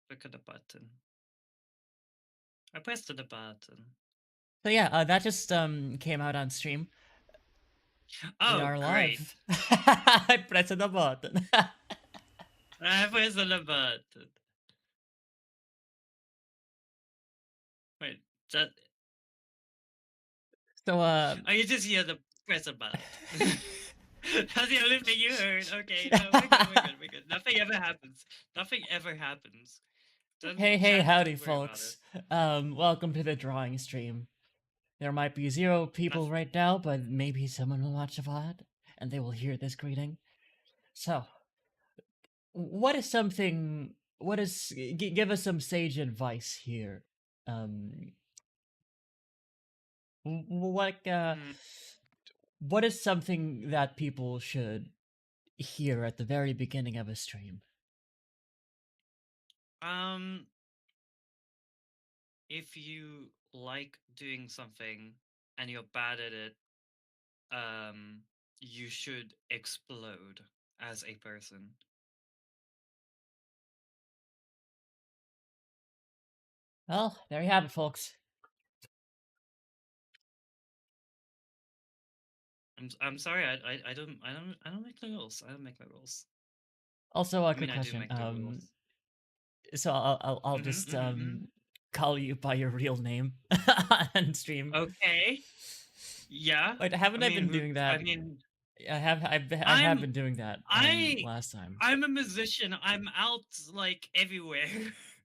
Look at the button. I pressed the button. So yeah, that just came out on stream. We Oh, are great. live. I pressed the button. I pressed the button. Wait, that. So Oh, you just hear the press a button. That's the only thing you heard. Okay, no, we're good, we're good, we're good. Nothing ever happens. Nothing ever happens. Don't hey, chat, howdy don't worry about it. folks. Welcome to the drawing stream. There might be 0 people That's right now, but maybe someone will watch the VOD and they will hear this greeting. So, what is something what is give us some sage advice here. Um what mm, what is something that people should hear at the very beginning of a stream? um if you like doing something and you're bad at it, um you should explode as a person. Well, there you have it, folks. I'm sorry, I don't make the rules. I don't make the rules. Also, a I mean, quick I do question. make the rules. So I'll Hmm, just hmm, hmm. call you by your real name on stream. Okay. Yeah. Wait, I haven't I mean, been who? doing I that? mean, I have I'm been doing that I last time. I'm a musician. I'm out like everywhere.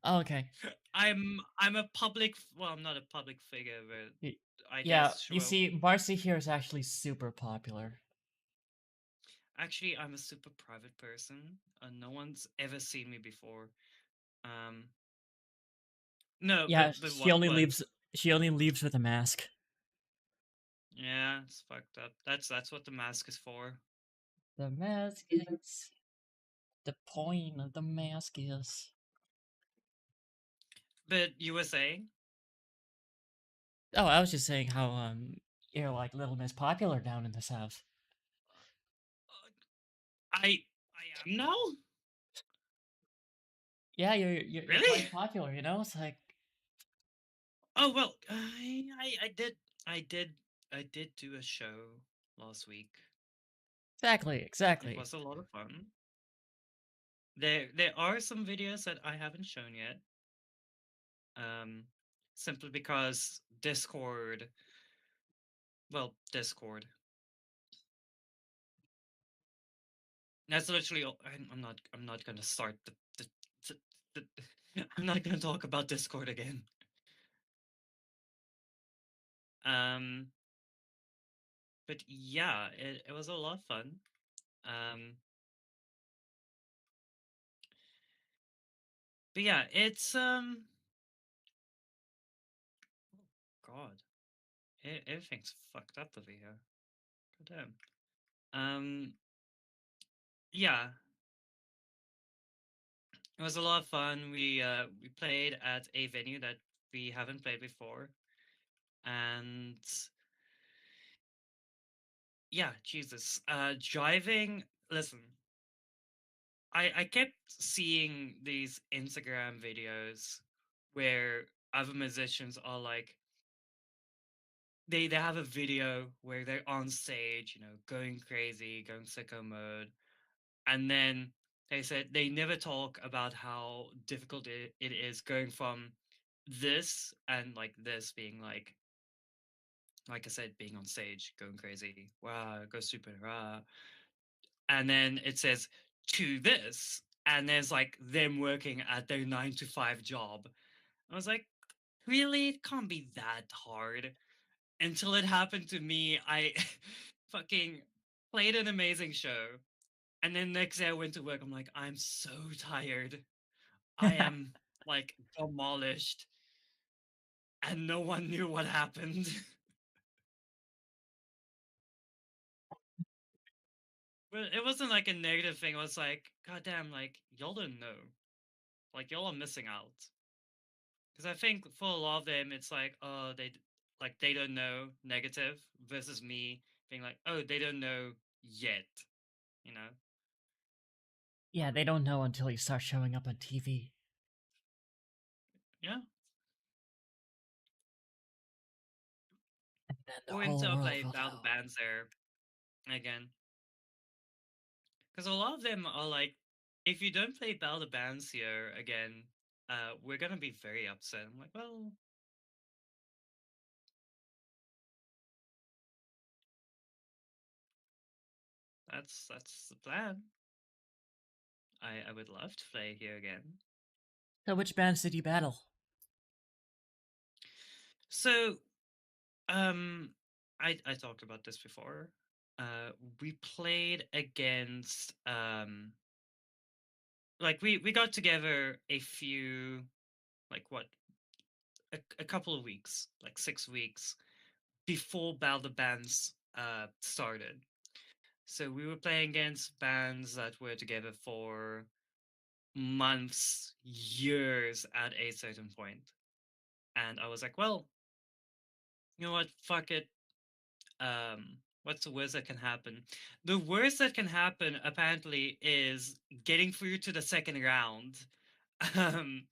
Oh, okay. I'm a public. Well, I'm not a public figure, but Y- I Yeah, guess you sure. see, Marcy here is actually super popular. Actually, I'm a super private person. No one's ever seen me before. Um, no, Yeah, but she what? only What? leaves. She only leaves with a mask. Yeah, it's fucked up. That's what the mask is for. The mask is the point of the mask is. But you were saying, Oh, I was just saying how you're like Little Miss Popular down in the south. I am now. Yeah, you're Really? quite popular. You know, it's like Oh well, I did I did do a show last week. exactly, It exactly. was a lot of fun. There are some videos that I haven't shown yet. Um, Simply because Discord. Well, Discord. That's literally. I'm not gonna start I'm not gonna talk about Discord again. Um, but yeah, it was a lot of fun. Um, but yeah, it's God, everything's fucked up over here. God damn. Yeah, it was a lot of fun. We played at a venue that we haven't played before, and yeah, Jesus. Driving. Listen, I kept seeing these Instagram videos where other musicians are like they have a video where they're on stage, going crazy, going sicko mode, and then they said they never talk about how difficult it is going from this and like this being like I said, being on stage, going crazy, wow, go super, rah. And then it says to this, and there's like them working at their 9 to 5 job. I was like, really? It can't be that hard. Until it happened to me, I fucking played an amazing show. And then next day I went to work. I'm like, I'm so tired. I am like demolished. And no one knew what happened. But it wasn't like a negative thing. It was like, goddamn, like, y'all don't know. Like, y'all are missing out. Because I think for a lot of them, it's like, oh, like they don't know negative versus me being like, oh, they don't know yet, you know? Yeah, they don't know until you start showing up on TV. Yeah. And then the Or until whole I world play will Battle know. Bands there again. Because a lot of them are like, if you don't play Battle Bands here again, we're gonna be very upset. I'm like, well, that's the plan. I would love to play here again. So which bands did you battle? So, um, I talked about this before. Uh, we played against like we got together a few like what a couple of weeks, like 6 weeks before Battle Bands started. So we were playing against bands that were together for months, years at a certain point. And I was like, well, you know what? Fuck it. What's the worst that can happen? The worst that can happen apparently is getting through to the second round. Um,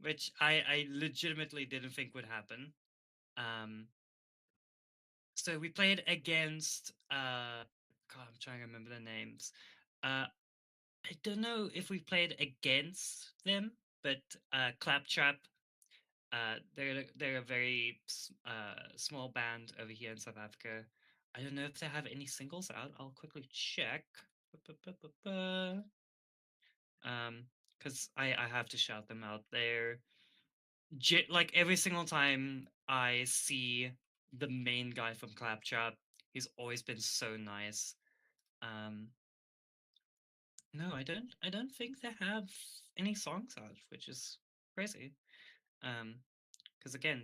which I legitimately didn't think would happen. Um, so we played against God, I'm trying to remember the names. Uh, I don't know if we played against them, but Claptrap. They're a very small band over here in South Africa. I don't know if they have any singles out. I'll quickly check. Ba-ba-ba-ba-ba. Because I have to shout them out there. Like every single time I see the main guy from Claptrap, he's always been so nice. Um, no, I don't think they have any songs out, which is crazy. Um, because again,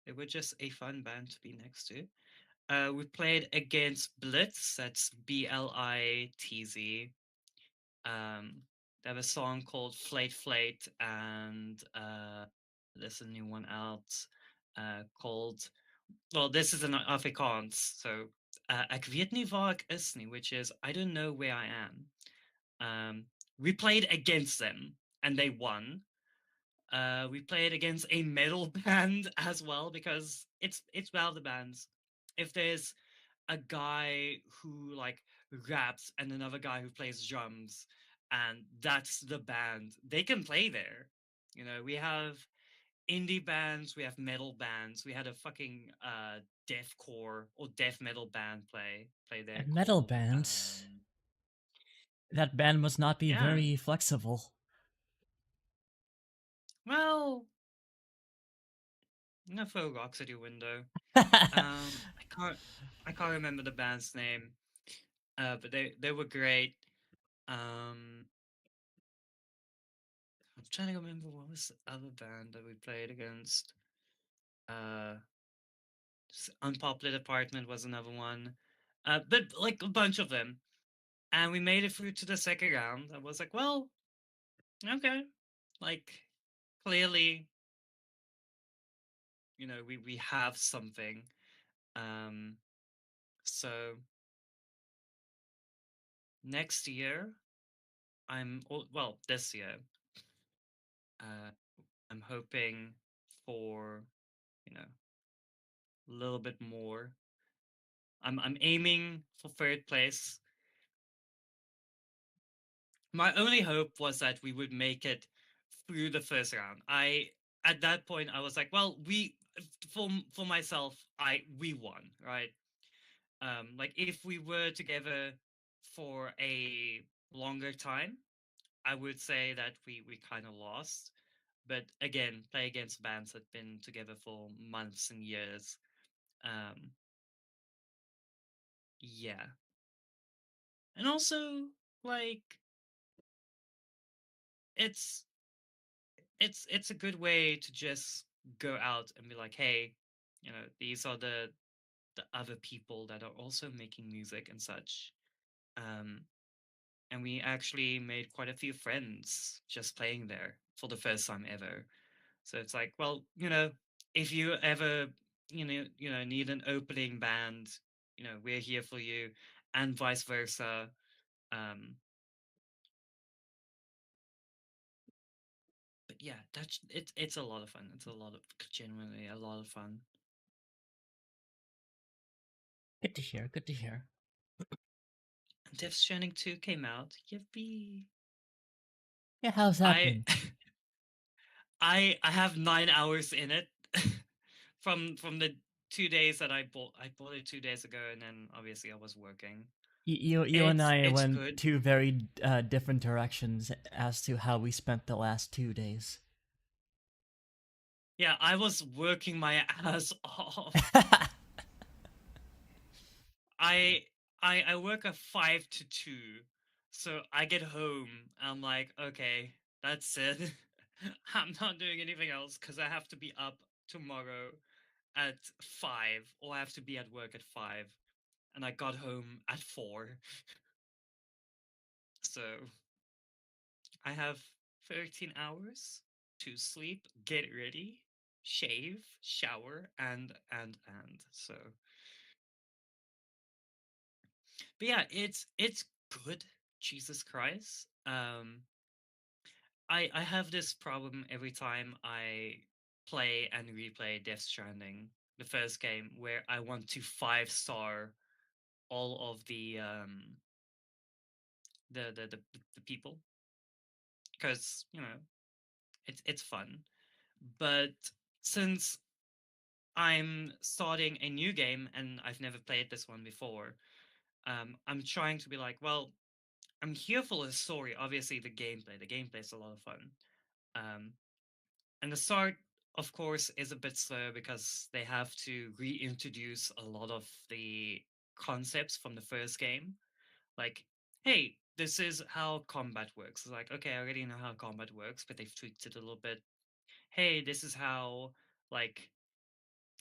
they were just a fun band to be next to. We played against Blitz. That's Blitz. Um, they have a song called Flate Flate, and there's a new one out called. Well, this is an Afrikaans, so Ek weet nie waar ek is nie, which is I don't know where I am. We played against them, and they won. We played against a metal band as well because it's well the bands. If there's a guy who like raps and another guy who plays drums, and that's the band, they can play there. You know, we have indie bands, we have metal bands. We had a fucking deathcore or death metal band play there And metal called bands. That band must not be yeah. very flexible. Well, I'm gonna throw rocks at your window. I can't remember the band's name. But they were great. Um, I'm trying to remember what was the other band that we played against. Uh, Unpopular Department was another one. But like a bunch of them, and we made it through to the second round. I was like, well, okay, like clearly, you know, we have something. Um, so next year, well this year. Uh, I'm hoping for, you know, a little bit more. I'm aiming for third place. My only hope was that we would make it through the first round. I At that point I was like, well, we for myself, we won, right? Like if we were together for a longer time, I would say that we kind of lost. But again, play against bands that been together for months and years. Um, yeah, and also like it's it's a good way to just go out and be like, hey, you know, these are the other people that are also making music and such. Um, and we actually made quite a few friends just playing there for the first time ever. So it's like, well, you know, if you ever, need an opening band, you know, we're here for you, and vice versa. Um, but yeah, it's a lot of fun. It's a lot of genuinely a lot of fun. Good to hear. Good to hear. And Death Stranding 2 came out. Yippee! Yeah, how's that I been? I have 9 hours in it from the 2 days that I bought it 2 days ago, and then obviously I was working. You and I It's went good. two very different directions as to how we spent the last 2 days. Yeah, I was working my ass off. I I work a 5 to 2, so I get home. I'm like, okay, that's it. I'm not doing anything else because I have to be up tomorrow at 5, or I have to be at work at 5, and I got home at 4. So I have 13 hours to sleep, get ready, shave, shower, and so. But yeah, it's good. Jesus Christ. I have this problem every time I play and replay Death Stranding, the first game, where I want to 5-star all of the people, because it's fun. But since I'm starting a new game and I've never played this one before, I'm trying to be like, well, I'm here for the story. Obviously, the gameplay is a lot of fun. Um, and the start, of course, is a bit slow because they have to reintroduce a lot of the concepts from the first game. Like, hey, this is how combat works. It's like, okay, I already know how combat works, but they've tweaked it a little bit. Hey, this is how, like,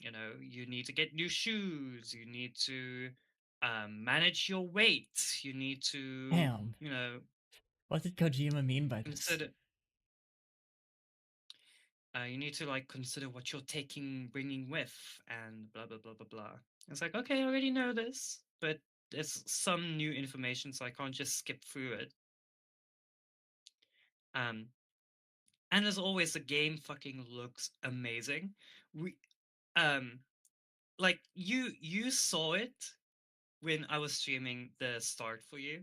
you need to get new shoes. You need to manage your weight. You need to, Damn, you know, what did Kojima mean by this? consider you need to like consider what you're taking bringing with, and blah blah blah blah blah. It's like, okay, I already know this, but there's some new information, so I can't just skip through it. um and as always, the game fucking looks amazing. We um like you saw it when I was streaming the start for you,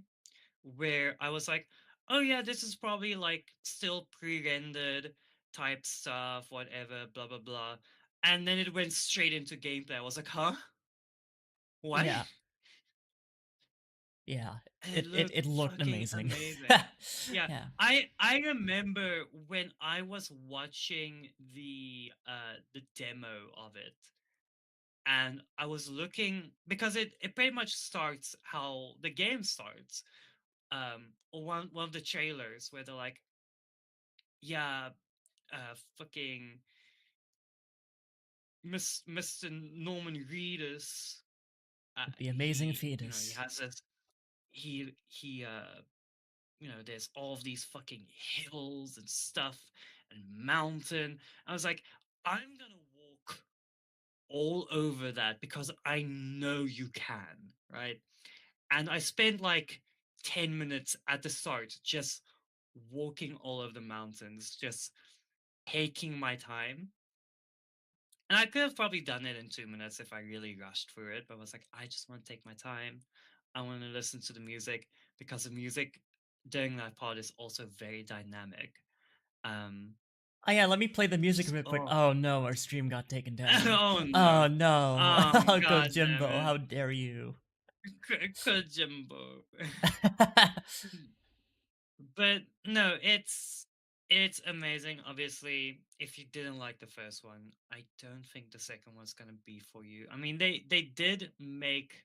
where I was like, oh yeah, this is probably like still pre-rendered type stuff, whatever, blah blah blah. And then it went straight into gameplay. I was like, huh? What? Yeah, yeah. And it It looked looked fucking amazing. amazing. Yeah. Yeah. I remember when I was watching the demo of it, and I was looking because it pretty much starts how the game starts. Or one of the trailers where they're like, yeah, fucking Mr. Norman Reedus. The amazing He fetus. has this. There's all of these fucking hills and stuff and mountain. I was like, I'm gonna walk all over that because I know you can, right? And I spent like 10 minutes at the start just walking all over the mountains, just taking my time. And I could have probably done it in 2 minutes if I really rushed through it, but I was like, I just want to take my time. I want to listen to the music because the music during that part is also very dynamic. Um, Oh yeah, let me play the music just real quick. oh, Oh no, our stream got taken down. oh Oh no, no, Uncle god damn Jimbo, it, how dare you? Kojimbo. But no, it's amazing. Obviously, if you didn't like the first one, I don't think the second one's gonna be for you. I mean, they did make.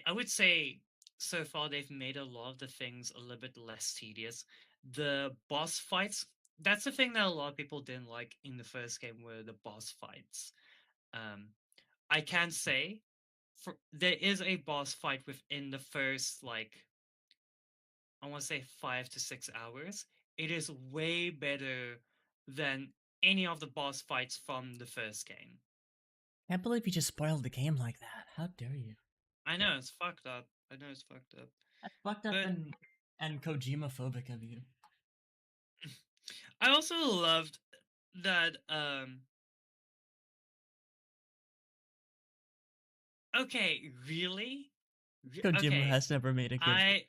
I would say so far they've made a lot of the things a little bit less tedious. The boss fights. That's the thing that a lot of people didn't like in the first game, were the boss fights. Um, I can say, there is a boss fight within the first, like, I want to say 5 to 6 hours. It is way better than any of the boss fights from the first game. Can't believe you just spoiled the game like that. How dare you? I know it's fucked up. I know it's fucked up. That's fucked up But and Kojima phobic of you. I also loved that. Okay, really? Kojima Okay, has never made a good. I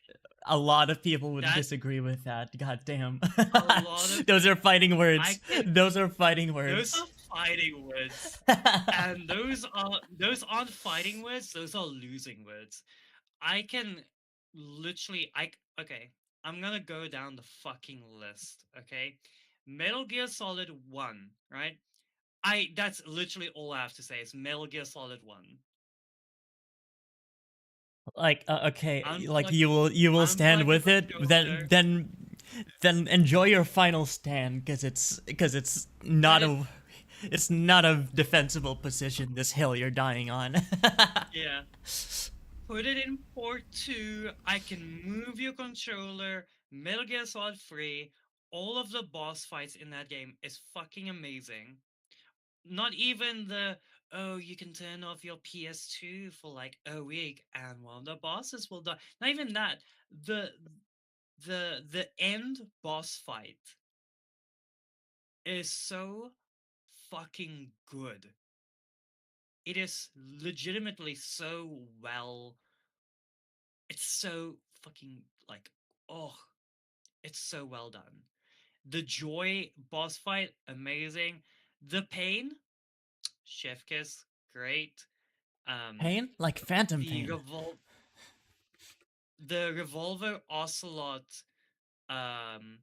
A lot of people would that disagree with that. God damn. a lot of Those are fighting I words. can. Those are fighting Those words. are fighting words, and those aren't fighting words. Those are losing words. I can literally. Okay. I'm gonna go down the fucking list. Okay, Metal Gear Solid One. Right. That's literally all I have to say is Metal Gear Solid One. Like okay, like Unplug you will stand unplug the with it, controller. then enjoy your final stand because Put it it's not a defensible position, this hill you're dying on. yeah. Put it in port 2. I can move your controller. Metal Gear Solid 3. All of the boss fights in that game is fucking amazing. Not even the oh, you can turn off your PS2 for like a week and one of the bosses will die. Not even that. The the end boss fight is so fucking good. It is legitimately so well. It's so fucking like oh, it's so well done. The joy boss fight, amazing. The pain, chef kiss, great. Um, Pain? Like phantom the pain. revolver ocelot um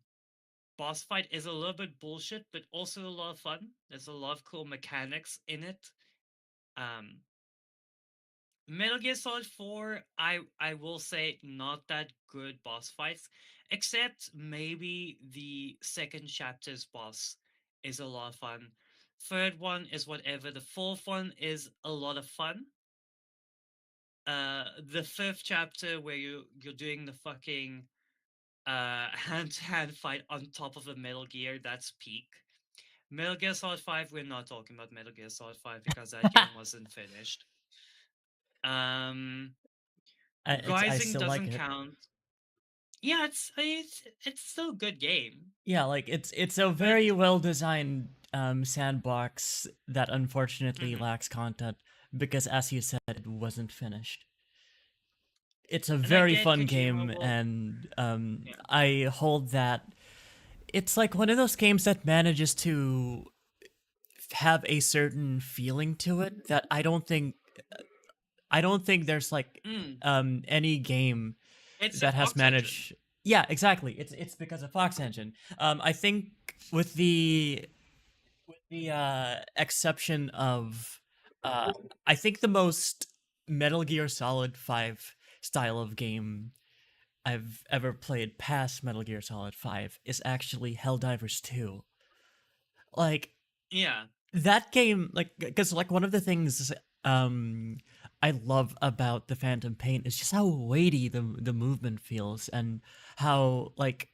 boss fight is a little bit bullshit, but also a lot of fun. There's a lot of cool mechanics in it. Um, Metal Gear Solid 4, I will say not that good boss fights, except maybe the second chapter's boss is a lot of fun. Third one is whatever. The fourth one is a lot of fun. The fifth chapter where you're doing the fucking hand to hand fight on top of a Metal Gear, that's peak. Metal Gear Solid 5, we're not talking about Metal Gear Solid 5 because that game wasn't finished. Um I Rising still like doesn't it. count. Yeah, it's still a good game, Yeah, like it's a but very well designed sandbox that unfortunately mhm. lacks content because, as you said, it wasn't finished. It's a And I very get fun Kojima game, will and yeah. I hold that it's like one of those games that manages to have a certain feeling to it that I don't think there's like Mm, any game it's a that has Fox engine. managed. Yeah, exactly. It's because of Fox Engine. I think with the exception of uh I think the most Metal Gear Solid 5 style of game I've ever played past Metal Gear Solid 5 is actually Helldivers 2. Like Yeah, that game, like, because like one of the things um I love about the Phantom Pain is just how weighty the movement feels, and how like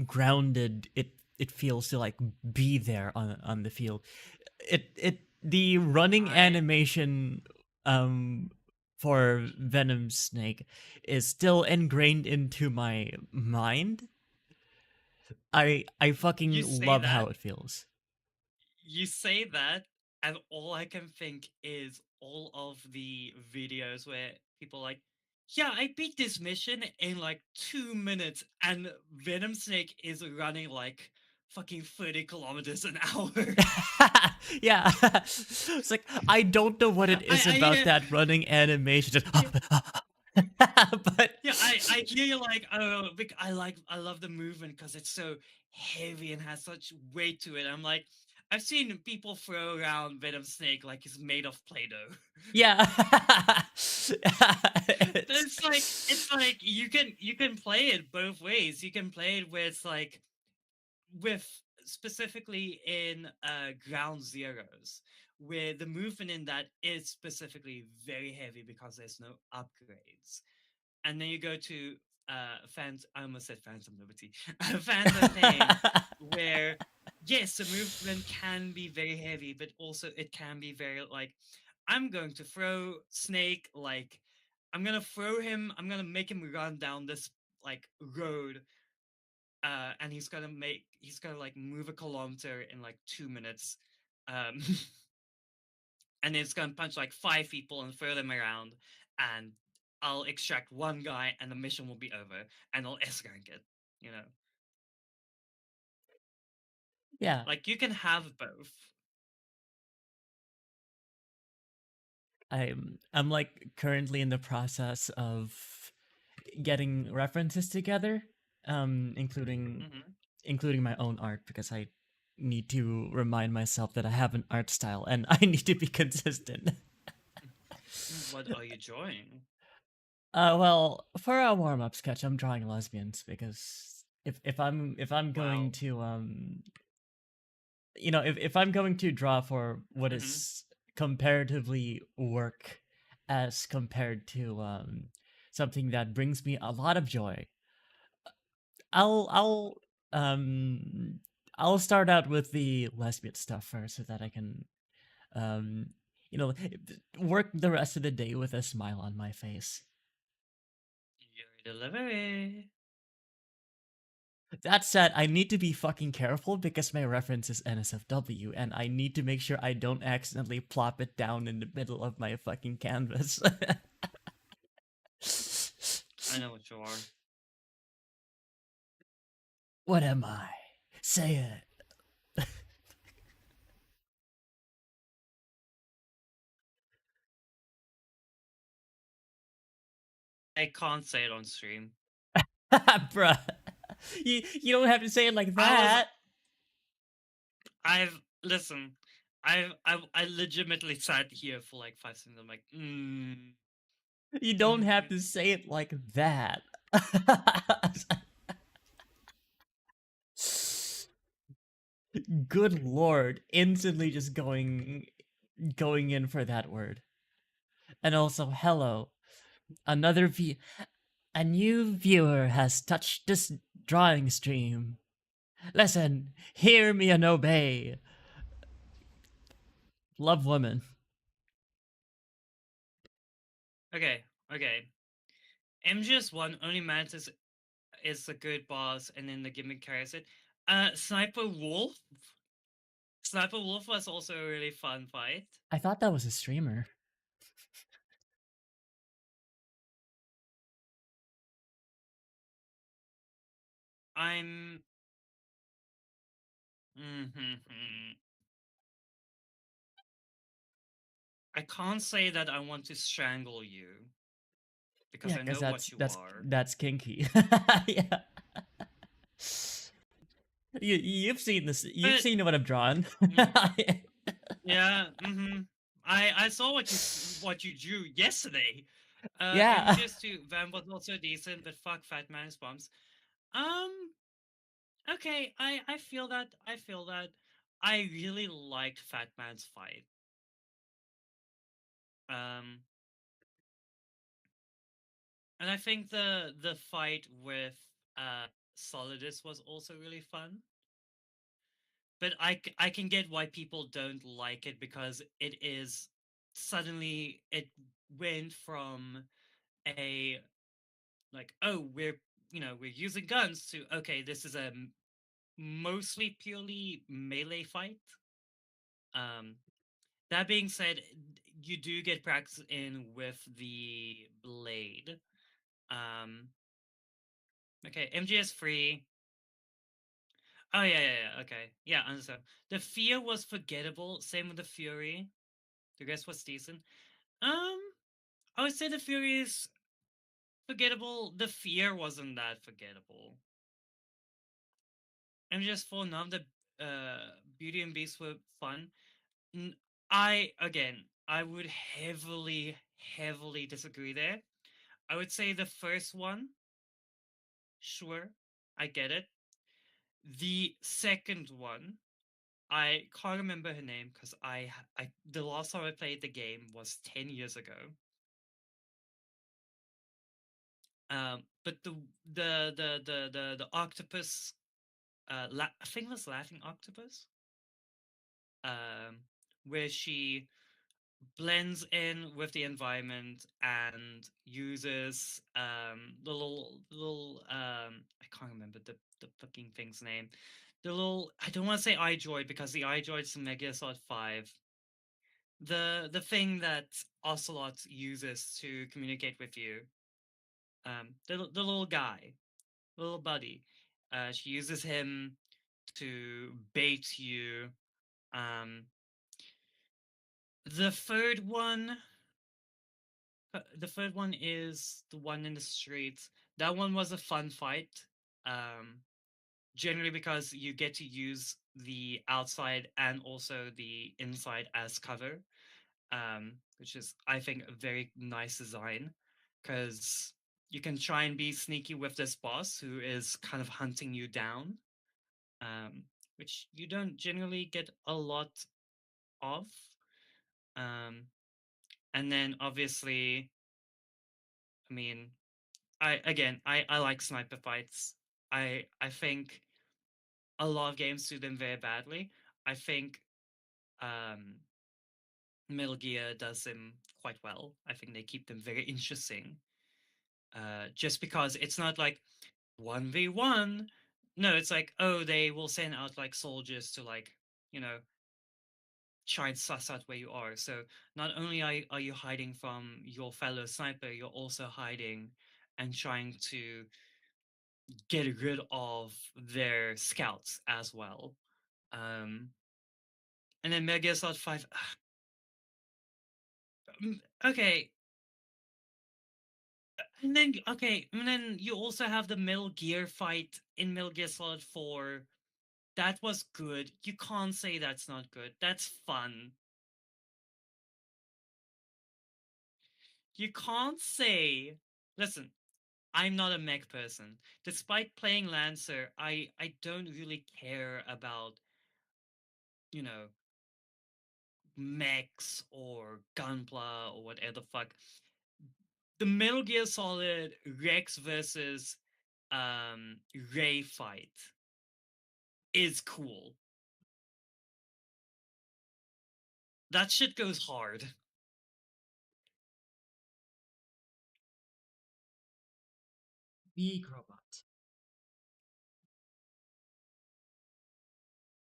grounded it feels to like be there on the field. The running I animation um for Venom Snake is still ingrained into my mind. I fucking you say love how that it feels. you say that, and all I can think is all of the videos where people are like, yeah, I beat this mission in like 2 minutes, and Venom Snake is running like fucking 30 kilometers an hour. Yeah. It's like I don't know what it is I about hear that running animation. Just yeah, but yeah, I hear you like, oh, I love the movement because it's so heavy and has such weight to it. I'm like, I've seen people throw around Venom Snake like it's made of Play-Doh. yeah. But It's it's like you can play it both ways. You can play it where it's like with specifically in Ground Zeroes, where the movement in that is specifically very heavy because there's no upgrades. And then you go to fans. I almost said Phantom Liberty, Phantom Pain, where yes, the movement can be very heavy, but also it can be very like I'm going to throw Snake like I'm gonna throw him. I'm gonna make him run down this like road, and he's gonna like move a kilometer in like 2 minutes, um, and it's gonna punch like 5 people and throw them around, and I'll extract one guy, and the mission will be over, and I'll S rank it. You know, Yeah, like you can have both. I'm like currently in the process of getting references together, including Hmm. including my own art because I need to remind myself that I have an art style and I need to be consistent. What are you drawing? Well, for a warm up sketch, I'm drawing lesbians because if I'm going Wow. to if I'm going to draw for what Hmm. is comparatively work as compared to something that brings me a lot of joy, I'll I'll um I'll start out with the lesbian stuff first so that I can um you know work the rest of the day with a smile on my face. Your delivery. That said, I need to be fucking careful because my reference is NSFW and I need to make sure I don't accidentally plop it down in the middle of my fucking canvas. I know what you are. What am I? Say it. I can't say it on stream. Bruh. You don't have to say it like I was that. I've listen. I legitimately sat here for like 5 seconds. I'm like, You don't have to say it like that. Good lord, instantly just going in for that word. And also, hello. Another a new viewer has touched this drawing stream. Listen, hear me and obey. Love women. okay, okay. MGS one only Mantis is a good boss, and then the gimmick carries it. Sniper Wolf. Sniper Wolf was also a really fun fight. I thought that was a streamer. I'm. Mhm. I can't say that I want to strangle you because Yeah, I because know that's what you that's are. that's kinky. Yeah. You've seen this. You've But seen what I've drawn. mm, yeah, I saw what you drew yesterday. Yeah. MGS two Van was also decent, but fuck Fat Man's bumps. Um, okay, I feel that. I feel that. I really liked Fat Man's fight. Um, and I think the fight with Solidus was also really fun. But I can get why people don't like it because it is suddenly it went from a like, oh, we're using guns to, okay, this is a mostly purely melee fight. Um, that being said, you do get practice in with the blade. Um, okay, MGS free. Oh yeah. Okay, yeah, understand. The fear was forgettable. Same with the fury. The rest was decent. Um, I would say the fury is forgettable. The fear wasn't that forgettable. MGS 4, none of the Beauty and Beast were fun. I would heavily disagree there. I would say the first one, sure, I get it. The second one, I can't remember her name because I the last time I played the game was 10 years ago. But the octopus, I think it was Laughing Octopus, um, where she blends in with the environment and uses the little I can't remember the fucking thing's name. the little, I don't want to say iDroid because the iDroid's in Metal Gear Solid 5. The thing that Ocelot uses to communicate with you. The little guy, little buddy. She uses him to bait you. Um, the third one, the third one is the one in the streets. That one was a fun fight. Um, Generally because you get to use the outside and also the inside as cover, which is, I think, a very nice design because you can try and be sneaky with this boss who is kind of hunting you down, um, which you don't generally get a lot of. Um, and then obviously, I mean, I like sniper fights. I think a lot of games do them very badly. I think um, Metal Gear does them quite well. I think they keep them very interesting. Just because it's not like 1v1. No, it's like, oh, they will send out like soldiers to like, you know, try and suss out where you are. So not only are you hiding from your fellow sniper, you're also hiding and trying to get rid of their scouts as well. Um, and then Metal Gear Solid 5. Okay, and then you also have the Metal Gear fight in Metal Gear Solid 4. That was good. You can't say that's not good. That's fun. You can't say. Listen, I'm not a mech person. Despite playing Lancer, I don't really care about, you know, mechs or Gunpla or whatever the fuck. The Metal Gear Solid Rex versus um Ray fight is cool. That shit goes hard. Big robot.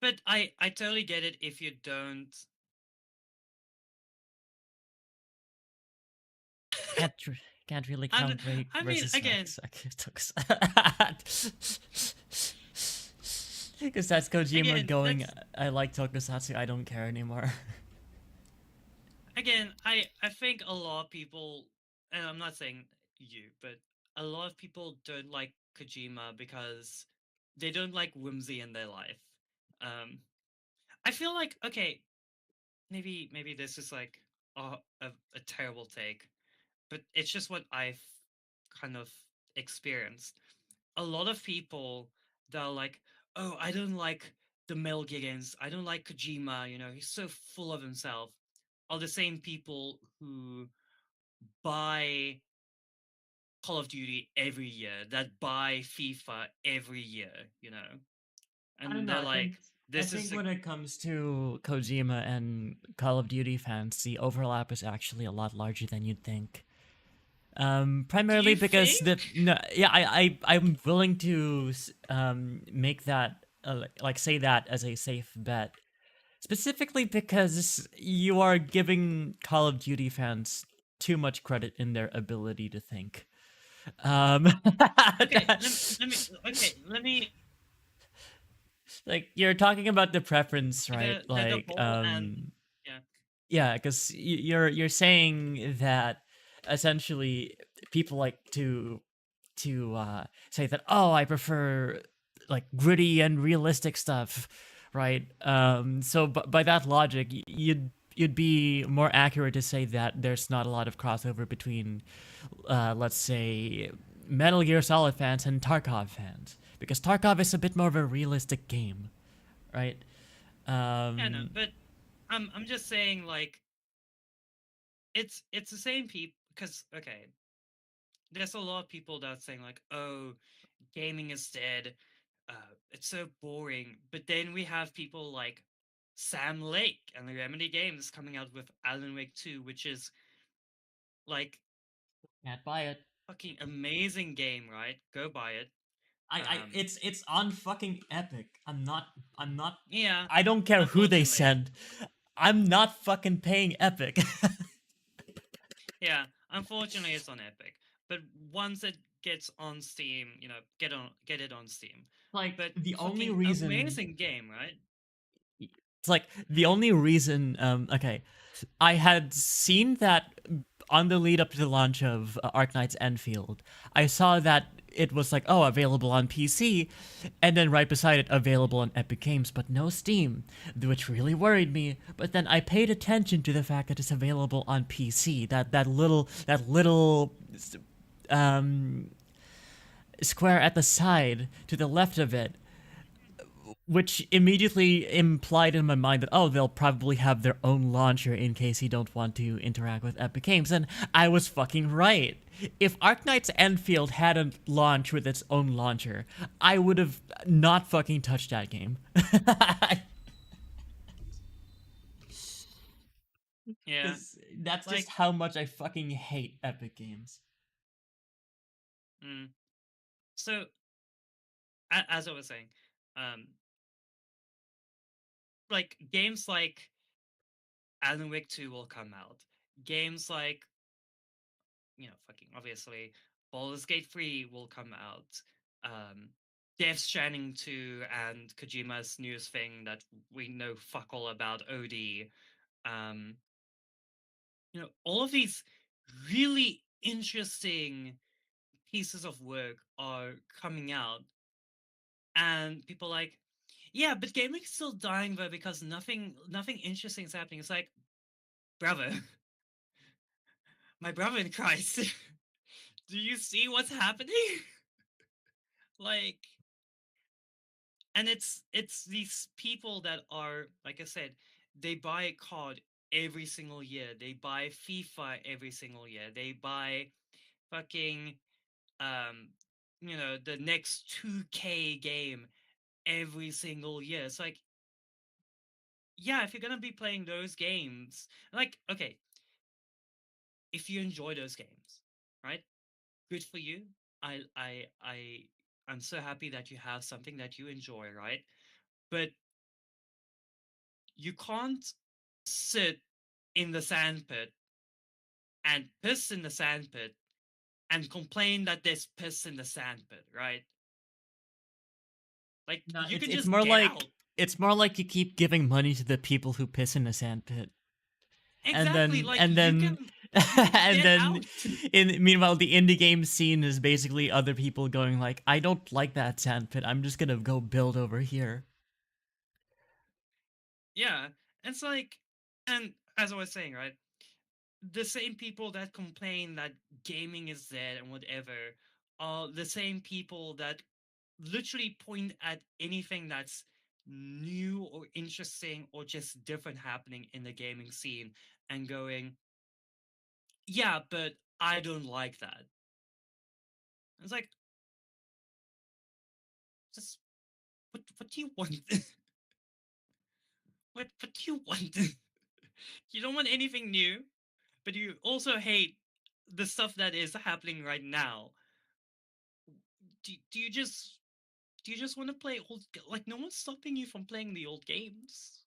But I totally get it if you don't. Can't can't really I count Ray I mean, versus again, Rex. Because that's Kojima again, going. that's I like Tokusatsu. I don't care anymore. again. I think a lot of people, and I'm not saying you, but a lot of people don't like Kojima because they don't like whimsy in their life. Um, I feel like, okay, maybe this is like a terrible take, but it's just what I've kind of experienced. A lot of people that are like, oh, I don't like the Mel Giggins, I don't like Kojima, he's so full of himself, are the same people who buy Call of Duty every year, that buy FIFA every year. I don't And know. they're like, I this is think a when it comes to Kojima and Call of Duty fans, the overlap is actually a lot larger than you'd think. do Primarily you because think? the no, yeah, I'm willing to make that like say that as a safe bet, specifically because you are giving Call of Duty fans too much credit in their ability to think. Um, Okay, let me like you're talking about the preference, right? the poll and yeah. Yeah, because you're saying that essentially people like to say that, oh, I prefer like gritty and realistic stuff, right? So by that logic, you'd be more accurate to say that there's not a lot of crossover between, let's say, Metal Gear Solid fans and Tarkov fans, because Tarkov is a bit more of a realistic game, right? Yeah, no, Um, but I'm just saying, like, it's the same people because, okay, there's a lot of people that are saying like, oh, gaming is dead, it's so boring. But then we have people like Sam Lake and the Remedy Games coming out with Alan Wake 2, which is like can't buy it. fucking amazing game, right? Go buy it. Um, it's on fucking Epic. I'm not yeah, I don't care who they unfortunately. send. I'm not fucking paying Epic. Yeah, unfortunately it's on Epic. But once it gets on Steam, get it on Steam. Like But the only fucking reason amazing game, right? it's like the only reason okay, I had seen that on the lead up to the launch of Arknight's Enfield. I saw that it was like, oh, available on PC, and then right beside it, available on Epic Games, but no Steam, which really worried me. But then I paid attention to the fact that it's available on PC. That little um, square at the side to the left of it, which immediately implied in my mind that, oh, they'll probably have their own launcher in case you don't want to interact with Epic Games. And I was fucking right. If Arknight's Enfield had a launch with its own launcher, I would have not fucking touched that game. Yeah. Because that's just Like, how much I fucking hate Epic Games. mm. So as I was saying, um, like games like Alan Wake 2 will come out. Games like, fucking obviously, Baldur's Gate 3 will come out. Um, Death Stranding 2 and Kojima's newest thing that we know fuck all about, OD. Um, all of these really interesting pieces of work are coming out, and people are like, yeah, but gaming's still dying though because nothing interesting is happening. It's like, brother, my brother in Christ, do you see what's happening? Like, and it's these people that are, like I said, they buy a card every single year. They buy FIFA every single year. They buy fucking um the next 2K game every single year. It's like, yeah, if you're gonna be playing those games, like, okay, if you enjoy those games, right? Good for you. I'm so happy that you have something that you enjoy, right? But you can't sit in the sandpit and piss in the sandpit and complain that there's piss in the sandpit, right? Like, No, you it's can it's just more get like out. it's more like you keep giving money to the people who piss in the sandpit. and Exactly, then like and then you can and get then out. in meanwhile the indie game scene is basically other people going like, I don't like that sandpit, I'm just gonna go build over here. Yeah, it's like, and as I was saying, right, the same people that complain that gaming is dead and whatever are the same people that literally point at anything that's new or interesting or just different happening in the gaming scene and going, yeah, but I don't like that. It's like, just what do you want? What do you want? You don't want anything new, but you also hate the stuff that is happening right now. Do you just want to play like, no one's stopping you from playing the old games.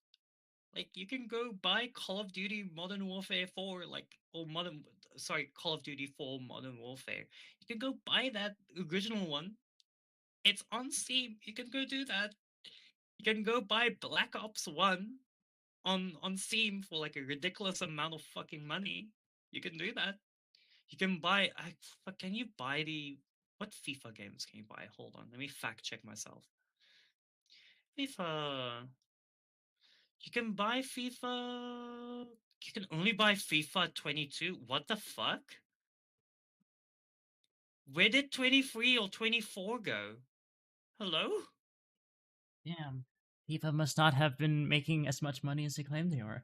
Like, you can go buy Call of Duty Modern Warfare 4, like, or modern sorry, Call of Duty 4 Modern Warfare. You can go buy that original one. It's on Steam. You can go do that. You can go buy Black Ops 1 on Steam for like a ridiculous amount of fucking money. You can do that. You can buy can you buy the what FIFA games can you buy? Hold on, let me fact check myself. FIFA. You can buy FIFA. You can only buy FIFA 22. What the fuck? Where did 23 or 24 go? Hello? Damn, FIFA must not have been making as much money as they claimed they were.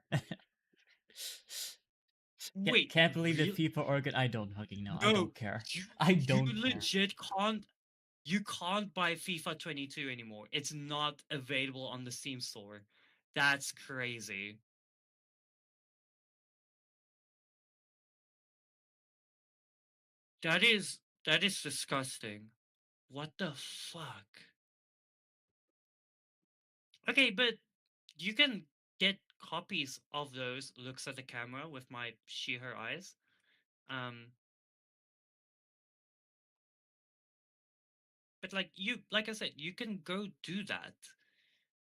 Wait, Can't believe the real? FIFA organ. I don't fucking know. I No, don't care. you I you don't care. legit can't. You can't buy FIFA 22 anymore. It's not available on the Steam store. That's crazy. That is disgusting. what the fuck? Okay, but you can get copies of those looks at the camera with my she/her eyes. Um, but like I said, you can go do that.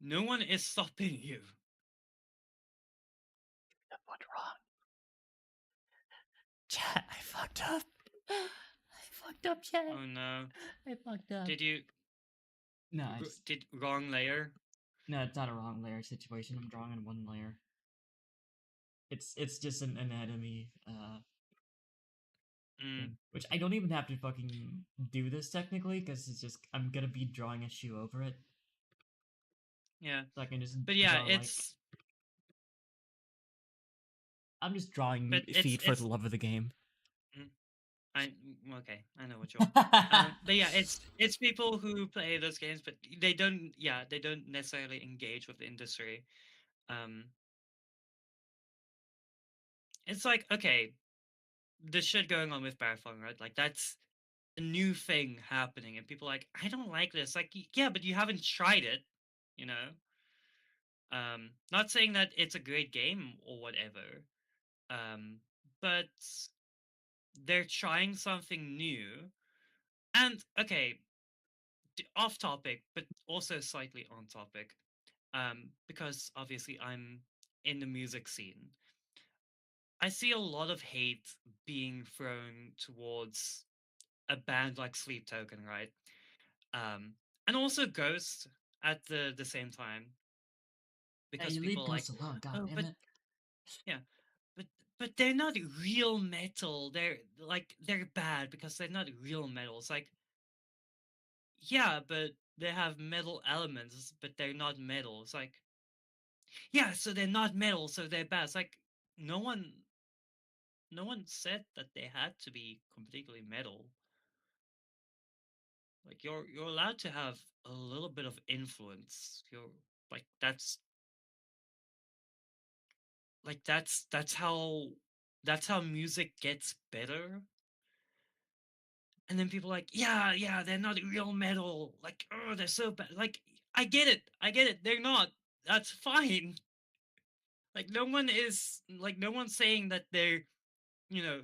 No one is stopping you. What wrong? Chat, I fucked up. I fucked up, chat. Oh no. I fucked up. Did you No, I just did wrong layer? no. It's not a wrong layer situation. I'm drawing on one layer. It's just an anatomy Mm, thing, which I don't even have to fucking do this technically because it's just I'm gonna be drawing a shoe over it, yeah. so I can just But yeah, draw like it's I'm just drawing but feet for the it's love of the game. mm, okay, I know what you want. But yeah, it's people who play those games, but they don't necessarily engage with the industry. Um, it's like okay, the shit going on with Marathon, right? Like that's a new thing happening, and people are like, I don't like this. Like, yeah, but you haven't tried it, you know. Not saying that it's a great game or whatever. Um, but they're trying something new. And okay, off topic, but also slightly on topic. Because obviously I'm in the music scene. I see a lot of hate being thrown towards a band like Sleep Token, right? And also Ghost at the same time because Hey, people leave are like, Ghost alone, god oh, damn but it. yeah, but they're not real metal. They're bad because they're not real metal. It's like, yeah, but they have metal elements, but they're not metal. It's like, yeah, so they're not metal, so they're bad. It's like no one no one said that they had to be completely metal. Like you're allowed to have a little bit of influence. You're like that's how music gets better. And then people are like, yeah, they're not real metal. Like, oh, they're so bad. Like, I get it. They're not. That's fine. Like, no one's saying that they're, you know,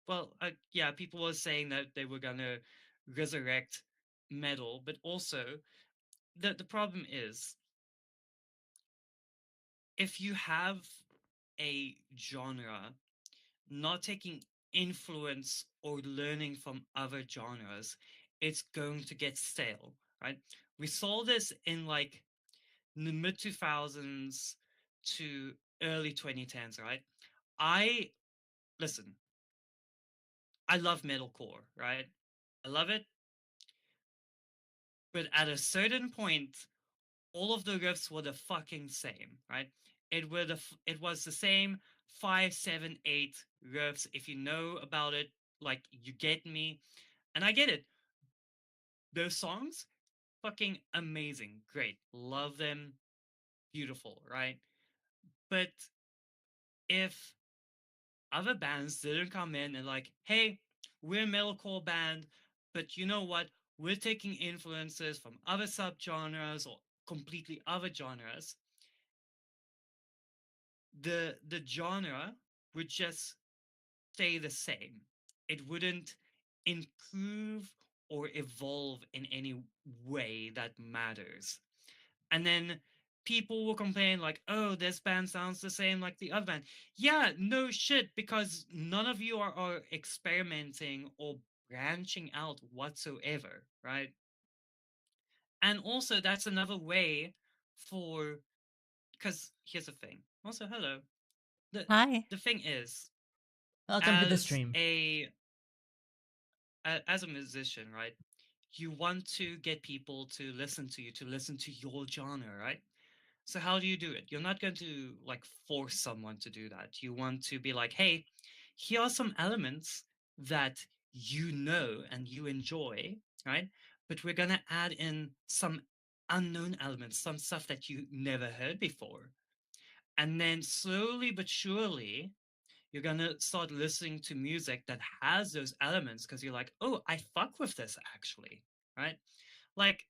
well, yeah, people were saying that they were gonna resurrect metal, but also the problem is if you have a genre not taking influence or learning from other genres, it's going to get stale, right? We saw this in like the mid 2000s to early 2010s, right? I listen, I love metalcore, right? I love it, but at a certain point, all of the riffs were the fucking same, right? It was the same 5, 7, 8 riffs. If you know about it, like you get me, and I get it. Those songs, fucking amazing, great, love them, beautiful, right? But if other bands didn't come in and like, hey, we're a metalcore band, but you know what? We're taking influences from other subgenres or completely other genres. The genre would just stay the same. It wouldn't improve or evolve in any way that matters. And then people will complain like, "Oh, this band sounds the same like the other band." Yeah, no shit, because none of you are experimenting or branching out whatsoever, right? And also, that's another way for because here's the thing. Also, hello. The Hi. the thing is, Welcome to the as stream. as a musician, right? You want to get people to listen to you, to listen to your genre, right? So how do you do it? You're not going to like force someone to do that. You want to be like, hey, here are some elements that you know and you enjoy, right? But we're gonna add in some unknown elements, some stuff that you never heard before. And then slowly but surely, you're gonna start listening to music that has those elements because you're like, oh, I fuck with this actually. right? Like,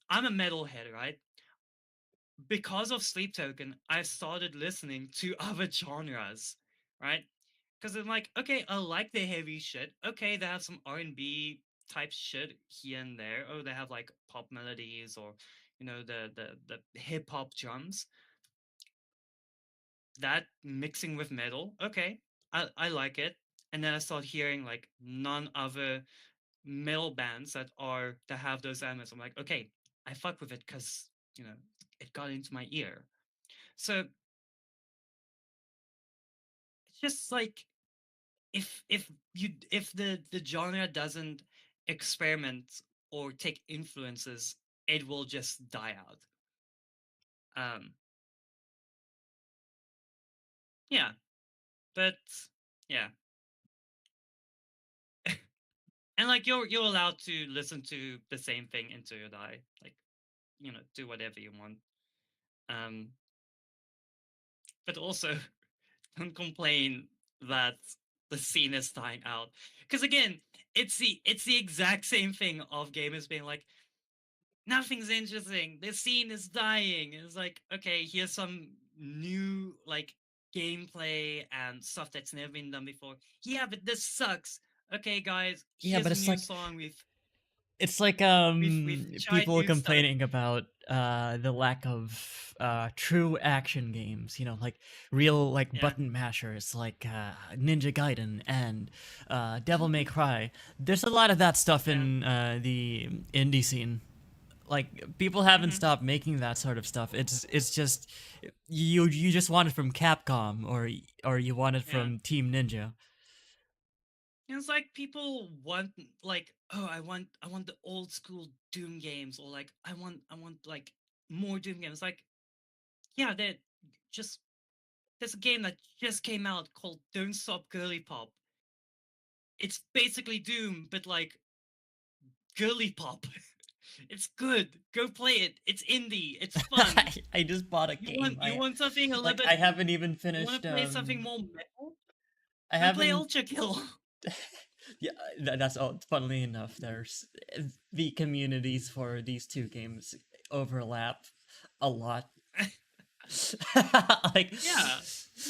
I'm a metalhead, right? Because of Sleep Token, I started listening to other genres, right? Because I'm like, okay, I like the heavy shit. Okay, they have some R&B type shit here and there. Oh, they have like pop melodies or, the hip hop drums. That mixing with metal, okay, I like it. And then I start hearing like none other metal bands that have those elements. I'm like, okay, I fuck with it because it got into my ear. So it's just like if the genre doesn't experiment or take influences, it will just die out. Um, yeah, but yeah, and like you're allowed to listen to the same thing until you die. Like do whatever you want. Um, but also don't complain that the scene is dying out. Because again, it's the exact same thing of gamers being like, nothing's interesting. The scene is dying. And it's like, okay, here's some new like gameplay and stuff that's never been done before. Yeah, but this sucks. Okay, guys, Yeah, here's but a new song it's like with giant people new stuff. complaining about the lack of true action games, like real like Yeah. button mashers like Ninja Gaiden and Devil May Cry. There's a lot of that stuff Yeah. in the indie scene. Like people haven't Hmm. stopped making that sort of stuff. It's just you just want it from Capcom or you want it Yeah. from Team Ninja. And it's like people want like, oh, I want the old school Doom games, or like I want like more Doom games. Like, yeah, they're just there's a game that just came out called Don't Stop Girly Pop. It's basically Doom, but like girly pop. It's good. Go play it. It's indie. It's fun. I just bought a You game. want you want something a little bit. I haven't even You want finished to play something more metal? I Then play haven't Ultra Kill. yeah, that's all. Funnily enough, there's the communities for these two games overlap a lot. Like, Yeah,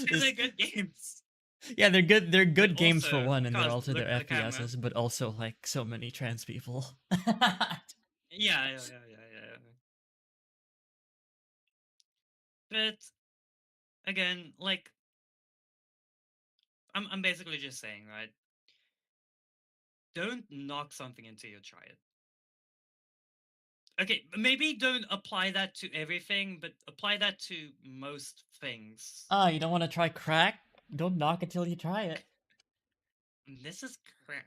because they're this, good games. yeah, they're good. They're But good games for also, one, and they're guys, also look their at the camera. FPSs, but also like so many trans people. Yeah, yeah, yeah, yeah, yeah. But again, like I'm basically just saying, right? Don't knock something until you try it. Okay, maybe don't apply that to everything, but apply that to most things. Ah, you don't want to try crack? Don't knock until you try it. This is crack.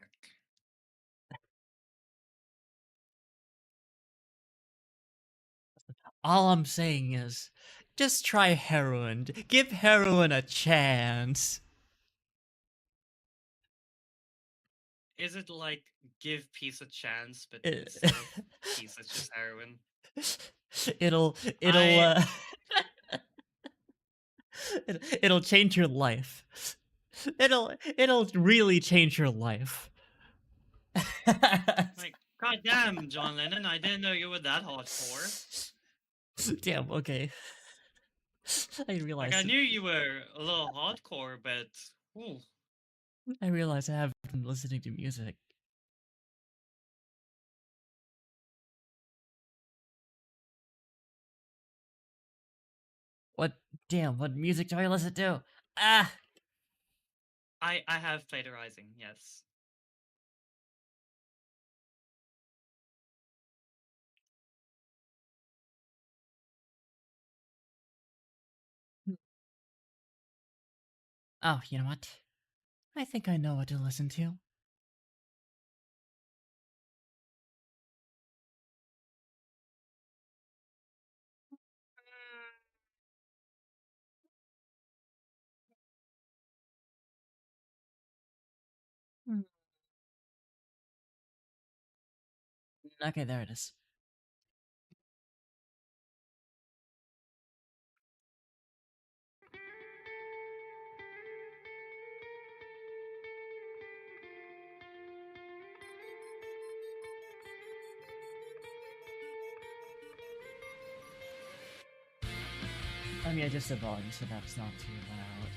All I'm saying is, just try heroin. Give heroin a chance. Is it like give peace a chance, but It, instead of peace, it's just heroin? it'll I it'll change your life. It'll really change your life. like, goddamn, John Lennon, I didn't know you were that hardcore. Damn. Okay. I Like, I realize knew you were a little hardcore, but ooh, I haven't been listening to music. What? Damn. What music do I listen to? Ah. I have played Rising, yes. Oh, you know what? I think I know what to listen to. Hmm. Okay, there it is. I mean, I just said volume, so that's not too loud.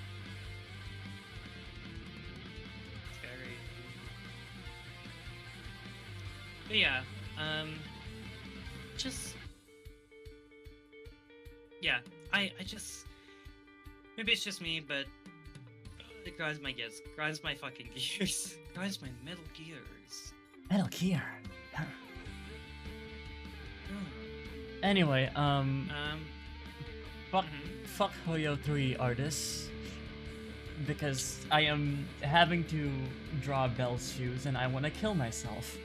Very. But yeah, just yeah. I just maybe it's just me, but it grinds my gears, grinds my fucking gears, grinds my metal gears. Metal Gear. Hmm. Anyway, fuck, Mhm. fuck Hoyo 3 artists, because I am having to draw Bell's shoes and I want to kill myself.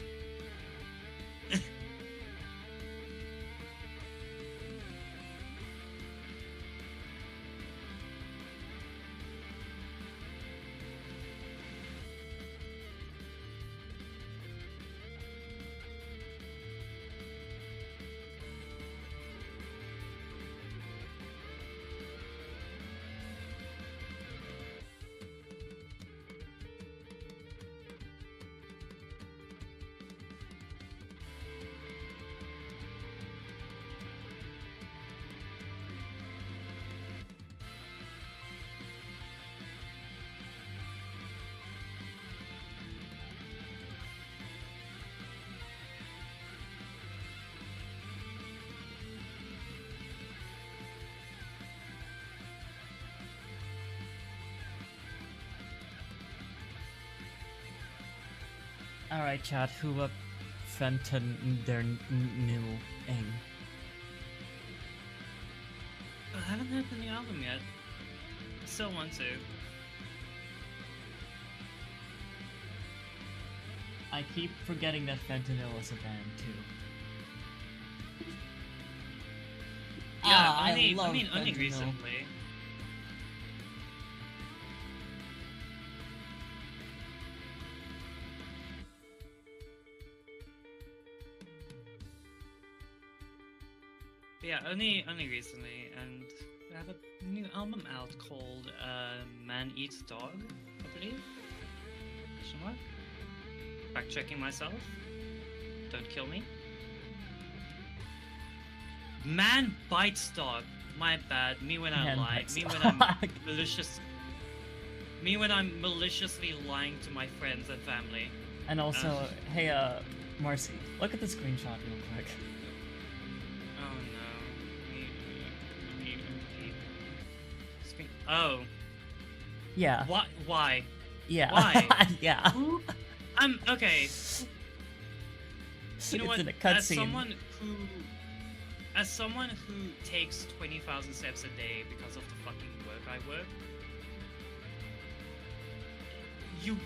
Alright, chat, who up Fenton their new aim? I haven't heard the new album yet. Still want to. I keep forgetting that Fentanyl is a band too. Yeah, I only love I mean only Fentanyl. recently. But yeah, only recently, and they have a new album out called Man Eats Dog, I believe. Question mark? Fact checking myself. Don't kill me. Man bites dog. My bad. Me when I Man lie. bites Me when dog. I'm malicious. Me when I'm maliciously lying to my friends and family. And also, hey, Marcy, look at the screenshot real quick. Oh no. Screen- Oh. Yeah. What? Why? Yeah. Why? Yeah. Who? Okay. You know It's what? in a As cutscene. someone who takes 20,000 steps a day because of the fucking work I work,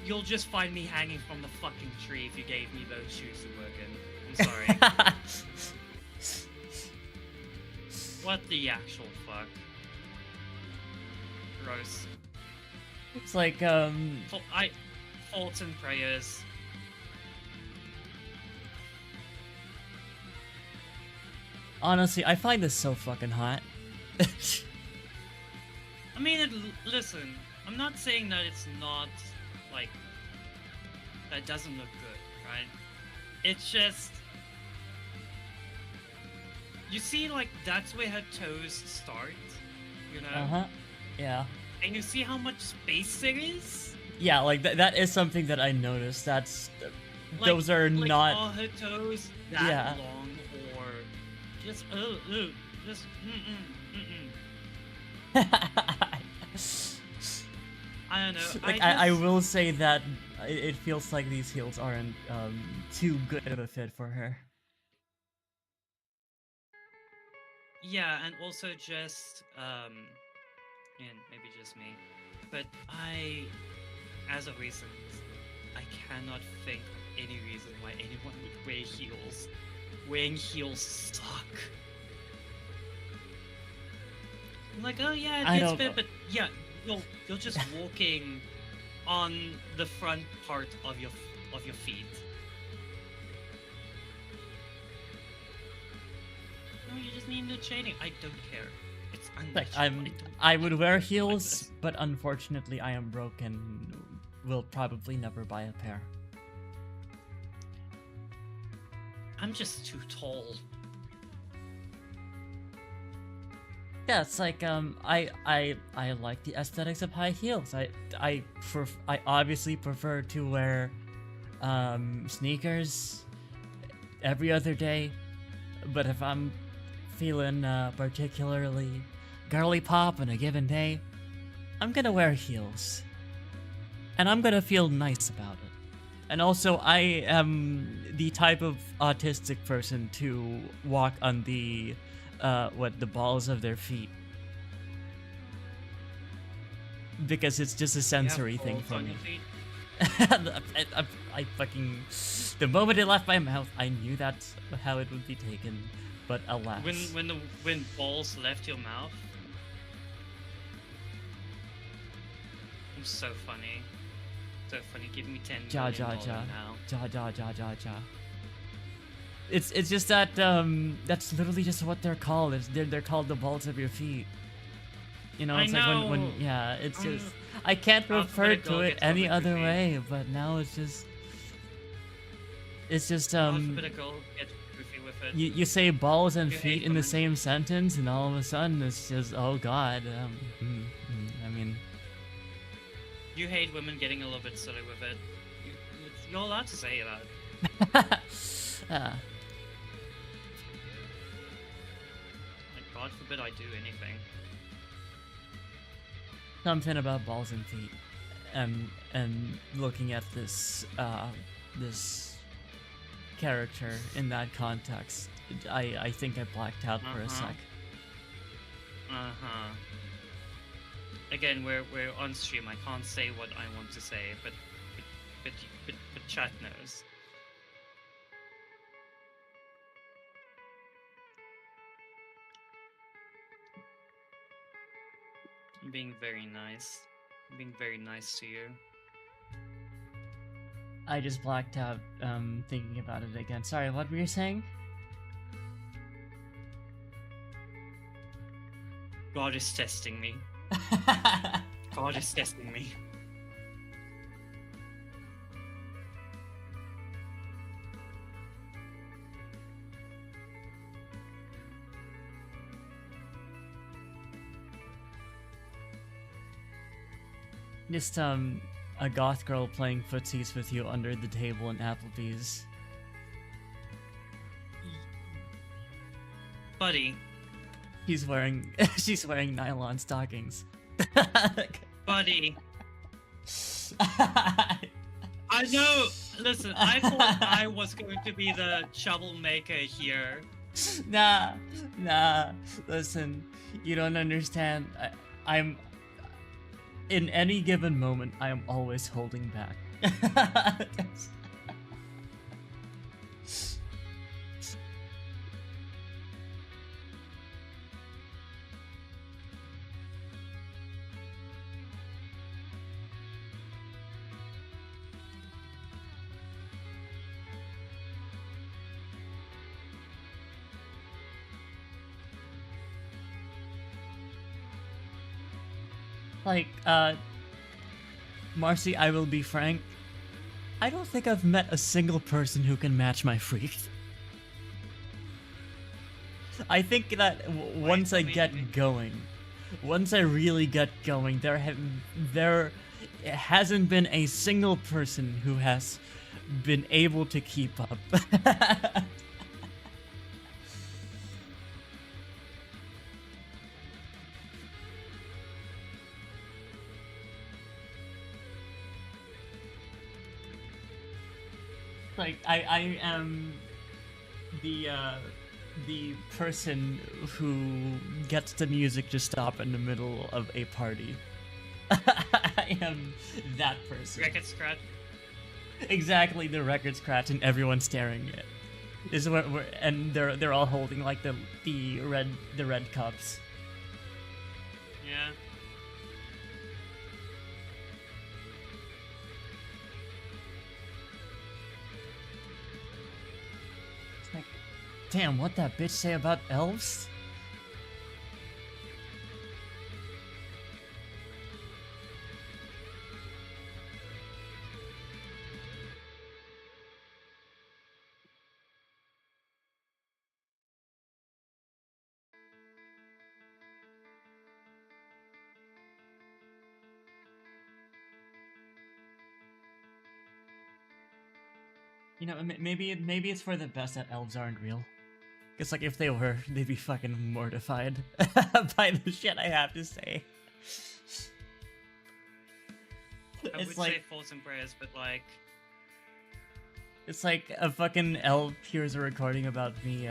you'll just find me hanging from the fucking tree if you gave me those shoes to work in. I'm sorry. What the actual fuck? Gross. It's like, Thoughts and prayers. honestly, I find this so fucking hot. I mean, listen, I'm not saying that it's not, like, that it doesn't look good, right? It's just, you see, like, that's where her toes start, you know? Uh-huh. Yeah. And you see how much space there is? Yeah, like, that is something that I noticed. That's... Like, those are like, not... are her toes that Yeah. long, or just, just, I don't know. Like, I will say that it feels like these heels aren't too good of a fit for her. Yeah, and also just, and maybe just me, but as of recent, I cannot think of any reason why anyone would wear heels. Wearing heels suck. I'm like, oh yeah, I it gets don't fit, know. but yeah, you're just walking on the front part of your feet. No, you just need the shading. I don't care. It's Like, unnatural. I would wear like heels, this. but unfortunately I am broke and will probably never buy a pair. I'm just too tall. Yeah, it's like I like the aesthetics of high heels. I obviously prefer to wear sneakers every other day, but if I'm feeling particularly girly pop on a given day, I'm gonna wear heels, and I'm gonna feel nice about it. And also, I am the type of autistic person to walk on the balls of their feet because it's just a You have sensory thing balls for on me. your feet. I fucking, the moment it left my mouth, I knew that's how it would be taken, but alas. When balls left your mouth. I'm so funny. So funny. Give me $10 Ja million ja ja. now. Ja ja ja ja ja. It's just that that's literally just what they're called. They're called the balls of your feet. You know, I it's like when know. yeah, it's I know. just I can't refer to Alphabetical it gets a any little bit other goofy. way, but now it's just Alphabetical gets goofy with it. you say balls and You feet hate in the women. same sentence, and all of a sudden it's just oh god. I mean, You hate women getting a little bit silly with it. You're allowed to say that. uh, Like, God forbid I do anything. something about balls and feet, and looking at this character in that context, I think I blacked out for a Uh-huh. sec. Uh-huh. Again, we're on stream. I can't say what I want to say, but chat knows. I'm being very nice. I'm being very nice to you. I just blacked out thinking about it again. Sorry, what were you saying? God is testing me. God is testing me. Just a goth girl playing footsies with you under the table in Applebee's. Buddy, She's wearing nylon stockings. buddy. I know. Listen, I thought I was going to be the troublemaker here. Nah, listen, you don't understand. I'm in any given moment, I am always holding back. Like, Marcy, I will be frank. I don't think I've met a single person who can match my freak. I think that once I get going, once I really get going, there hasn't been a single person who has been able to keep up. Like I am the person who gets the music to stop in the middle of a party. I am that person. Record scratch. Exactly, the record scratch and everyone staring at. This is where and they're all holding like the red cups. Yeah. It's like, damn, what that bitch say about elves? You know, maybe it's for the best that elves aren't real. Because, like, if they were, they'd be fucking mortified by the shit I have to say. I would say thoughts and prayers, but like, it's like a fucking elf hears a recording about me,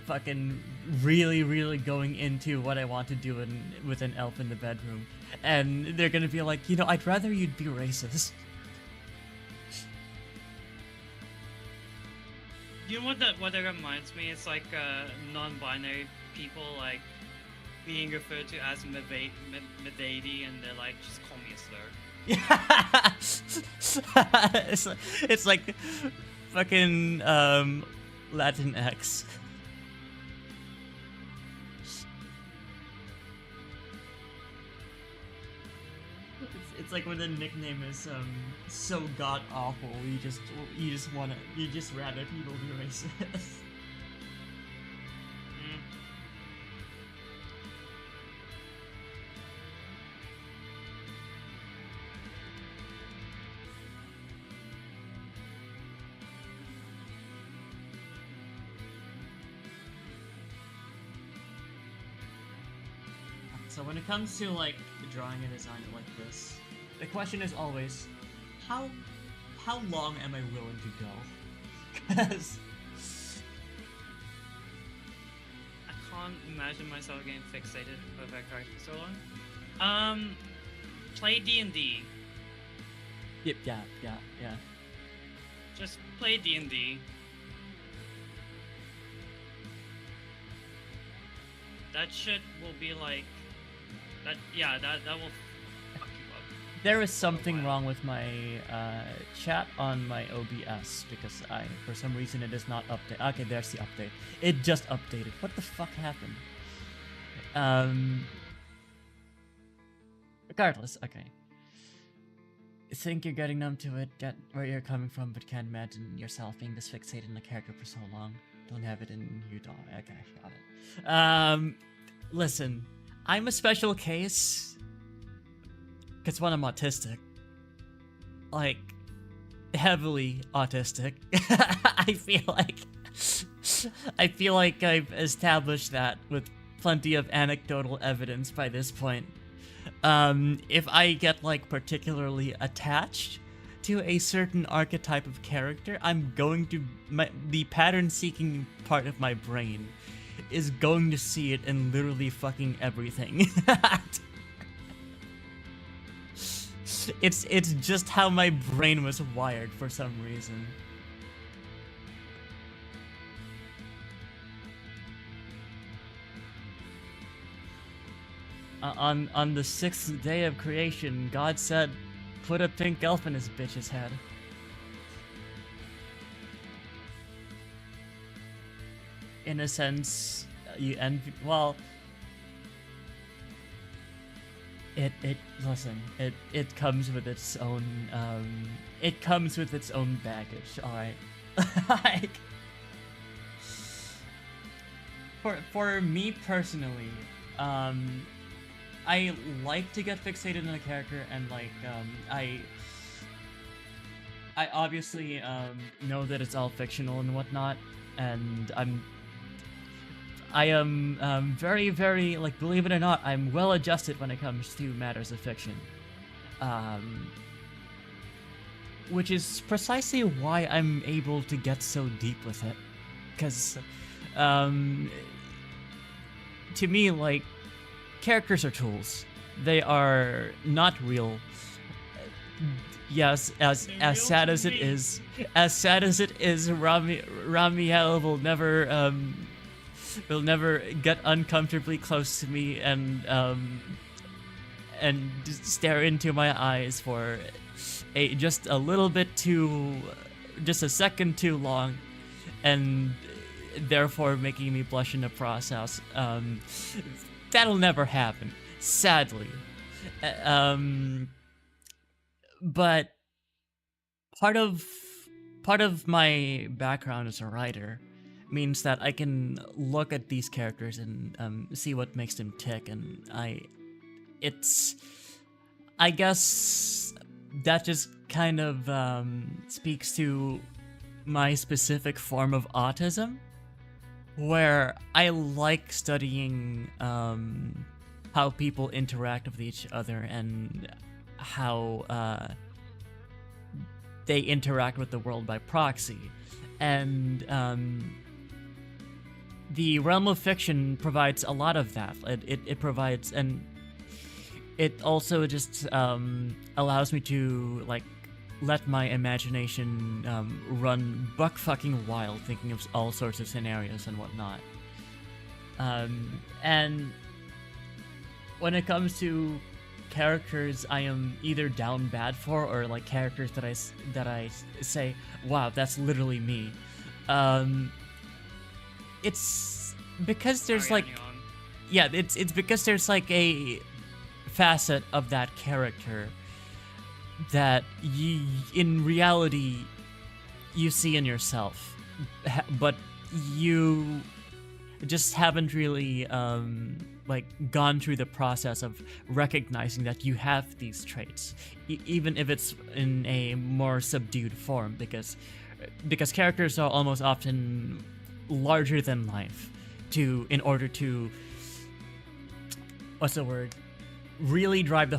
fucking really going into what I want to do with an elf in the bedroom. And they're gonna be like, you know, I'd rather you'd be racist. you know what that reminds me? It's like non-binary people like being referred to as Medadi, and they're like, just call me a slur. Yeah, it's like fucking Latin X. It's like when the nickname is so god awful, you just rather people be racist. So when it comes to like drawing a design like this, the question is always, how long am I willing to go? Because I can't imagine myself getting fixated with that character so long. Play D&D. Yep, yeah. Just play D&D. That shit will be like that. Yeah, that will fuck you up. There is something wrong with my chat on my OBS because for some reason it is not updated. Okay, there's the update. It just updated. What the fuck happened? Regardless, okay. I think you're getting numb to it, get where you're coming from, but can't imagine yourself being this fixated in a character for so long. Don't have it in you, don't. Okay, got it. Listen, I'm a special case. Because one, I'm autistic. Like, heavily autistic. I feel like I've established that with plenty of anecdotal evidence by this point. If I get, like, particularly attached to a certain archetype of character, I'm going to... the pattern-seeking part of my brain is going to see it in literally fucking everything. It's just how my brain was wired for some reason. On the 6th day of creation, God said, "Put a pink elf in his bitch's head." In a sense, you envy. Well, listen. It comes with its own baggage. All right, like for me personally, I like to get fixated on a character, and like I obviously know that it's all fictional and whatnot, and I am very, very, like, believe it or not, I'm well adjusted when it comes to matters of fiction. Which is precisely why I'm able to get so deep with it. Because, to me, like, characters are tools. They are not real. Yes, as sad as it is, Ramiel will never get uncomfortably close to me and stare into my eyes for just a second too long, and therefore making me blush in the process. That'll never happen, sadly. But part of my background as a writer means that I can look at these characters and see what makes them tick, and I guess that just kind of speaks to my specific form of autism, where I like studying how people interact with each other and how they interact with the world by proxy. And the realm of fiction provides a lot of that. It provides, and it also just allows me to like let my imagination run buck fucking wild, thinking of all sorts of scenarios and whatnot. And when it comes to characters I am either down bad for, or like characters that I say, wow, that's literally me. It's because there's like, yeah, it's because there's like a facet of that character that in reality you see in yourself, but you just haven't really like gone through the process of recognizing that you have these traits, even if it's in a more subdued form, because characters are almost often larger than life in order to, what's the word, really drive the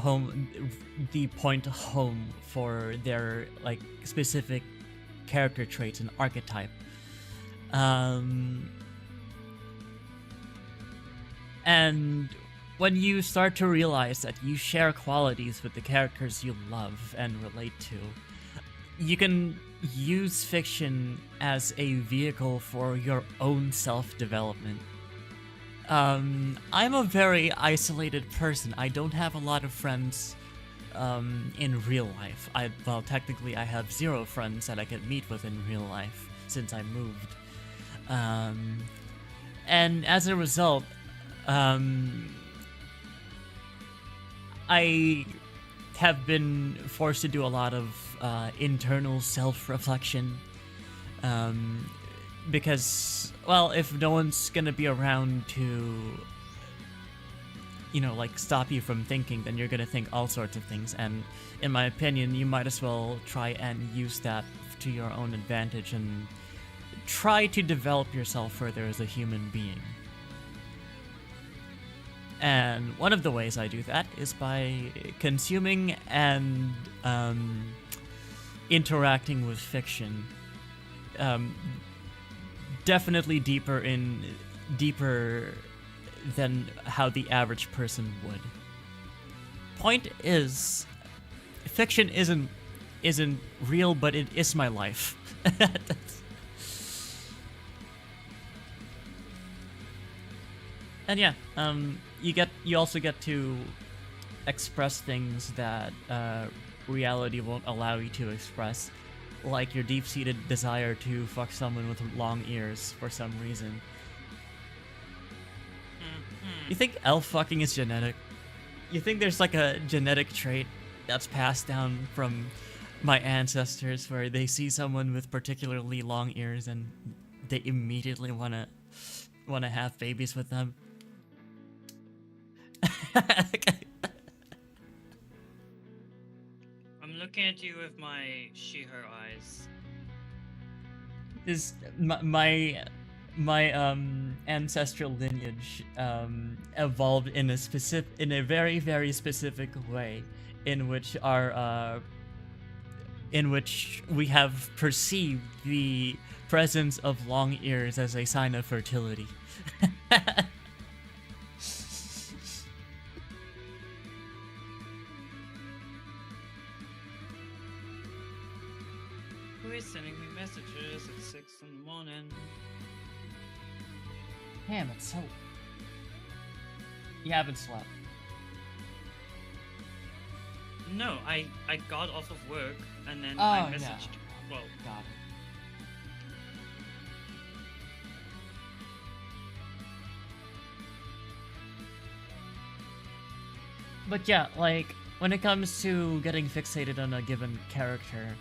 point home for their like specific character traits and archetype. And when you start to realize that you share qualities with the characters you love and relate to, you can use fiction as a vehicle for your own self-development. I'm a very isolated person. I don't have a lot of friends in real life. Well, technically I have 0 friends that I can meet with in real life since I moved. And as a result, I have been forced to do a lot of internal self-reflection, because, well, if no one's gonna be around to, you know, like stop you from thinking, then you're gonna think all sorts of things, and in my opinion, you might as well try and use that to your own advantage and try to develop yourself further as a human being. And one of the ways I do that is by consuming and interacting with fiction. Definitely deeper than how the average person would. Point is, fiction isn't real, but it is my life. And yeah, you also get to express things that reality won't allow you to express, like your deep-seated desire to fuck someone with long ears for some reason. You think elf fucking is genetic? You think there's like a genetic trait that's passed down from my ancestors where they see someone with particularly long ears and they immediately wanna have babies with them? I'm looking at you with my she/her eyes. Is my ancestral lineage evolved in a very, very specific way, in which we have perceived the presence of long ears as a sign of fertility. Who is sending me messages at 6 in the morning? Damn, it's so... You haven't slept. No, I got off of work and then Oh, I yeah. messaged. Well, Got it. But yeah, like, when it comes to getting fixated on a given character,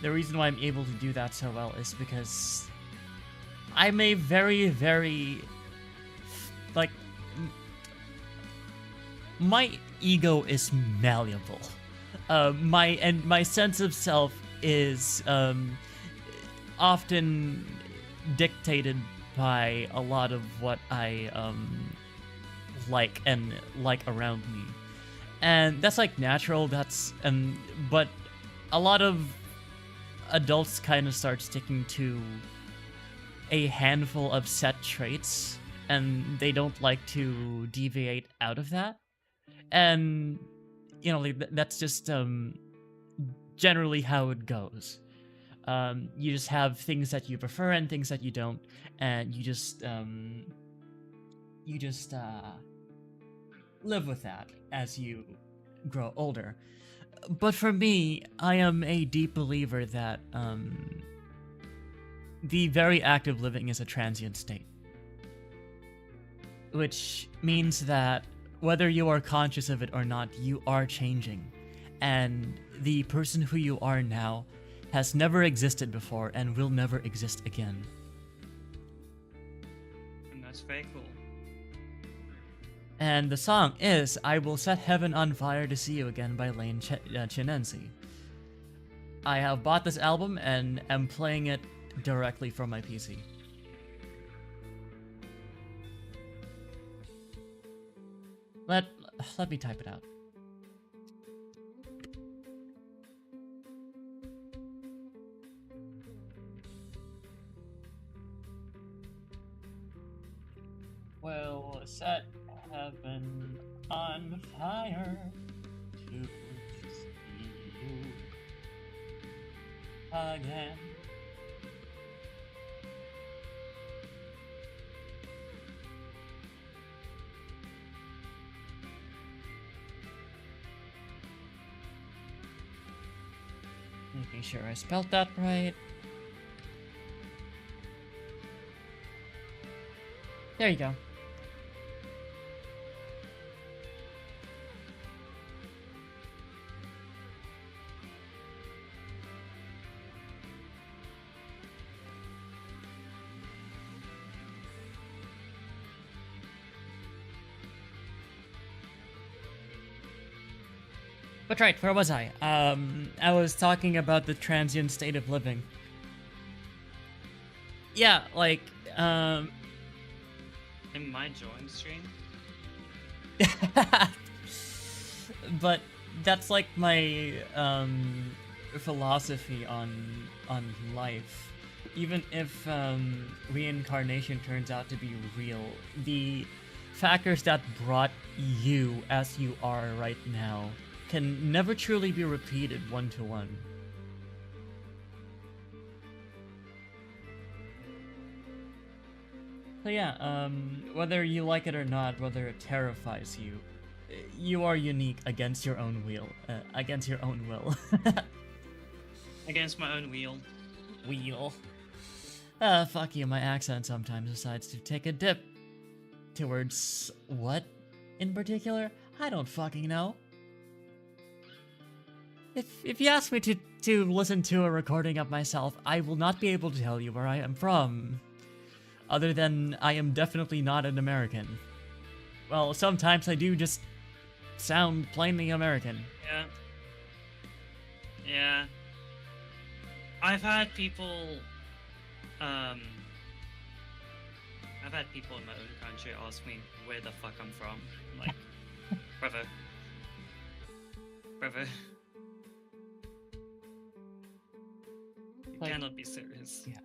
the reason why I'm able to do that so well is because I'm a very, very, like, my ego is malleable. My sense of self is often dictated by a lot of what I like and like around me, and that's like natural. That's but a lot of adults kind of start sticking to a handful of set traits, and they don't like to deviate out of that. And you know, like, that's just generally how it goes. You just have things that you prefer and things that you don't, and you just live with that as you grow older. But for me, I am a deep believer that the very act of living is a transient state, which means that whether you are conscious of it or not, you are changing. And the person who you are now has never existed before and will never exist again. And that's very cool. And the song is I Will Set Heaven on Fire to See You Again by Lane Chinensi. I have bought this album and am playing it directly from my PC. Let me type it out. We'll set heaven on fire to see you again. Making sure I spelled that right. There you go. But right, where was I? I was talking about the transient state of living. Yeah, like, In my join stream? but that's like my philosophy on life. Even if reincarnation turns out to be real, the factors that brought you as you are right now can never truly be repeated one-to-one. So yeah, whether you like it or not, whether it terrifies you, you are unique against your own will. Against your own will. Against my own wheel. Wheel. Fuck you, my accent sometimes decides to take a dip. Towards what in particular? I don't fucking know. If you ask me to listen to a recording of myself, I will not be able to tell you where I am from. Other than I am definitely not an American. Well, sometimes I do just sound plainly American. Yeah. Yeah. I've had people in my own country ask me where the fuck I'm from. I'm like, brother. You cannot be serious. Yeah.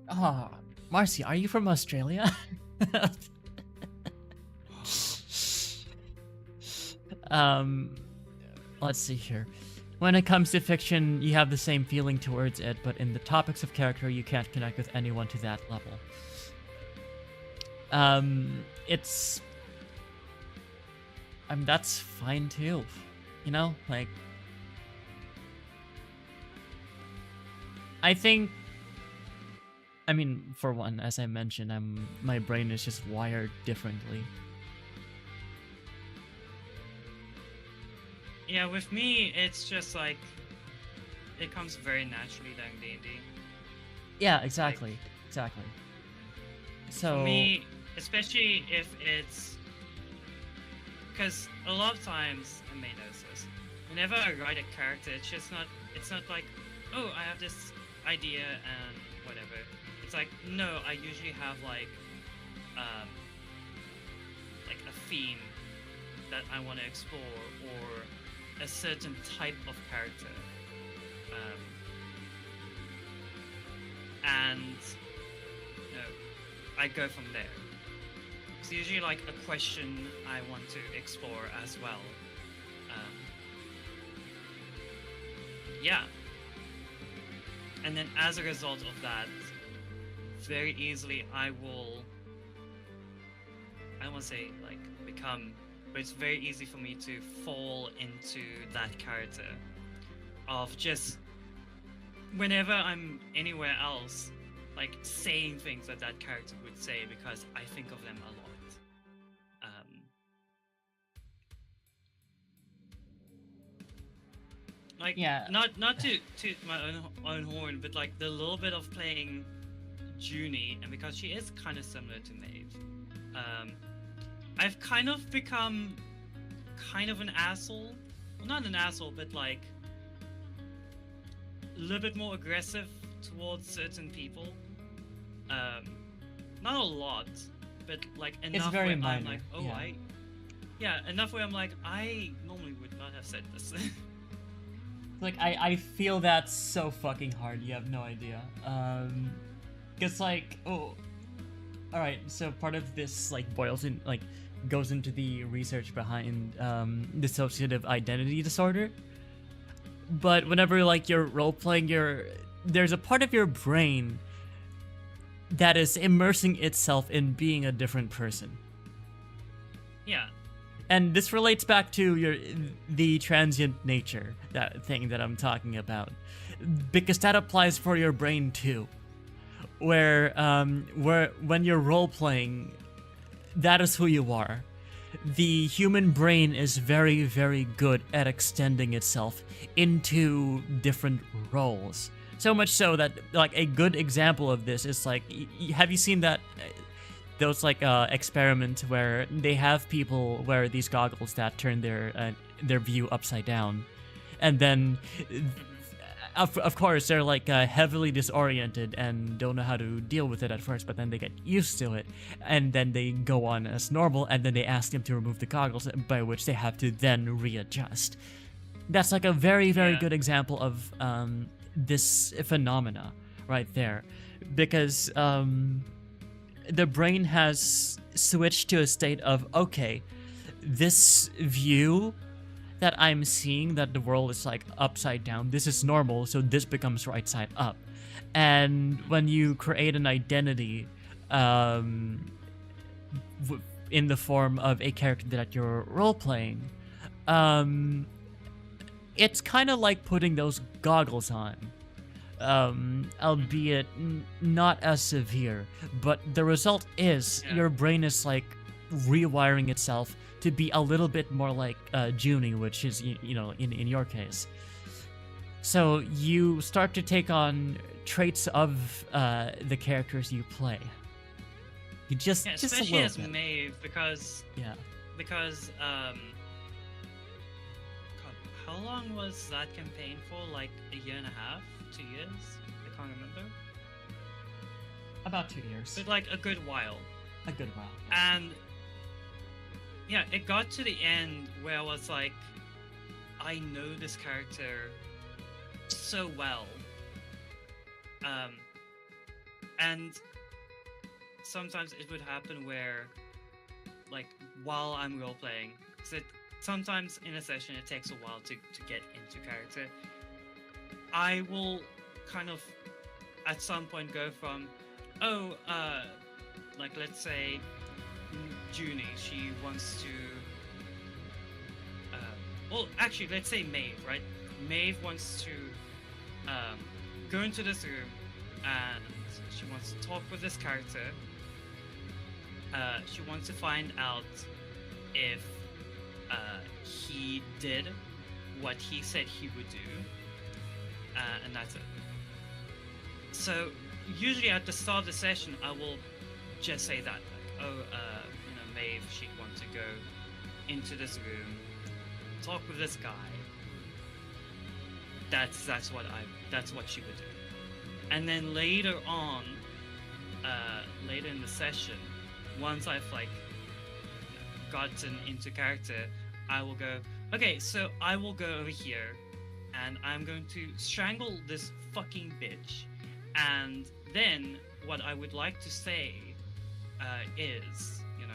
Ah, Marcy, are you from Australia? Let's see here. When it comes to fiction, you have the same feeling towards it, but in the topics of character, you can't connect with anyone to that level. It's... I mean, that's fine too. You know, like... I think... I mean, for one, as I mentioned, my brain is just wired differently. Yeah, with me, it's just like, it comes very naturally during D&D. Yeah, exactly. Exactly. So... For me, especially if it's... Because a lot of times, I may notice this, whenever I write a character, it's not like, oh, I have this idea and whatever. It's like, no, I usually have um, like a theme that I want to explore or a certain type of character. Um, and you know, I go from there. It's usually like a question I want to explore as well. Um, yeah. And then as a result of that, very easily I won't say like become, but it's very easy for me to fall into that character of just whenever I'm anywhere else, like saying things that that character would say because I think of them a lot. Like Yeah. not to toot my own horn, but like the little bit of playing Junie, and because she is kind of similar to Maeve, um, I've kind of become kind of an asshole. Well, not an asshole, but like a little bit more aggressive towards certain people. Um, Not a lot, but like It's enough very where I'm minor. like, oh, Yeah. yeah, enough where I'm like, I normally would not have said this. Like I feel that so fucking hard. You have no idea. Cause like, oh, all right. So part of this like boils in like goes into the research behind dissociative identity disorder. But whenever like you're role playing, there's a part of your brain that is immersing itself in being a different person. Yeah. And this relates back to the transient nature, that thing that I'm talking about, because that applies for your brain too, where when you're role playing, that is who you are. The human brain is very, very good at extending itself into different roles. So much so that like a good example of this is like, have you seen that? Those like experiments where they have people wear these goggles that turn their view upside down, and then of course they're like heavily disoriented and don't know how to deal with it at first, but then they get used to it, and then they go on as normal, and then they ask them to remove the goggles, by which they have to then readjust. That's like a very, very Yeah. good example of this phenomena right there, because the brain has switched to a state of, okay, this view that I'm seeing, that the world is like upside down, this is normal, so this becomes right side up. And when you create an identity in the form of a character that you're role playing, it's kind of like putting those goggles on. Albeit not as severe, but the result is your brain is like rewiring itself to be a little bit more like Junie, which is in your case. So you start to take on traits of the characters you play. You just a Especially little as bit. Maeve, because Yeah. God, how long was that campaign for? Like a year and a half, 2 years? I can't remember. About 2 years. But like a good while. A good while. And yeah, it got to the end where I was like, I know this character so well. And sometimes it would happen where, like, while I'm role playing, because sometimes in a session it takes a while to get into character, I will kind of at some point go from, like let's say Junie, she wants to, well, actually, let's say Maeve, right? Maeve wants to go into this room and she wants to talk with this character. She wants to find out if he did what he said he would do, and that's it. So usually at the start of the session, I will just say that, like, Maeve, she'd want to go into this room, talk with this guy. that's what she would do. And then later on, later in the session, once I've like gotten into character, I will go, okay, so I will go over here and I'm going to strangle this fucking bitch. And then what I would like to say is, you know,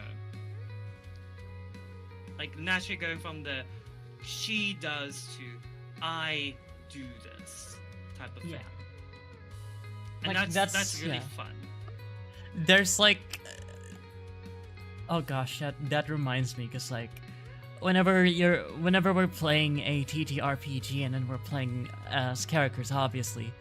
like naturally going from the she does to I do this type of Yeah. thing. And Like, that's really yeah. fun. There's like, oh gosh, that reminds me, because like, whenever we're playing a TTRPG and then we're playing as characters, obviously,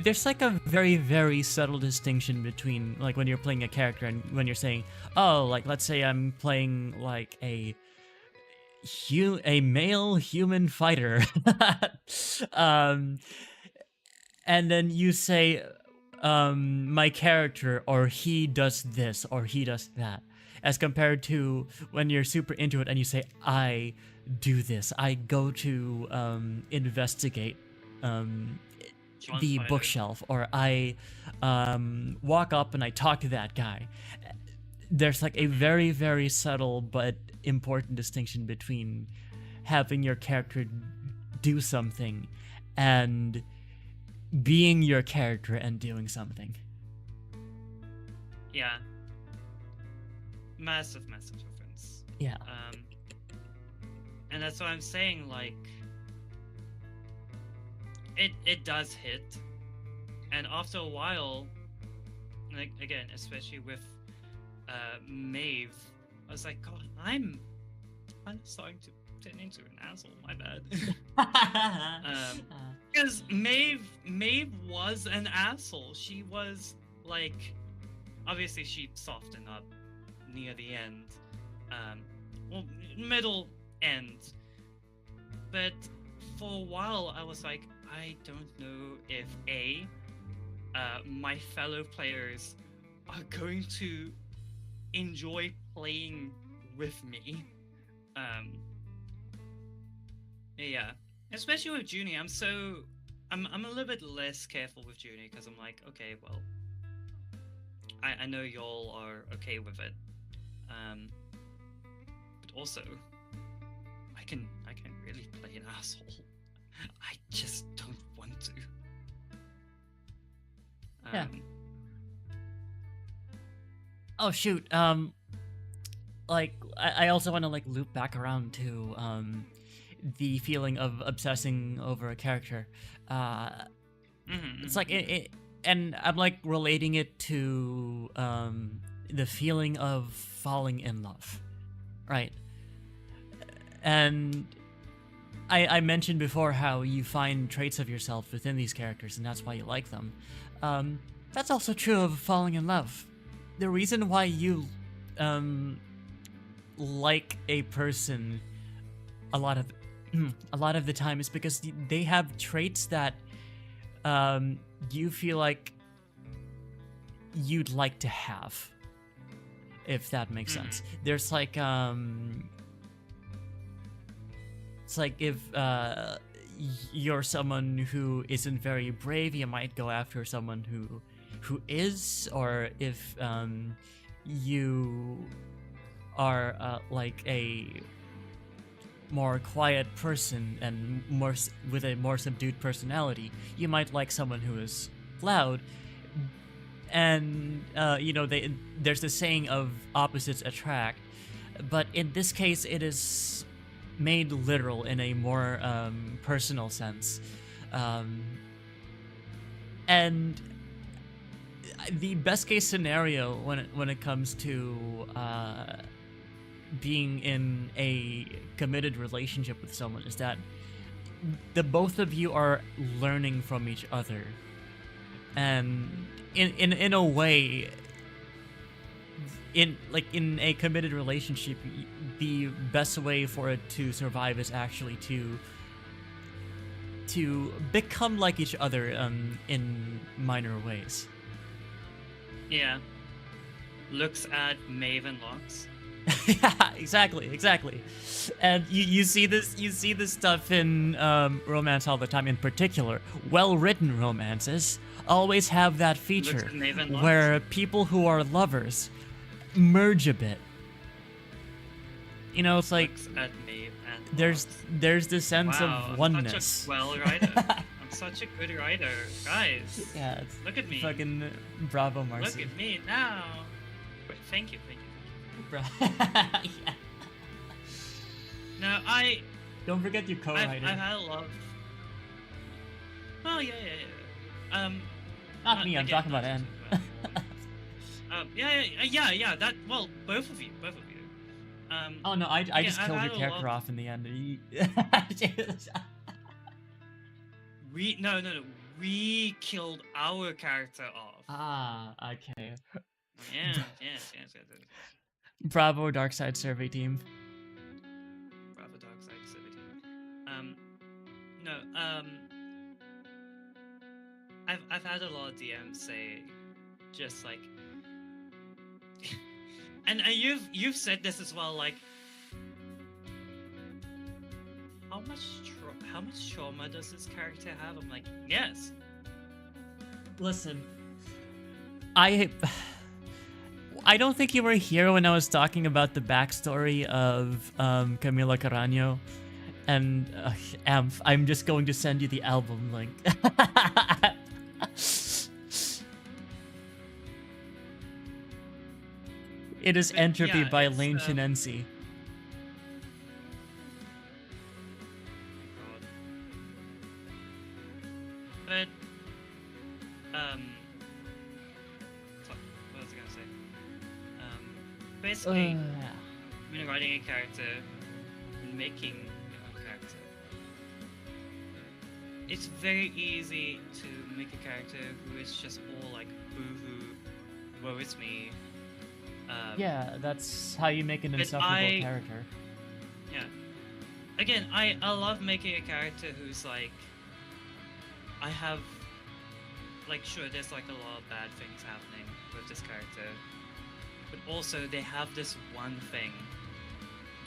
there's like a very, very subtle distinction between like when you're playing a character and when you're saying, oh, like let's say I'm playing like a male human fighter, and then you say, my character, or he does this or he does that, as compared to when you're super into it and you say, I do this, I go to investigate the Fighter. bookshelf, or I walk up and I talk to that guy. There's like a very, very subtle but important distinction between having your character do something and being your character and doing something. Yeah. Massive difference. Yeah. And that's what I'm saying, like, it does hit. And after a while, like, again, especially with Maeve, I was like, God, I'm starting to turn into an asshole, my bad. Because Maeve was an asshole. She was like, obviously she softened up near the end, well, middle end. But for a while, I was like, I don't know if my fellow players are going to enjoy playing with me. Yeah. Especially with Junie, I'm a little bit less careful with Junie because I'm like, okay, well, I know y'all are okay with it, but also, I can really play an asshole. I just don't want to. Yeah. Oh shoot. Like I also want to like loop back around to the feeling of obsessing over a character. It's like it, and I'm like relating it to the feeling of falling in love, right? And I mentioned before how you find traits of yourself within these characters, and that's why you like them. That's also true of falling in love. The reason why you like a person a lot of the time is because they have traits that you feel like you'd like to have, if that makes sense. There's like it's like if you're someone who isn't very brave, you might go after someone who is, or if you are like a more quiet person and with a more subdued personality, you might like someone who is loud. And there's the saying of opposites attract, but in this case it is made literal in a more personal sense. And the best case scenario when it comes to being in a committed relationship with someone is that the both of you are learning from each other, and in a way, in a committed relationship, the best way for it to survive is actually to become like each other in minor ways. Yeah. Looks at Maeve and Locks. Yeah, exactly. And you see this stuff in romance all the time. In particular, well-written romances always have that feature at Maeve and Lux. where people who are lovers merge a bit. You know, it's like Looks at Maeve and there's Lux. this sense Wow, of oneness. I'm such a well writer. I'm such a good writer, guys. Yeah, it's Look at me. fucking bravo, Marcy. Look at me now. Wait, thank you. Yeah. No, Don't forget you I've co-writer. had a lot of... Oh, yeah. Not me, I'm again, talking about not Anne. Yeah, that... Well, both of you. Oh no, I just I've killed had your a character lot- off in the end. No. We killed our character off. Ah, okay. Yes. Bravo, Darkside Survey Team. Bravo, Darkside 17. I've had a lot of DMs say, just like, and you've said this as well, like, how much trauma does this character have? I'm like, yes. Listen, I don't think you were here when I was talking about the backstory of Camila Carano, and Amph, I'm just going to send you the album link. It is But Entropy yeah, by it's, Lane Shinensi. But what was I gonna say? Basically, when you're writing a character, making your own character, it's very easy to make a character who is just all like boo-hoo, woe is me. Yeah, that's how you make an but insufferable character. Yeah. Again, I love making a character who's like, I have, like, sure, there's like a lot of bad things happening with this character, but also they have this one thing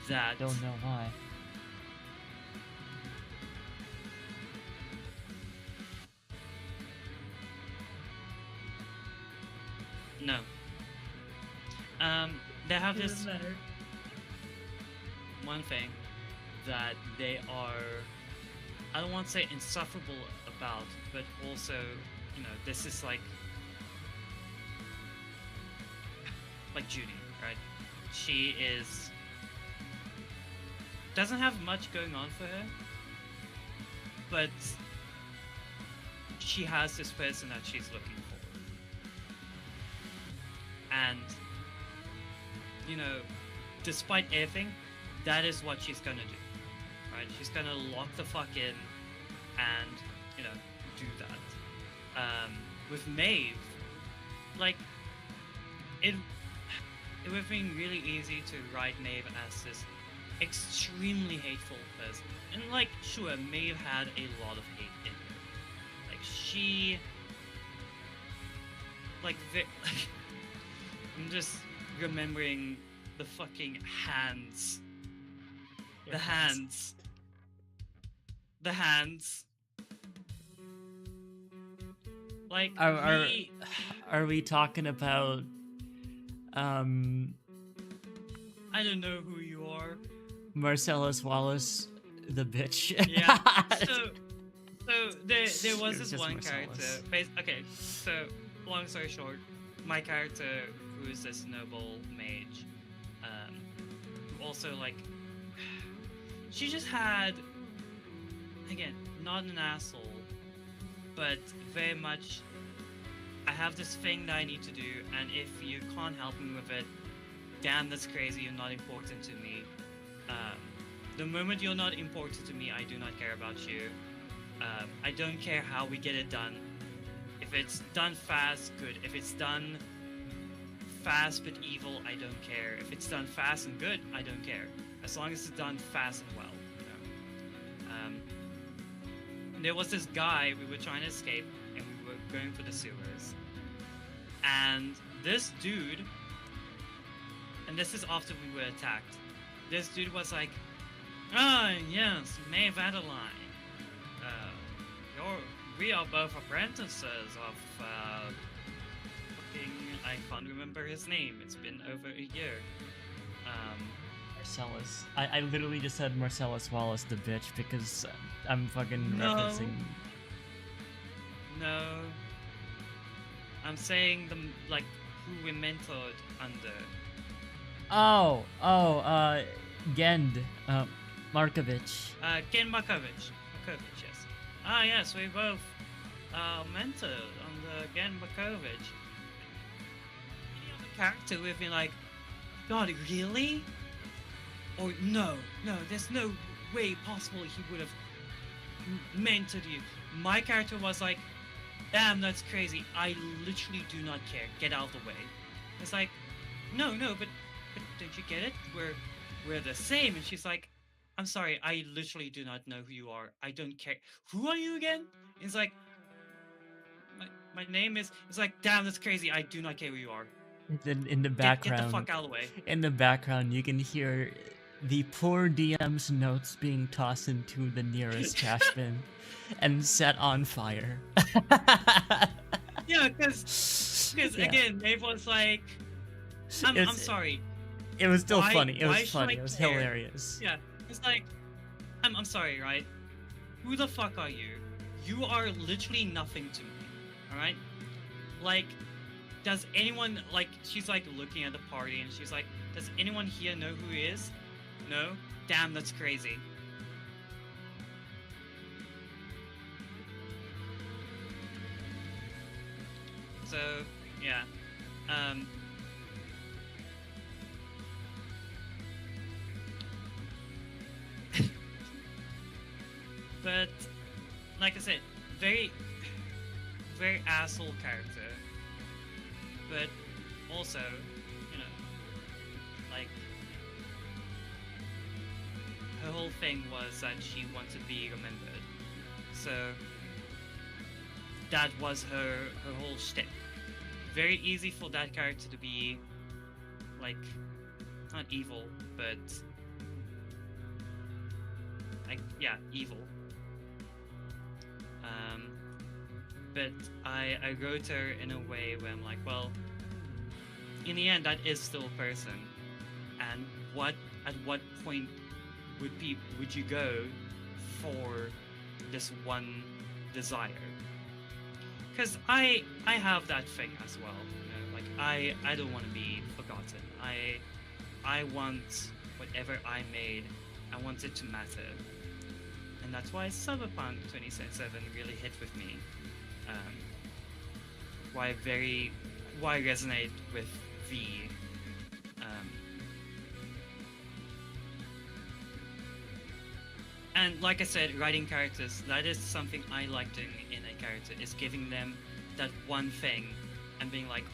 that Don't know why. No. They have this one thing that they are, I don't want to say insufferable about, but also, you know, this is like Judy, right? She doesn't have much going on for her, but she has this person that she's looking for. And, you know, despite everything, that is what she's gonna do, right? She's gonna lock the fuck in and, you know, do that. With Maeve, like, it would have been really easy to write Maeve as this extremely hateful person. And, like, sure, Maeve had a lot of hate in her. Like, she... Like, I'm just remembering the fucking hands. The hands. The hands. Like, Are we talking about I don't know who you are. Marcellus Wallace, the bitch? Yeah. So there was It was this just one Marcellus. character. Okay, so long story short, my character, who is this noble mage, who also, like, she just had, again, not an asshole, but very much, I have this thing that I need to do, and if you can't help me with it, damn, that's crazy, you're not important to me. The moment you're not important to me, I do not care about you. I don't care how we get it done. If it's done fast, good. If it's done fast but evil, I don't care. If it's done fast and good, I don't care. As long as it's done fast and well, you know. There was this guy, we were trying to escape, and we were going for the sewers. And this dude, and this is after we were attacked, this dude was like, Ah, yes, Maeve Adeline. Uh, you're, we are both apprentices of, fucking, I can't remember his name. It's been over a year. Um, Marcellus. I literally just said Marcellus Wallace the bitch because I'm fucking no, referencing. no. I'm saying like, who we mentored under. Gend, Markovich. Ken Makovich. Makovich, yes. Ah, yes, we both, mentored under Ken Makovich. Any other character would be like, God, really? Or no, there's no way possible he would have mentored you. My character was like, damn, that's crazy. I literally do not care. Get out of the way. It's like, no, but don't you get it? We're the same. And she's like, I'm sorry, I literally do not know who you are. I don't care. Who are you again? It's like, my name is. It's like, damn, that's crazy. I do not care who you are. In the Get the background, fuck out of the way. in the background, you can hear the poor DM's notes being tossed into the nearest trash bin and set on fire. Yeah, because Yeah. again, Maeve was like, I'm It's- sorry. It was still Why- funny. It why was should I funny. It was care? hilarious. Yeah, it's like, I'm sorry, right? Who the fuck are you? You are literally nothing to me, alright? Like, does anyone, like, she's like looking at the party and she's like, does anyone here know who he is? No? Damn, that's crazy. So, yeah. But like I said, very asshole character. But also, you know, like, her whole thing was that she wanted to be remembered. So that was her whole shtick. Very easy for that character to be like, not evil, but like, yeah, evil. But I wrote her in a way where I'm like, well, in the end, that is still a person, and at what point would you go for this one desire? Because I have that thing as well. You know, like, I don't want to be forgotten. I want whatever I made. I want it to matter, and that's why Cyberpunk 2077 really hit with me. Why I resonate with V. And like I said, writing characters, that is something I like doing in a character, is giving them that one thing and being like,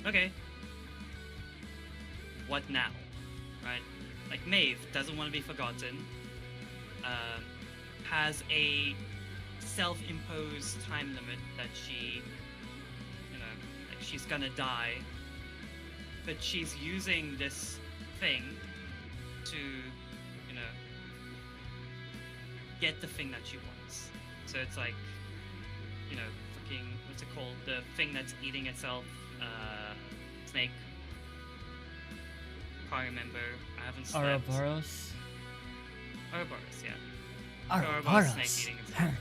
okay, what now? Right? Like, Maeve doesn't want to be forgotten, has a self-imposed time limit that she, you know, like, she's gonna die, but she's using this thing to, you know, get the thing that she wants. So it's like, you know, fucking, what's it called? The thing that's eating itself, snake. Can't remember. I haven't slept. Ouroboros. Ouroboros, yeah. Ouroboros. Snake eating itself.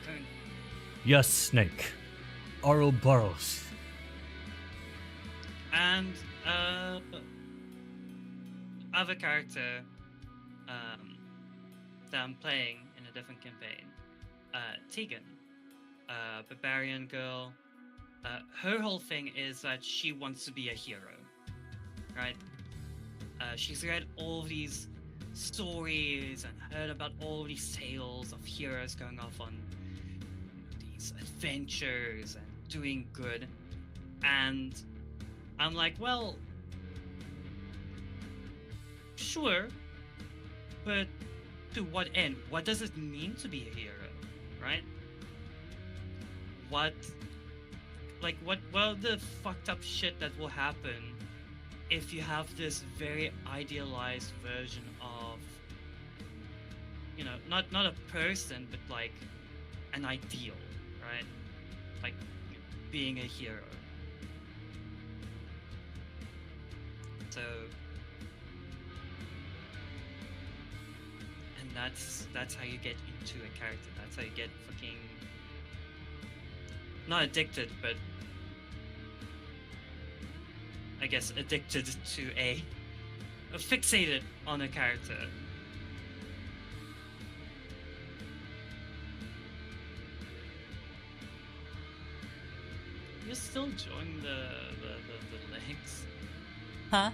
Don't- Yes, Snake. Ouroboros. And other character that I'm playing in a different campaign, Tegan, barbarian girl. Her whole thing is that she wants to be a hero, right? She's read all these stories and heard about all these tales of heroes going off on these adventures and doing good. And I'm like, well, sure, but to what end? What does it mean to be a hero, right? What, like, what, well, the fucked up shit that will happen if you have this very idealized version of, not a person, but like an ideal, right? Like being a hero. So, and that's how you get into a character. That's how you get fucking not addicted, but I guess addicted to fixated on a character. You're still enjoying the legs. Huh?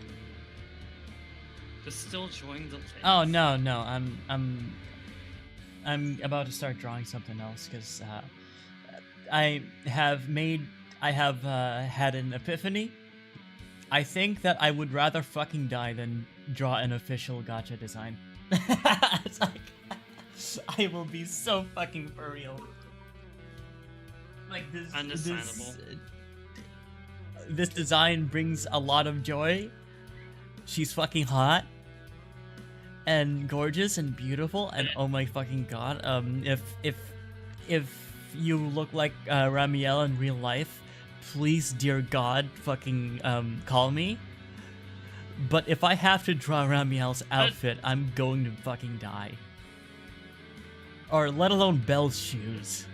You're still enjoying the legs. Oh no, I'm about to start drawing something else because I have had an epiphany. I think that I would rather fucking die than draw an official gacha design. It's like I will be so fucking for real. Like this. Understandable. This design brings a lot of joy. She's fucking hot and gorgeous and beautiful, and oh my fucking god, if you look like Ramiel in real life, please, dear god, fucking call me. But if I have to draw Ramiel's outfit, I'm going to fucking die. Or let alone Belle's shoes.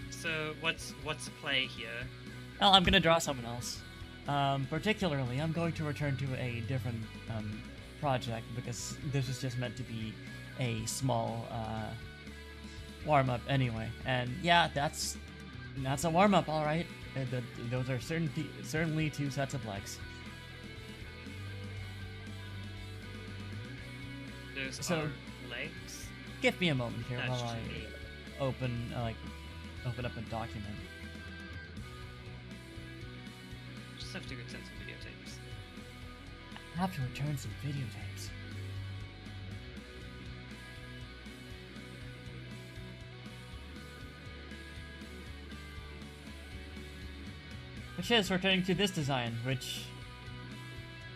So what's the play here? Well, I'm gonna draw someone else. Particularly, I'm going to return to a different project because this is just meant to be a small warm-up anyway. And yeah, that's a warm-up, all right. Those are certainly 2 sets of legs. Those So- are legs. Give me a moment here That while I should be- open up a document. Just have to return some videotapes. I have to return some videotapes. Which is returning to this design, which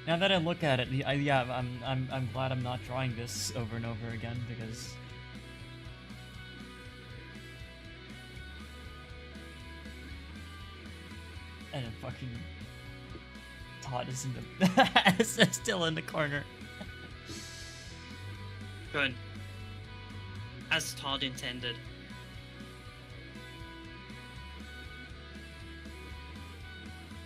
now that I look at it, I'm glad I'm not drawing this over and over again because and then fucking Todd is in the is still in the corner. Good. As Todd intended.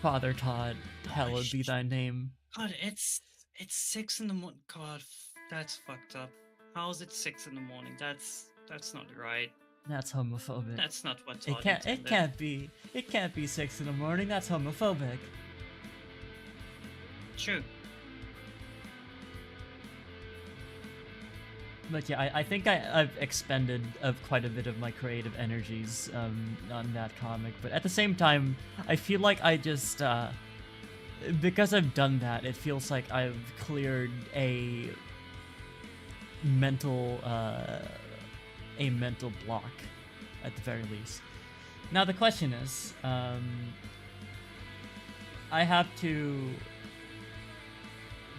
Father Todd, hallowed be thy name. God, it's 6 in the morning. God, that's fucked up. How is it 6 in the morning? That's not right. That's homophobic. That's not what Todd It intended. can't be 6 in the morning. That's homophobic. True. But yeah, I think I've expended quite a bit of my creative energies on that comic. But at the same time, I feel like I just because I've done that, it feels like I've cleared a mental block at the very least. Now the question is, I have to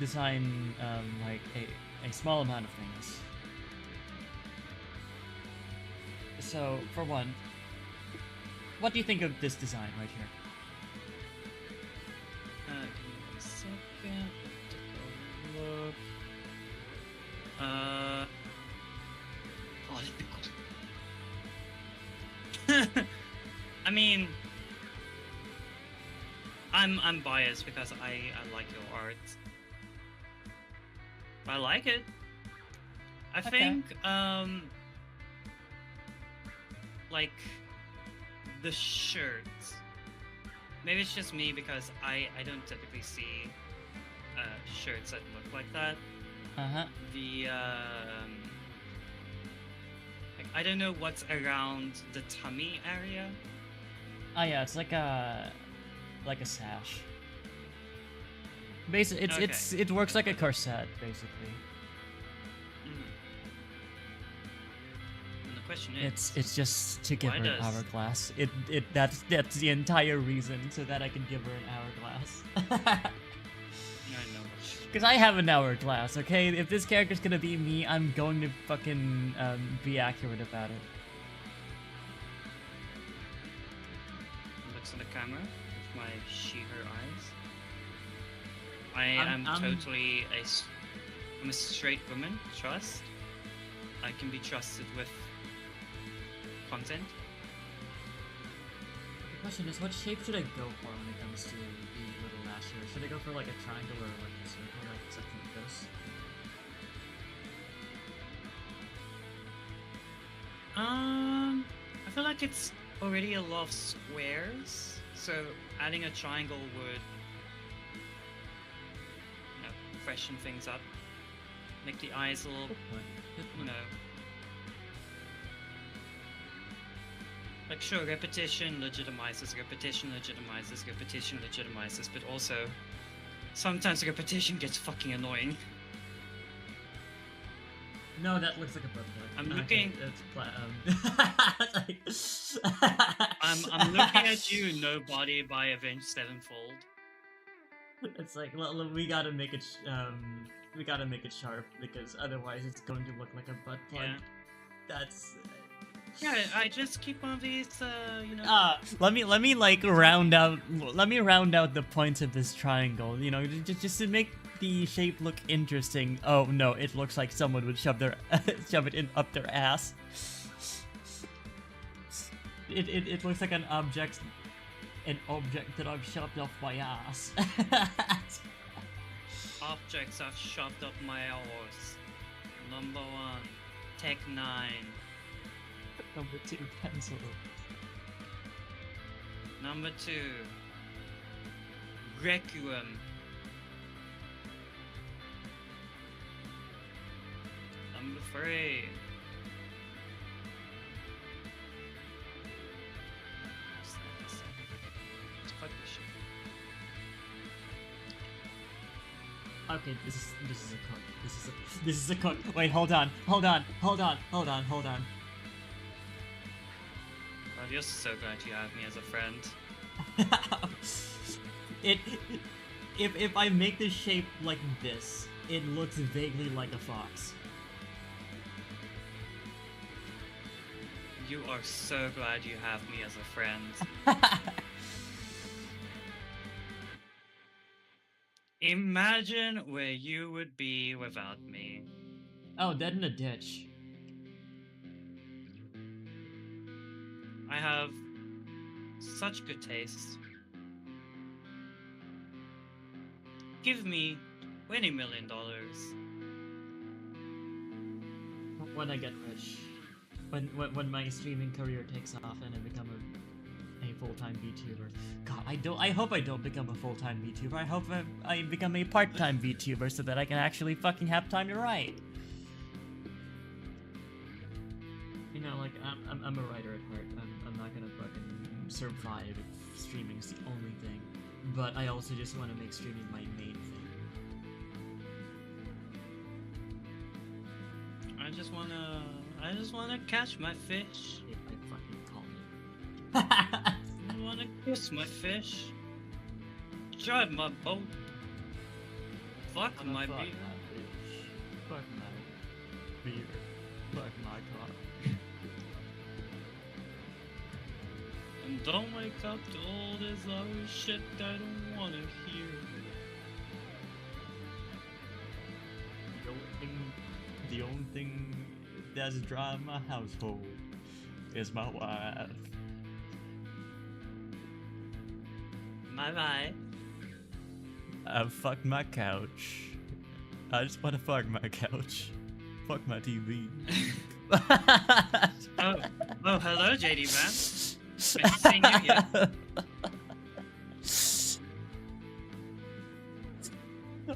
design like a small amount of things. So, for one, what do you think of this design right here? Give me 1 second. Take a look. I mean, I'm biased because I like your art. I like it. I Okay. think like the shirt. Maybe it's just me because I don't typically see shirts that look like that. Uh-huh. The like, I don't know what's around the tummy area. Oh yeah, it's like a sash. Basically, it works like a corset, basically. Mm. question is, It's just to give Why her an does- hourglass. That's the entire reason, so that I can give her an hourglass. I know what you- Because I have an hourglass, okay? If this character's gonna be me, I'm going to fucking be accurate about it. looks in the camera with my she/her eyes. I I'm- am I'm- totally I'm a straight woman. Trust. I can be trusted with content. The question is, what shape should I go for when it comes to the little lash here? Should I go for like a triangle or like a circle, like something like this? I feel like it's already a lot of squares, so adding a triangle would, freshen things up, make the eyes a little, Good point. Good you point. know, like sure, repetition legitimizes, but also sometimes repetition gets fucking annoying. No, that looks like a butt plug. I'm Okay, looking- It's I'm looking at you, Nobody by Avenged Sevenfold. It's like, well, we gotta make it. We gotta make it sharp because otherwise it's going to look like a butt plug. Yeah. That's. Yeah, I just keep one of these, you know. Let me like round out. Let me round out the points of this triangle. You know, just to make the shape look interesting. Oh no, it looks like someone would shove their shove it in up their ass. It looks like an object that I've shoved off my ass. Objects I've shoved up my ass. Number 1, Tech 9. Number 2, pencil. Number 2, Requiem. Number 3. Fuck this shit. Okay, this is a cook. This is a cook. Wait, hold on. God, you're so glad you have me as a friend. If I make the shape like this, it looks vaguely like a fox. You are so glad you have me as a friend. Imagine where you would be without me. Oh, dead in a ditch. I have such good taste. Give me $20 million. When I get rich. When my streaming career takes off and I become a full-time VTuber. God, I hope I don't become a full-time VTuber. I hope I become a part-time VTuber so that I can actually fucking have time to write. You know, like, I'm a writer at heart. I'm not gonna fucking survive if streaming's the only thing. But I also just want to make streaming my main thing. I just wanna catch my fish. If I fucking call it. I wanna kiss my fish. Drive my boat. Fuck I'ma my fuck beer. my bitch. Fuck my beer. Fuck my car. And don't wake up to all this other shit I don't wanna hear. The only thing that's driving my household is my wife. Bye bye. I fucked my couch. I just want to fuck my couch. Fuck my TV. Oh, hello, JD Vance. Been seeing you here.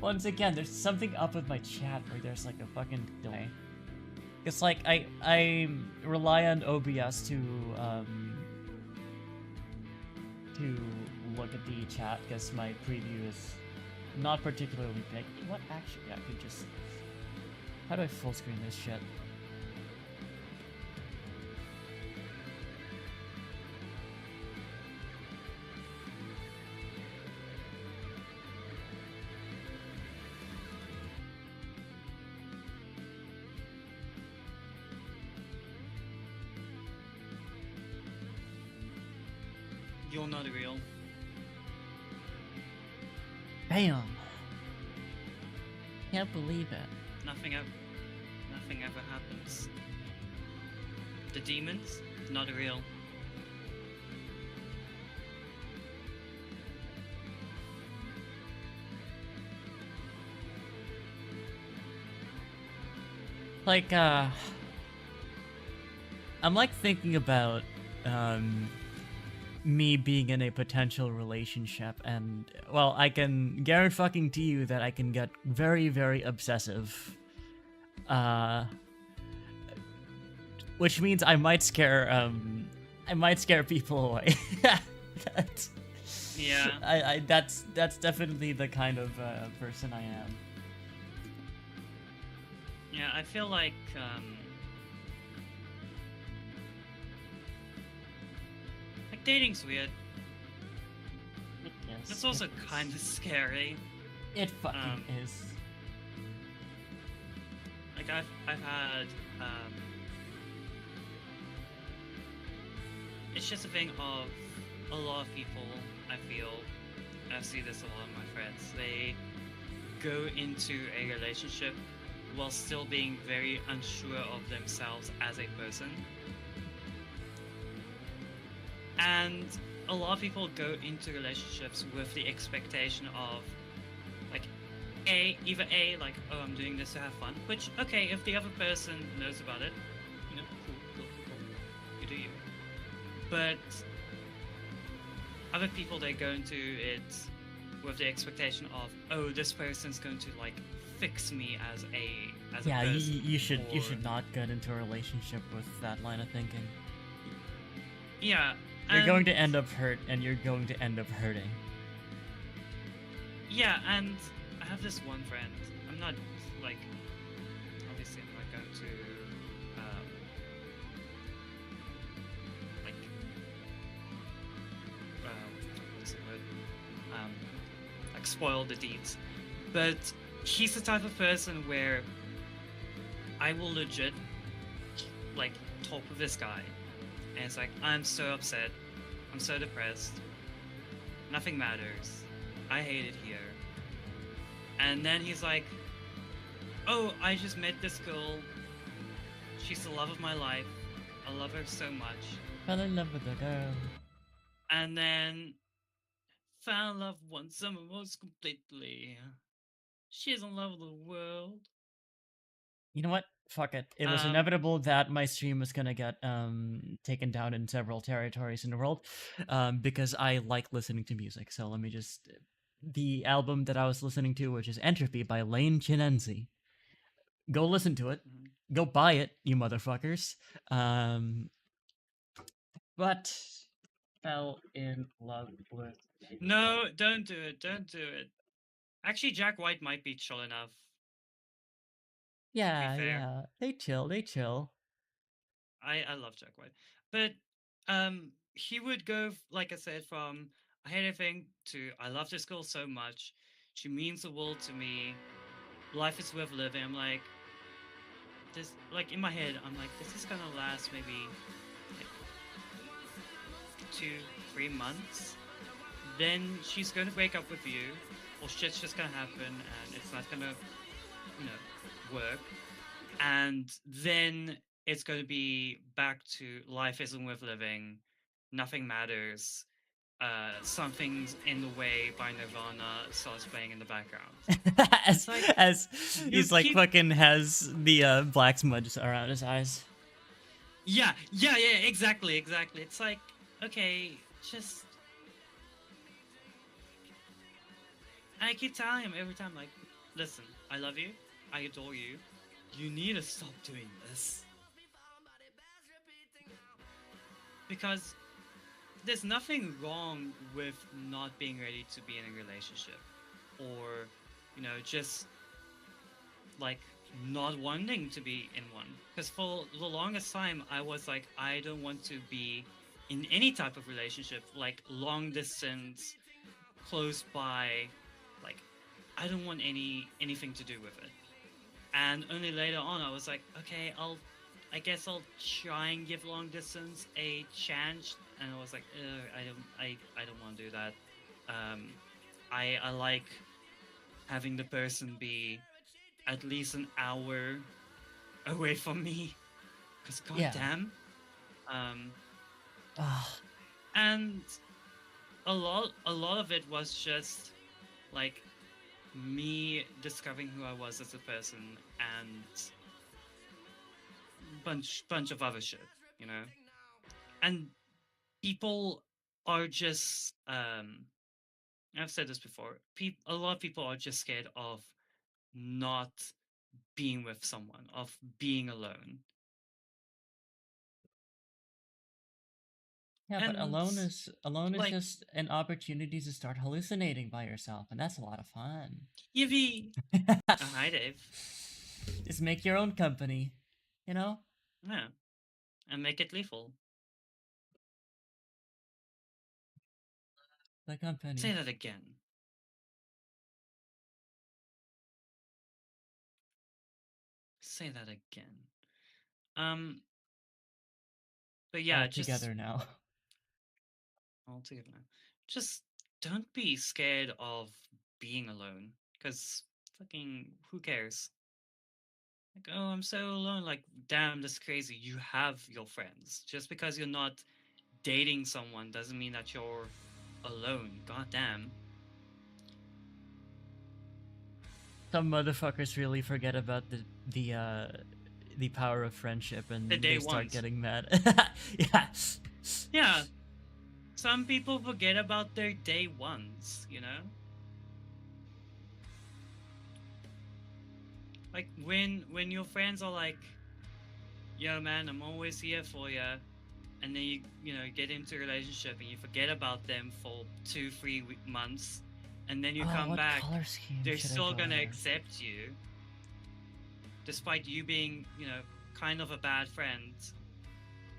Once again, there's something up with my chat where there's like a fucking delay. It's like I rely on OBS to look at the chat because my preview is not particularly big. What actually I could just how do I full screen this shit? You're not real. Bam. Can't believe it. Nothing ever happens. The demons, not real. Like, I'm like thinking about, me being in a potential relationship, and, well, I can guarantee you that I can get very, very obsessive. Which means I might scare people away. That's, Yeah. that's definitely the kind of person I am. Yeah, I feel like dating's weird. Yes, It's also it is. kind of scary. It fucking is. Like I've had it's just a thing of a lot of people, I feel, I see this a lot of my friends, they go into a relationship while still being very unsure of themselves as a person. And a lot of people go into relationships with the expectation of like either like, oh, I'm doing this to have fun, which, okay, if the other person knows about it, you know, cool, you do you. But other people, they go into it with the expectation of, oh, this person's going to like fix me as a Yeah, person. you should or- not get into a relationship with that line of thinking. Yeah. You're going to and- end up hurt, and you're going to end up hurting. Yeah, and I have this one friend. I'm not like, obviously, I'm not going to like what's the word? Like spoil the deeds. But he's the type of person where I will legit like talk with this guy, and it's like, I'm so upset, I'm so depressed, nothing matters, I hate it here. And then he's like, oh, I just met this girl, she's the love of my life, I love her so much. Fell in love with a girl. And then found love once and most completely. She's in love with the world. You know what? Fuck it. It was Um, inevitable that my stream was gonna get taken down in several territories in the world, because I like listening to music. So let me just the album that I was listening to, which is Entropy by Lane Chinenzi. Go listen to it. mhm. Go buy it, you motherfuckers. But fell in love with. No, don't do it, don't do it. Actually, Jack White might be chill enough. Yeah, fair. yeah. They chill. They chill. I love Jack White. But he would go, like I said, from I hate everything to I love this girl so much. She means the world to me. Life is worth living. I'm like, this, like in my head, I'm like, this is gonna last maybe like 2-3 months. Then she's gonna break up with you, or shit's just gonna happen, and it's not gonna, work. And then it's going to be back to life isn't worth living, nothing matters. Something's in the way by Nirvana starts playing in the background. as like, as you he's like keep- fucking has the black smudge around his eyes. Yeah, exactly. It's like, okay, just. I keep telling him every time, like, listen, I love you, I adore you. You need to stop doing this. Because there's nothing wrong with not being ready to be in a relationship. Or, just like not wanting to be in one. Because for the longest time, I was like, I don't want to be in any type of relationship, like long distance, close by. Like, I don't want anything to do with it. And only later on, I was like, okay, I guess I'll try and give long distance a chance and I was like, "Ugh, I don't want to do that. Um, I like having the person be at least an hour away from me, because Yeah. goddamn. Um, Ah, and a lot of it was just like me discovering who I was as a person and bunch of other shit, you know. And people are just I've said this before. A lot of people are just scared of not being with someone, of being alone. yeah, but And alone is like just an opportunity to start hallucinating by yourself, and that's a lot of fun. Yivy, hi Dave, Just make your own company, you know? yeah, and make it lethal. The Say company. that again. Say that again. Um, but yeah, All just together now. all together now. Just don't be scared of being alone, because fucking who cares? Like, oh, I'm so alone. Like, damn, that's crazy. You have your friends. Just because you're not dating someone doesn't mean that you're alone. God damn. Some motherfuckers really forget about the power of friendship The and day they start ones. getting mad. Yeah. Yeah. Some people forget about their day ones, you know? Like when your friends are like, yo man, I'm always here for you, and then you know get into a relationship and you forget about them for 2 3 months, and then you Oh, come what back, color scheme they're should I still go gonna with? accept you despite you being, you know, kind of a bad friend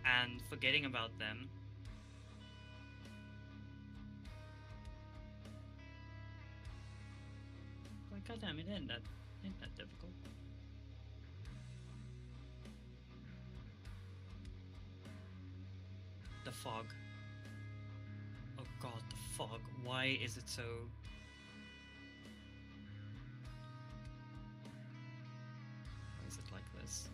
and forgetting about them. Like, goddamn, it ain't that difficult. The fog. Oh god, the fog. Why is it so? Why is it like this?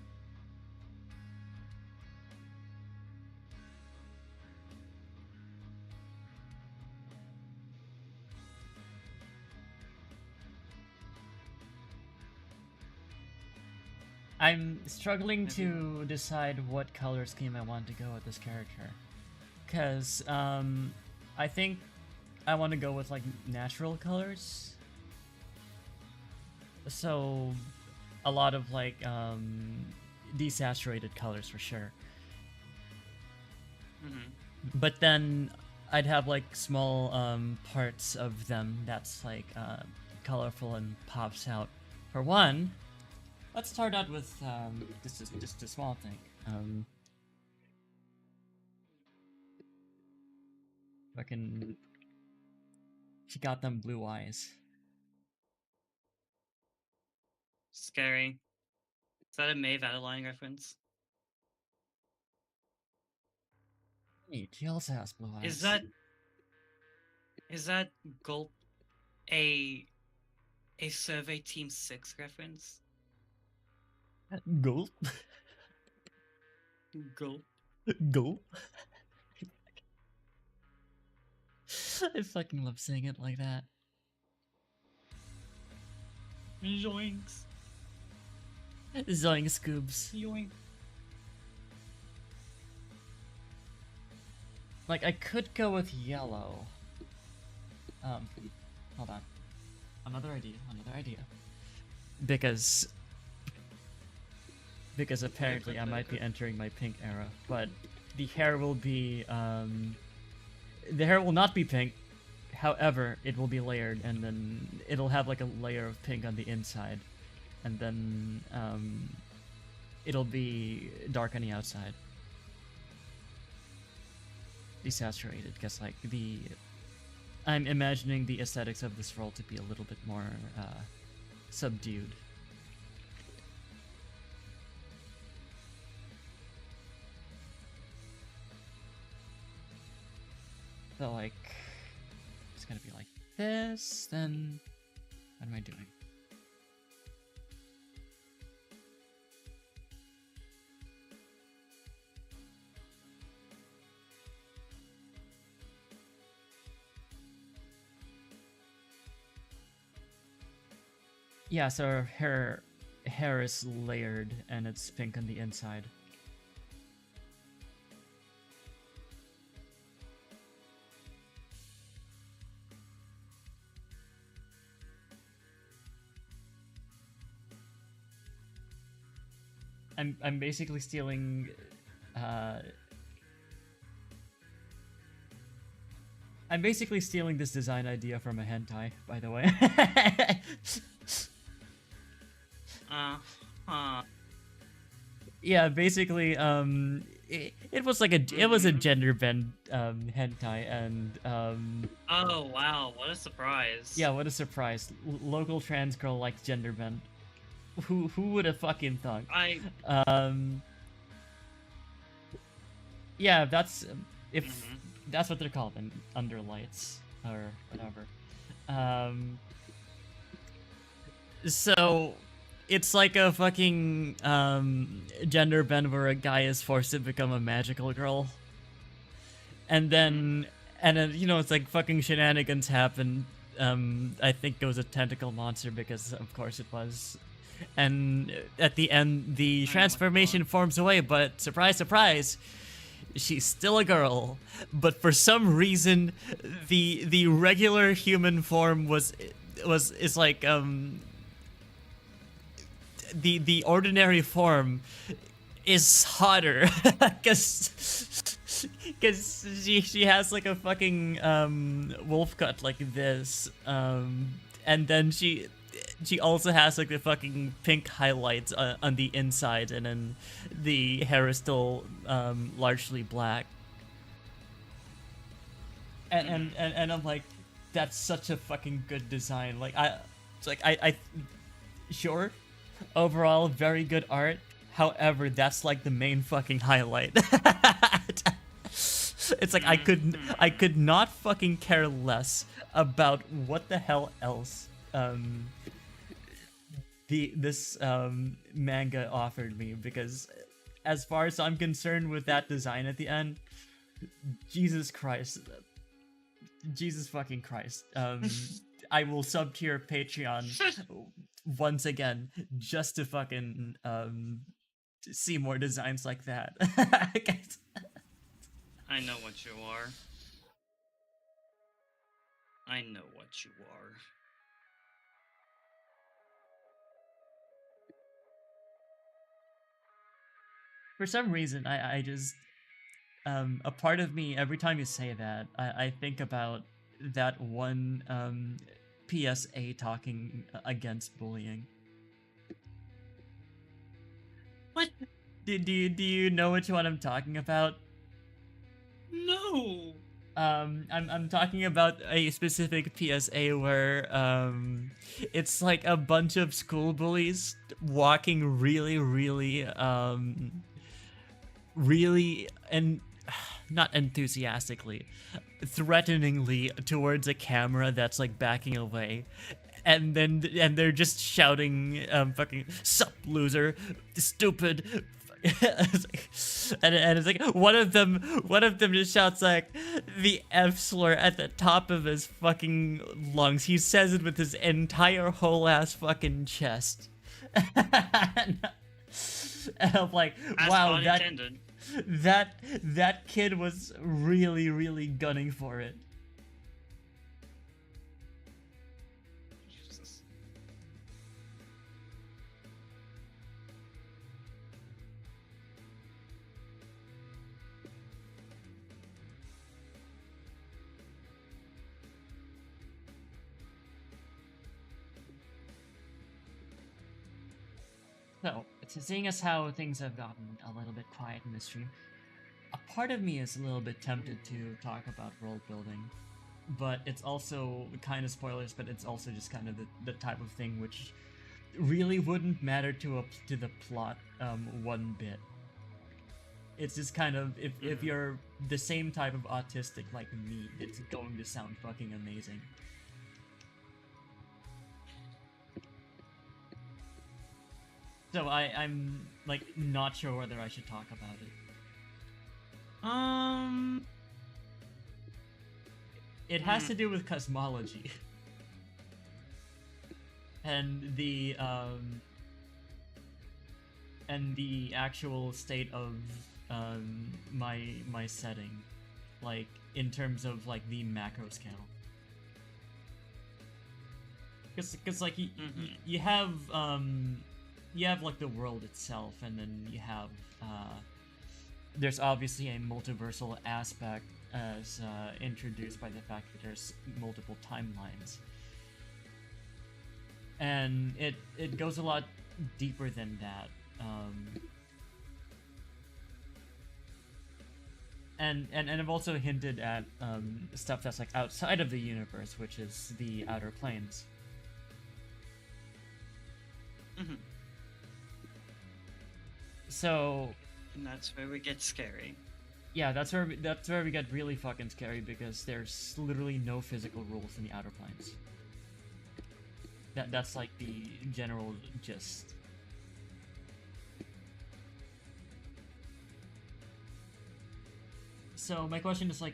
I'm struggling Have you? to decide what color scheme I want to go with this character. Cause I think I want to go with like natural colors. So a lot of like desaturated colors for sure. Mm-hmm. But then I'd have like small parts of them that's like colorful and pops out. For one, let's start out with just a small thing. Fucking, she got them blue eyes. Scary. Is that a Maeve Adeline reference? Hey, she also has blue Is eyes. that Gulp a Survey Team 6 reference? Gulp. Gulp. Gulp. I fucking love saying it like that. Yoinks. Zoing Scoobs. Yoink. Like, I could go with yellow. Hold on. Another idea. Because apparently I might be entering my pink era, but the hair will be, the hair will not be pink, however, it will be layered, and then it'll have like a layer of pink on the inside, and then, it'll be dark on the outside. Desaturated, because like I'm imagining the aesthetics of this role to be a little bit more subdued. So like, it's gonna be like this, then what am I doing? Yeah, so her hair is layered and it's pink on the inside. I'm basically stealing I'm basically stealing this design idea from a hentai, by the way. Yeah, basically, it was like it was a gender bend hentai, and Oh wow, what a surprise. yeah, what a surprise! Local trans girl likes gender bend. Who would have fucking thought? I Yeah, that's if Mhm. that's what they're called in Under Lights or whatever. So it's like a fucking gender bend where a guy is forced to become a magical girl, and then you know, it's like fucking shenanigans happen. I think it was a tentacle monster because of course it was. And at the end, the I know what you transformation want. forms away, but surprise, surprise, she's still a girl. But for some reason, the regular human form is like the ordinary form is hotter because she has like a fucking wolf cut like this, and then she also has like the fucking pink highlights on the inside, and then the hair is still largely black. And I'm like, that's such a fucking good design. Like I sure, overall very good art. However, that's like the main fucking highlight. It's like I could not fucking care less about what the hell else this manga offered me, because as far as I'm concerned with that design at the end, Jesus Christ, Jesus fucking Christ, I will sub to your Patreon once again just to fucking see more designs like that. I know what you are. I know what you are. For some reason, I just a part of me, every time you say that, I think about that one PSA talking against bullying. What? Do you know which one I'm talking about? No. I'm talking about a specific PSA where it's like a bunch of school bullies walking really and not enthusiastically, threateningly towards a camera that's like backing away, and they're just shouting fucking "sup loser, stupid." and it's like one of them just shouts like the F slur at the top of his fucking lungs. He says it with his entire whole ass fucking chest. And I'm like, As wow, not intended. that kid was really gunning for it. Jesus. So, seeing as how things have gotten a little bit quiet in this stream, a part of me is a little bit tempted to talk about world building, but it's also kind of spoilers, but it's also just kind of the type of thing which really wouldn't matter to the plot one bit. It's just kind of if Mhm. you're the same type of autistic like me, it's going to sound fucking amazing. So I'm like not sure whether I should talk about it. Um. It has Mm. to do with cosmology. And the actual state of my setting, like in terms of like the macro scale. Because like Mhm. you have like the world itself, and then you have there's obviously a multiversal aspect as introduced by the fact that there's multiple timelines, and it goes a lot deeper than that. And I've also hinted at stuff that's like outside of the universe, which is the outer planes. Mhm. So And that's where we get scary. yeah, that's where we get really fucking scary, because there's literally no physical rules in the outer planes. That's like the general gist. So my question is like,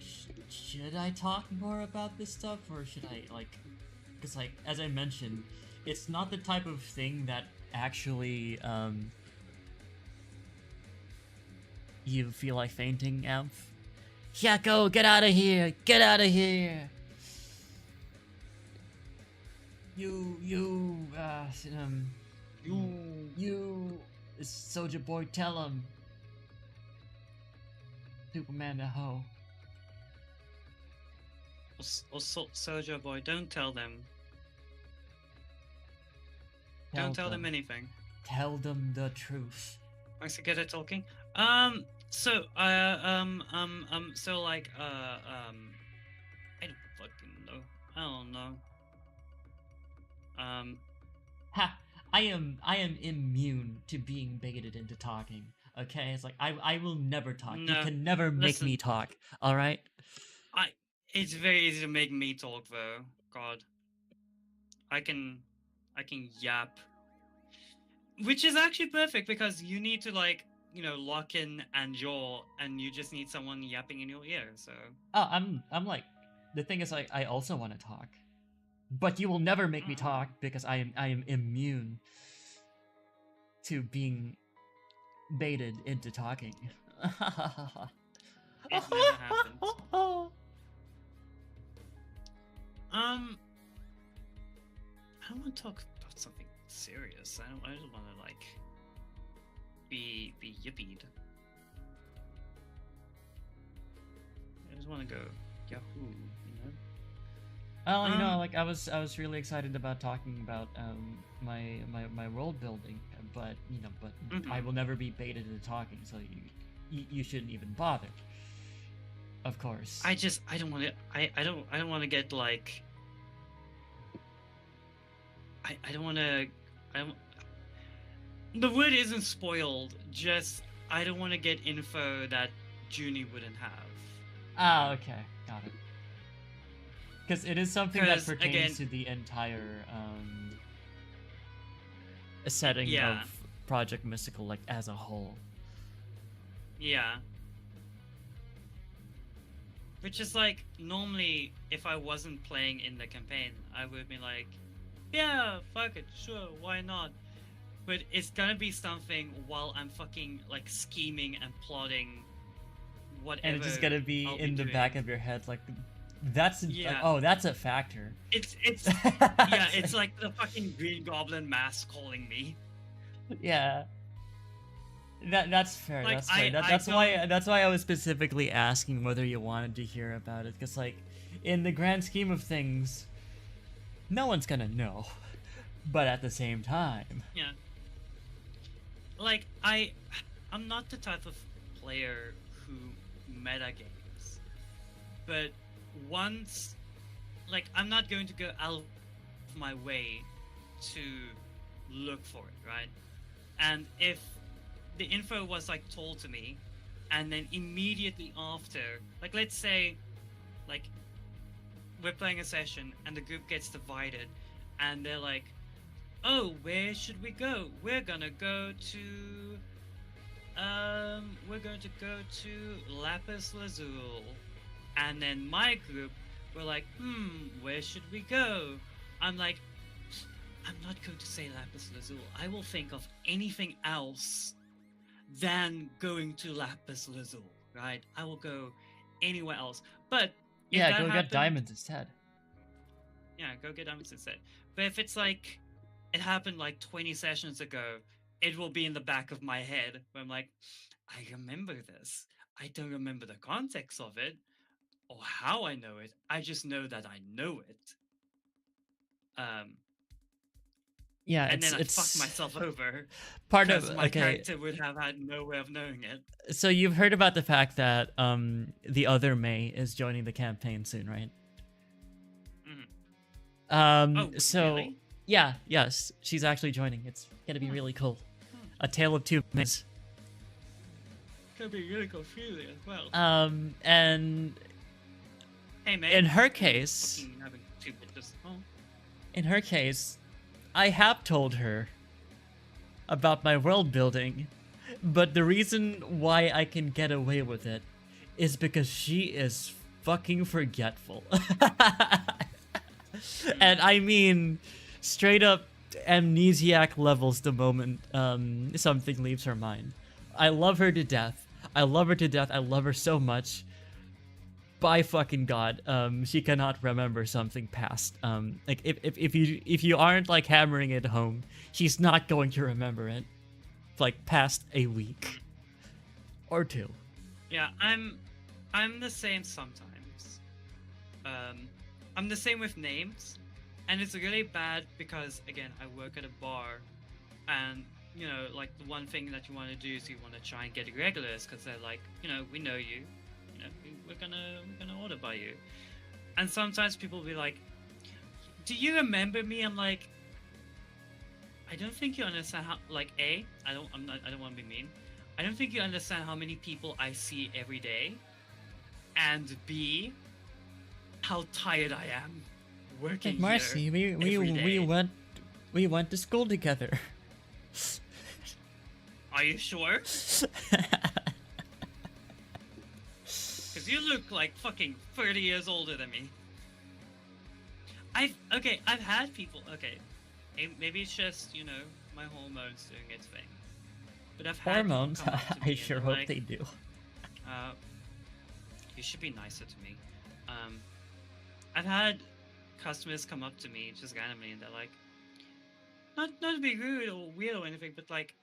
should I talk more about this stuff, or should I like, because like as I mentioned, it's not the type of thing that actually you feel like fainting, Amph. Hyako, get out of here! Get out of here! You, Soldier Boy, tell him. Superman the hoe. Soldier Boy, don't tell them. Don't tell them anything. Tell them the truth. Once you get it talking. So, so like, I don't fucking know. I don't know. Ha! I am immune to being baited into talking. Okay, it's like I will never talk. You No, can never make me listen. talk. All right. It's very easy to make me talk though. God, I can yap, which is actually perfect because you need to like, lock in and jaw, and you just need someone yapping in your ear. So Oh, I'm like, the thing is like I also want to talk, but you will never make me talk because I am immune to being baited into talking. it never happened. I don't want to talk about something serious. I don't want to like be yippied. I just want to go Yahoo, you know. Well, like I was really excited about talking about my world building, but I will never be baited into talking, so you shouldn't even bother. Of course. I don't want to. I don't want to get like. I don't want to. The word isn't spoiled. Just I don't want to get info that Junie wouldn't have. Ah, okay, got it. Because it is something that 'Cause, pertains again- to the entire setting Yeah. of Project Mystical, like as a whole. Yeah. Which is like, normally, if I wasn't playing in the campaign, I would be like, yeah, fuck it, sure, why not? But it's gonna be something while I'm fucking, like, scheming and plotting whatever. And it's just gonna be I'll in the doing. back of your head, like, that's Yeah. oh, that's a factor. It's yeah, it's like the fucking Green Goblin mask calling me. Yeah. That's fair. Like, That's fair. I That's why I was specifically asking whether you wanted to hear about it, because like, in the grand scheme of things, no one's gonna know. But at the same time, Yeah. Like, I'm not the type of player who meta games. But once, like, I'm not going to go out of my way to look for it, right? And if the info was, like, told to me, and then immediately after, like let's say, like we're playing a session and the group gets divided, and they're like, "Oh, where should we go? We're gonna go to Lapis Lazuli." And then my group were like, where should we go? I'm like, I'm not going to say Lapis Lazuli. I will think of anything else than going to Lapis Lazuli, right? I will go anywhere else. But if Yeah, that go get happened- diamonds instead. Yeah, go get diamonds instead. But if it's like it happened like 20 sessions ago, it will be in the back of my head where I'm like, I remember this. I don't remember the context of it or how I know it. I just know that I know it. Yeah, And then I it's fucked myself over part because of my okay. character would have had no way of knowing it. So you've heard about the fact that the other May is joining the campaign soon, right? Oh, So really? yeah, yes, she's actually joining. It's gonna be really cool. A tale of two Mays. Could be really confusing as well. And Hey, man. in her case, Fucking having two bitches. Oh. in her case, I have told her about my world building, but the reason why I can get away with it is because she is fucking forgetful. And I mean, straight up amnesiac levels the moment something leaves her mind. I love her to death. I love her to death. I love her so much. By fucking god, she cannot remember something past. Like if you aren't like hammering it home, she's not going to remember it. Like past a week or two. Yeah, I'm the same sometimes. I'm the same with names, and it's really bad because again, I work at a bar, and you know, like the one thing that you want to do is you want to try and get regulars because they're like, you know, we know you, you know, we're gonna order by you, and sometimes people will be like, "Do you remember me?" I'm like, I don't think you understand how. Like, I don't want to be mean. I don't think you understand how many people I see every day, and B, how tired I am working Like Marcy, here we every day. we went to school together. Are you sure? Because you look like fucking 30 years older than me. I've had people. Okay, maybe it's just, you know, my hormones doing its thing. But I've had people Hormones? come up to me I and sure they're hope like, they do. You should be nicer to me. I've had customers come up to me just randomly and they're like, not to be rude or weird or anything, but like,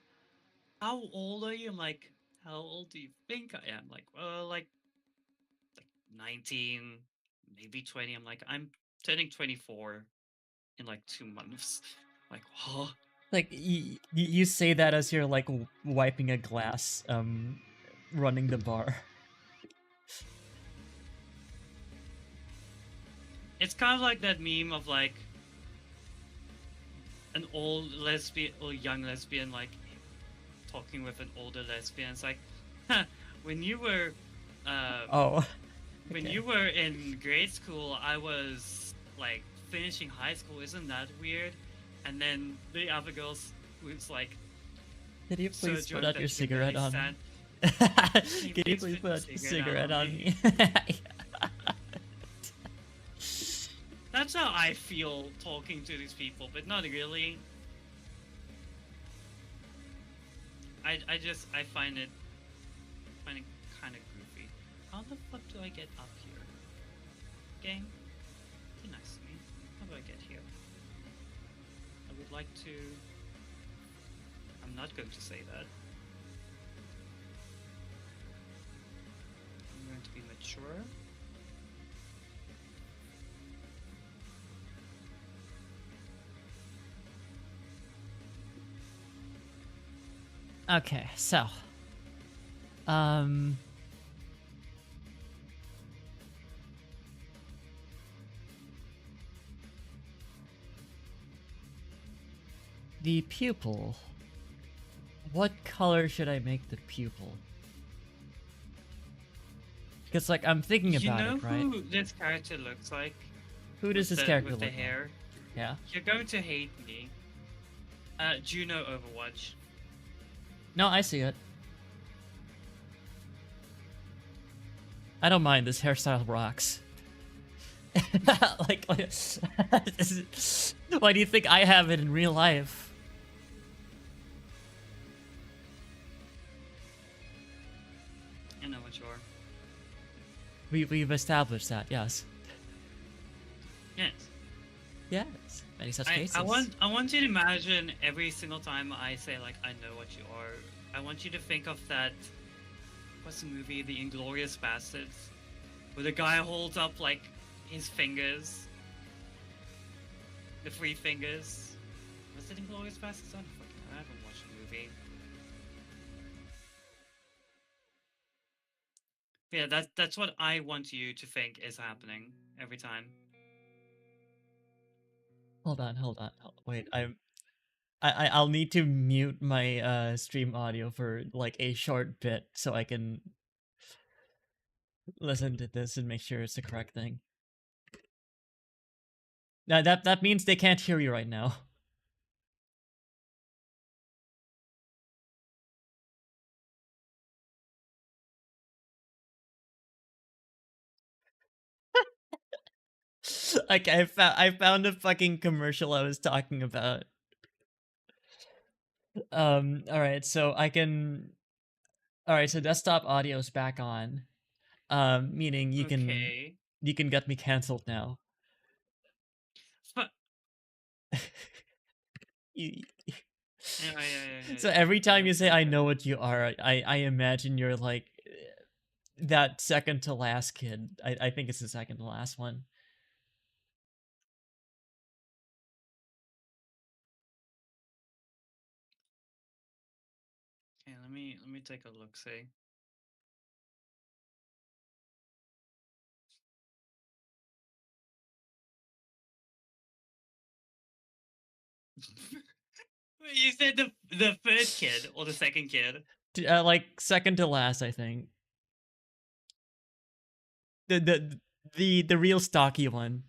how old are you? I'm like, how old do you think I am? Like, well, like 19, maybe 20. I'm like, I'm turning 24 in like 2 months. Like, huh? Like you say that as you're like wiping a glass, running the bar. It's kind of like that meme of like an old lesbian or young lesbian like talking with an older lesbian. It's like, huh, when you were Oh. when okay. you were in grade school, I was like finishing high school. Isn't that weird? And then the other girls was like, Could you so please drunk put out that your you can cigarette barely on stand. me? Could you please put out your cigarette on me? That's how I feel talking to these people, but not really. I find it kind of goofy. How the fuck do I get up here? Game, be nice to me. How do I get here? I would like to. I'm not going to say that. I'm going to be mature. Okay, so the pupil. What color should I make the pupil? Because like I'm thinking You about know it, right? who this character looks like? Who does this The, character with the look like? hair? Yeah. You're going to hate me. Juno Overwatch. No, I see it. I don't mind. This hairstyle rocks. Like, why do you think I have it in real life? I know what you are. We've established that, yes. Yes. Yes. Many such cases. I want you to imagine every single time I say like I know what you are. I want you to think of that. What's the movie? The Inglorious Bastards, where the guy holds up like his fingers, the three fingers. Was it Inglorious Bastards? I haven't watched the movie. Yeah, that's what I want you to think is happening every time. Hold on. Wait, I'll need to mute my stream audio for like a short bit so I can listen to this and make sure it's the correct thing. Now that means they can't hear you right now. Like I found a fucking commercial I was talking about. All right, so I can. All right, so desktop audio's back on. Meaning you Okay. can get me canceled now. But You, yeah. so every time you say Okay. "I know what you are," I imagine you're like that second to last kid. I think it's the second to last one. Okay, let me take a look. See. You said the third kid or the second kid? Like second to last, I think. The real stocky one.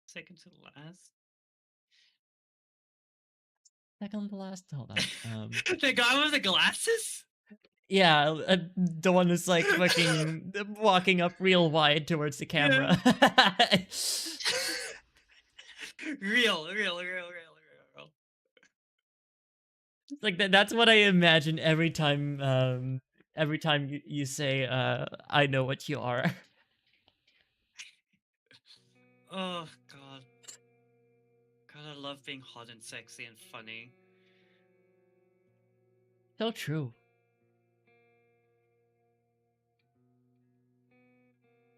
Second to last. Second to last. Hold on. The guy with the glasses? Yeah, the one who's like fucking walking up real wide towards the camera. Real. Like that's what I imagine every time you say I know what you are. Oh god. God, I love being hot and sexy and funny. So true.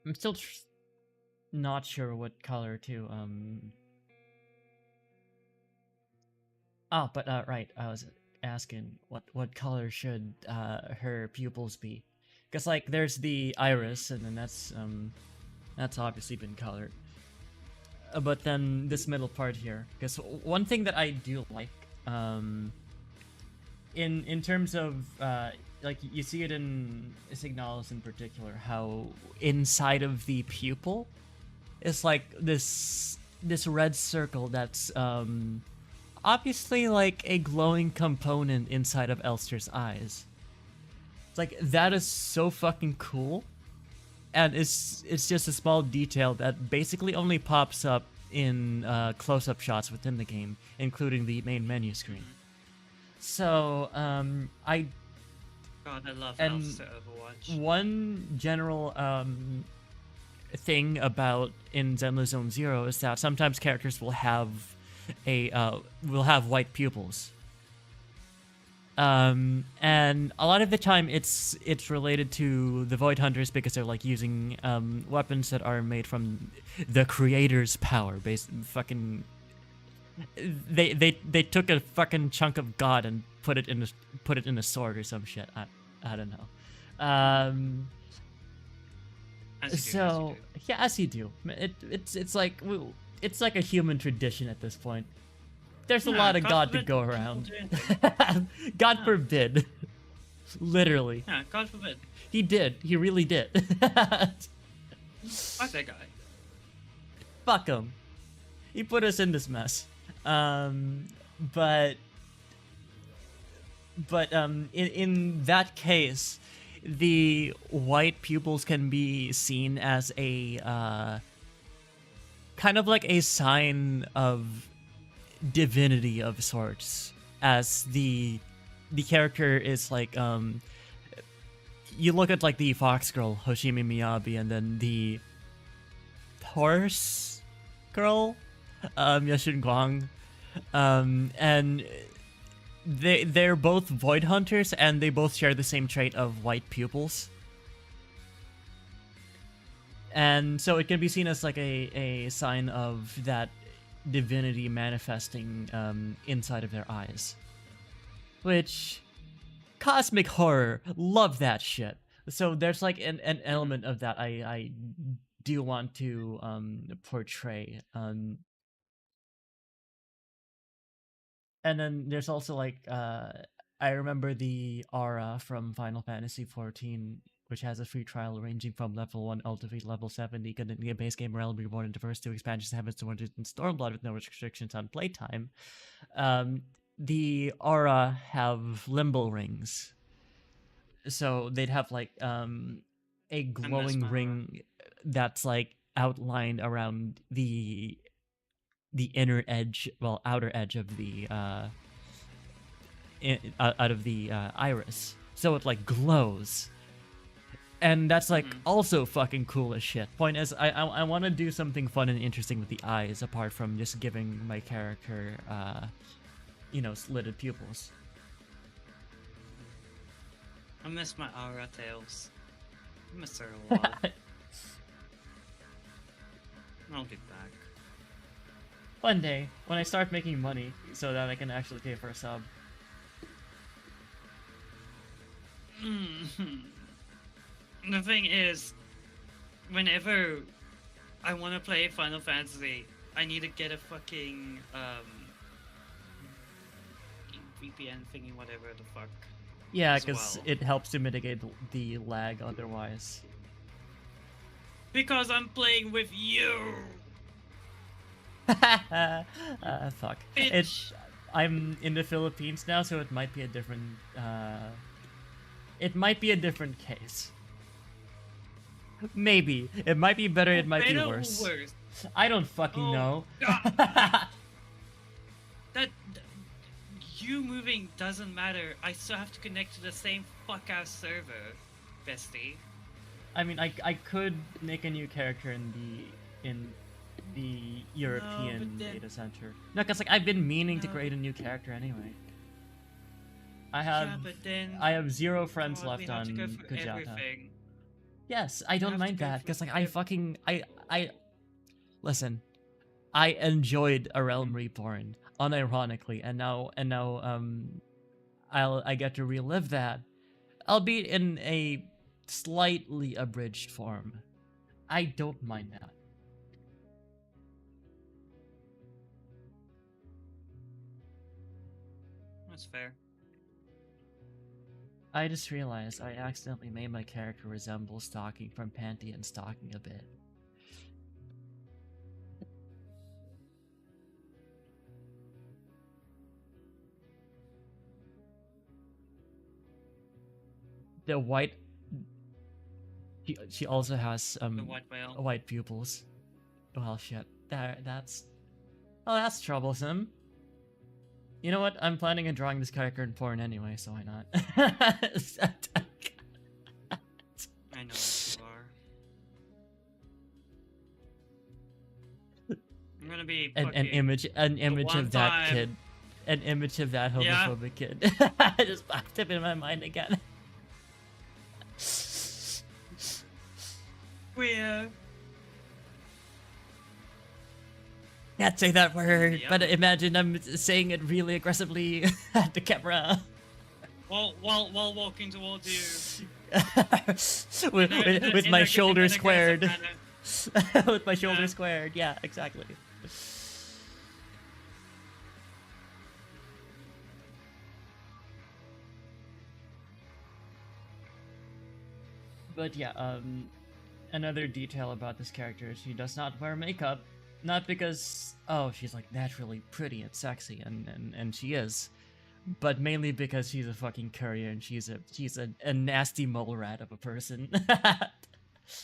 I'm still not sure what color to Oh, but right, I was asking what color should her pupils be? Because like there's the iris, and then that's obviously been colored. But then this middle part here, because one thing that I do like, in terms of like you see it in Signalis in particular, how inside of the pupil is like this red circle that's obviously like a glowing component inside of Elster's eyes. It's like that is so fucking cool. And it's just a small detail that basically only pops up in close-up shots within the game, including the main menu screen. So, I God, I love and Elster Overwatch. one general thing about in Zenless Zone Zero is that sometimes characters will have white pupils. And a lot of the time it's related to the Void Hunters because they're like using weapons that are made from the creator's power. Fucking they took a fucking chunk of God and put it in a sword or some shit. I don't know. So yeah, as you do. It's like a human tradition at this point. There's a Yeah, lot of God to forbid go people around. do anything. God Yeah. forbid. Literally. Yeah, God forbid. He did. He really did. Fuck that guy. Fuck him. He put us in this mess. But in that case, the white pupils can be seen as a kind of like a sign of divinity of sorts, as the character is like you look at like the fox girl Hoshimi Miyabi, and then the horse girl Yashin Guang, and they're both void hunters, and they both share the same trait of white pupils. And so it can be seen as like a sign of that divinity manifesting inside of their eyes. Which, cosmic horror, love that shit. So there's like an element of that I do want to portray. And then there's also like I remember the aura from Final Fantasy XIV, which has a free trial ranging from level 1 all the way to level 70, containing a base game Realm Reborn and diverse 2 expansions, Heavens to Wonders, and Stormblood with no restrictions on playtime. The aura have limbo rings, so they'd have like a glowing my aura. ring that's like outlined around the inner edge, well, outer edge of the out of the iris, so it like glows, and that's like also fucking cool as shit. Point is, I want to do something fun and interesting with the eyes, apart from just giving my character slitted pupils. I miss my aura tails. I miss her a lot. I'll get back. One day, when I start making money, so that I can actually pay for a sub. The thing is, whenever I want to play Final Fantasy, I need to get a fucking VPN thingy, whatever the fuck. Yeah, as because well. it helps to mitigate the lag otherwise. Because I'm playing with you! Fuck. Bitch! I'm in the Philippines now, so it might be a different. It might be a different case. Maybe it might be better. It might be Better or worse. worse? I don't fucking Oh, know. That you moving doesn't matter. I still have to connect to the same fuck ass server, bestie. I mean, I could make a new character in the European then- data center. No, because like I've been meaning to No. create a new character anyway. I Yeah, have but then I have 0 friends God, we left have to on go for Kujata. everything. Yes, I don't have to mind go that for because like ev- I listen. I enjoyed A Realm Reborn unironically, and now I get to relive that, albeit in a slightly abridged form. I don't mind that. That's fair. I just realized I accidentally made my character resemble Stocking from Panty and Stocking a bit. The white. She also has The white whale. white pupils. Well, shit. That's troublesome. You know what? I'm planning on drawing this character in porn anyway, so why not? I know what you are. I'm gonna be an fucking... image one of that time- kid. An image of that Yeah. homophobic kid. I just popped up in my mind again. Queer. Can't say that word, Yeah. but imagine I'm saying it really aggressively at the camera. While walking towards you. with my shoulders squared. Manner. With my shoulders Yeah. squared, yeah, exactly. But yeah, another detail about this character is she does not wear makeup, not because she's like naturally pretty and sexy, and she is, but mainly because she's a fucking courier and she's a nasty mole rat of a person.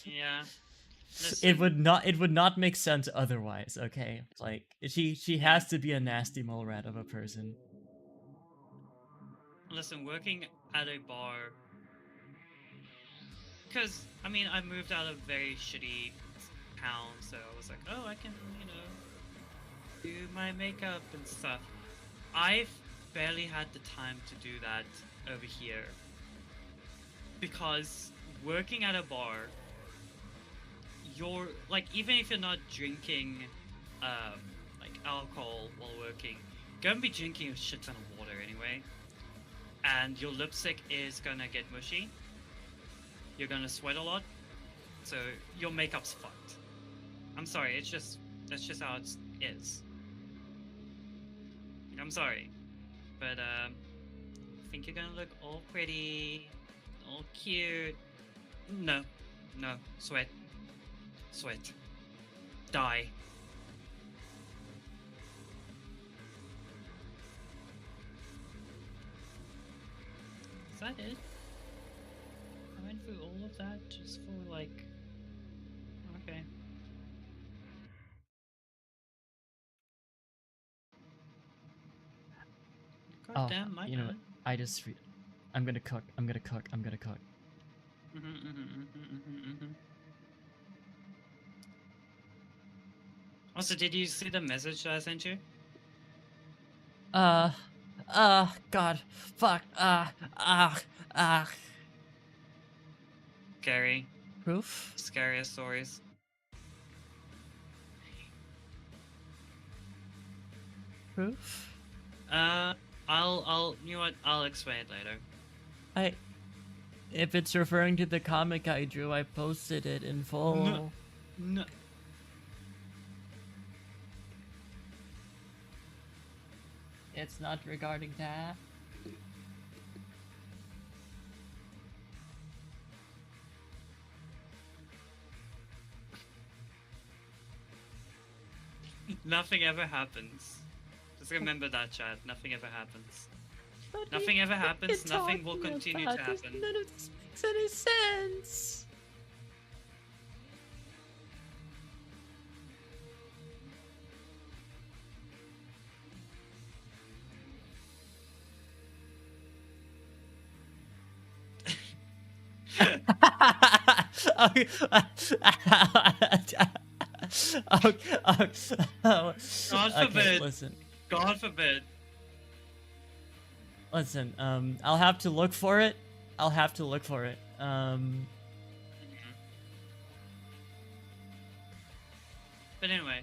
Yeah. It would not make sense otherwise. Okay, like she has to be a nasty mole rat of a person. Listen, working at a bar, because I mean, I moved out of a very shitty town, so I was like, oh, I can, do my makeup and stuff. I've barely had the time to do that over here because working at a bar, you're like, even if you're not drinking like alcohol while working, you're gonna be drinking a shit ton of water anyway, and your lipstick is gonna get mushy. You're gonna sweat a lot, so your makeup's fucked. I'm sorry, that's just how it is. I'm sorry, but I think you're gonna look all pretty, all cute. No, sweat, die. Is that it? I went through all of that just for like. Okay. God damn, my you know what? bad. I'm gonna cook. I'm gonna cook. I'm gonna cook. Also, did you see the message that I sent you? God, fuck, Scary. proof? Scariest stories. Proof? You know what? I'll explain it later. If it's referring to the comic I drew, I posted it in full. No. It's not regarding that. Nothing ever happens. Just remember that, chat. Nothing ever happens. What Nothing ever happens. you're Nothing will talking continue to about? happen. None of this makes any sense. God forbid. Listen. God forbid. Listen, I'll have to look for it. But anyway,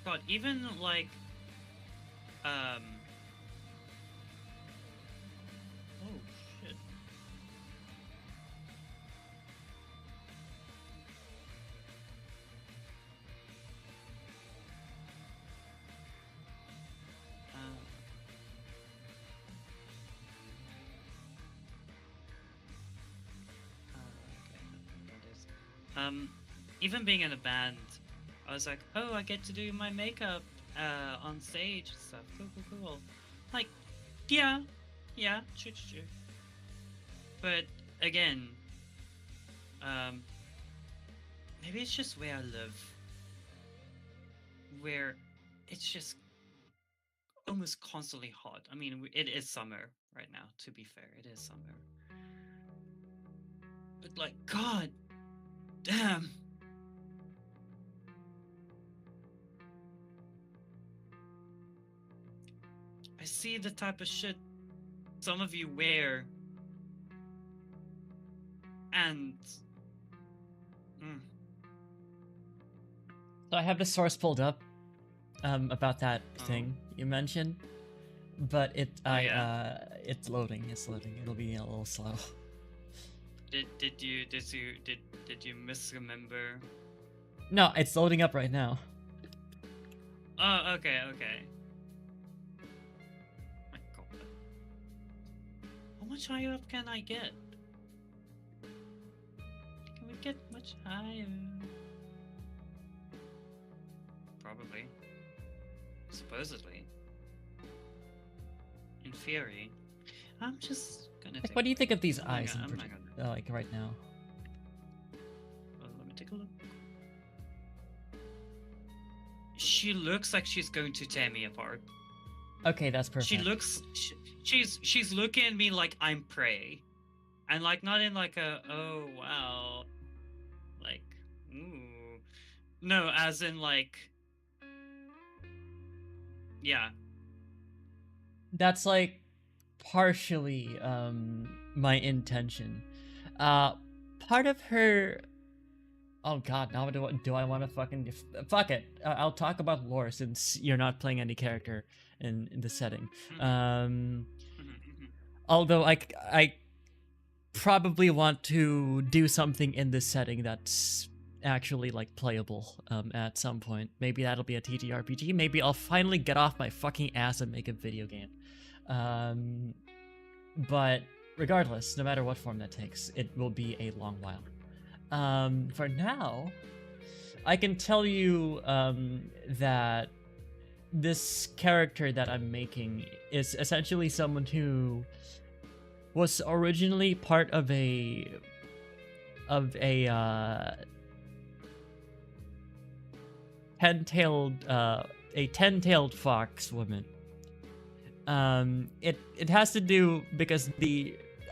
God, even like, oh shit. Even being in a band, I was like, oh, I get to do my makeup on stage and stuff. Cool. Like, yeah, true. But again, maybe it's just where I live, where it's just almost constantly hot. I mean, it is summer right now, to be fair, it is summer. But like, God damn. I see the type of shit some of you wear, and So I have the source pulled up about that thing you mentioned, but it's loading. It'll be a little slow. Did you misremember? No, it's loading up right now. Oh, okay. My God. much higher up can I get? Can we get much higher? Probably. Supposedly. In theory. I'm just gonna Like, take what do you a think look. of these I'm not eyes gonna- in I'm not particular, gonna- like right now? Let me take a look. She looks like she's going to tear me apart. Okay, that's perfect. She looks. She's looking at me like I'm prey, and like not in like a oh wow, like ooh, no, as in like yeah. That's like partially my intention. Part of her. Oh god, now do I want to fucking fuck it? I'll talk about lore since you're not playing any character in the setting. Although I probably want to do something in this setting that's actually like playable at some point. Maybe that'll be a TTRPG. Maybe I'll finally get off my fucking ass and make a video game. But regardless, no matter what form that takes, it will be a long while. For now, I can tell you that this character that I'm making is essentially someone who was originally part of a ten-tailed fox woman. It has to do because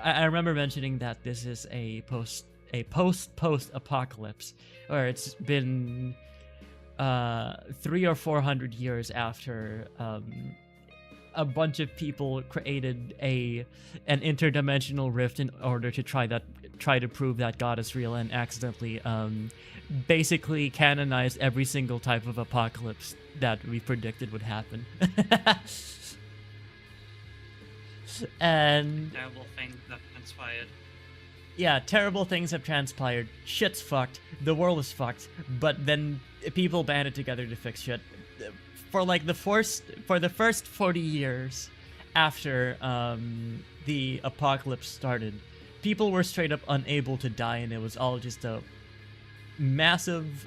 I remember mentioning that this is a post-apocalypse, where it's been 300 or 400 years after a bunch of people created an interdimensional rift in order to try to prove that God is real, and accidentally basically canonized every single type of apocalypse that we predicted would happen. And Terrible things that transpired. yeah, terrible things have transpired. Shit's fucked. The world is fucked. But then people banded together to fix shit. For the first 40 years after the apocalypse started, people were straight up unable to die, and it was all just a massive,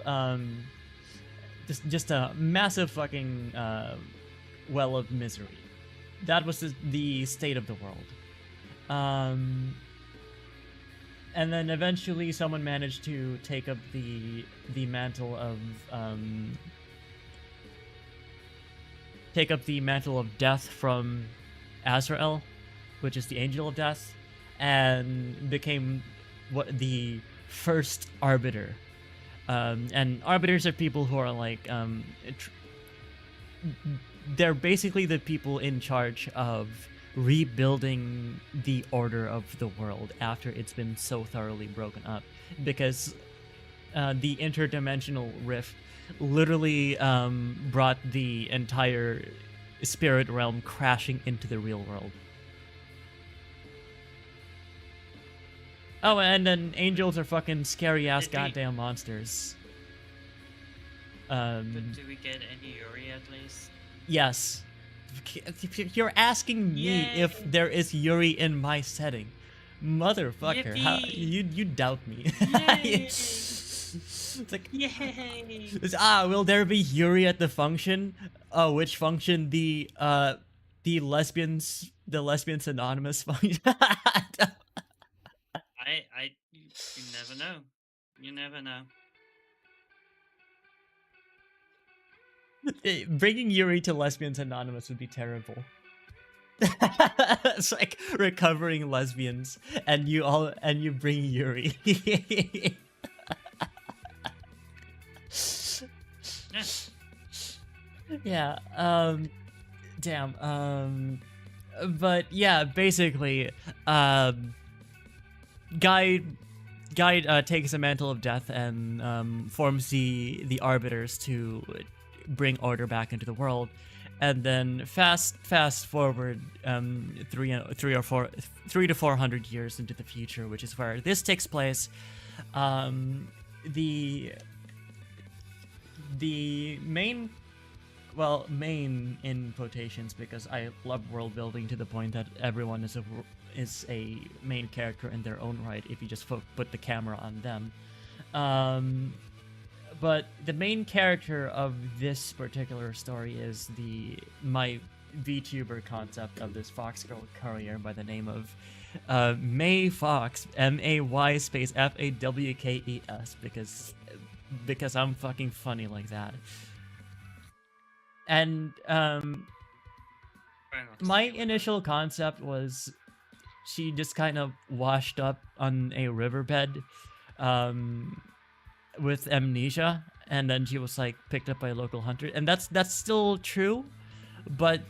just a massive fucking well of misery. That was the state of the world. And then eventually someone managed to take up the mantle of death from Azrael, which is the angel of death, and became the first arbiter. And arbiters are people who are like they're basically the people in charge of rebuilding the order of the world after it's been so thoroughly broken up, because the interdimensional rift literally brought the entire spirit realm crashing into the real world. Oh, and then angels are fucking scary ass goddamn monsters. But do we get any Yuri at least? Yes. You're asking me if Yay. there is Yuri in my setting. Motherfucker, how Yippee. you doubt me. Yay. It's like, Yay! will there be Yuri at the function? Oh, which function? The lesbians anonymous function. You never know. You never know. Bringing Yuri to Lesbians Anonymous would be terrible. It's like recovering lesbians, and you bring Yuri. Yeah. Yeah. Damn. But yeah, basically, Guy takes a mantle of death and forms the arbiters to bring order back into the world, and then fast forward 3 to 400 years into the future, which is where this takes place. The main well, main in quotations, because I love world building to the point that everyone is a main character in their own right if you just put the camera on them. But the main character of this particular story is my VTuber concept of this Fox Girl courier by the name of May Fox, MAY space FAWKES, because I'm fucking funny like that. And Fair enough. my initial concept was she just kind of washed up on a riverbed with amnesia, and then she was like picked up by a local hunter, and that's still true, but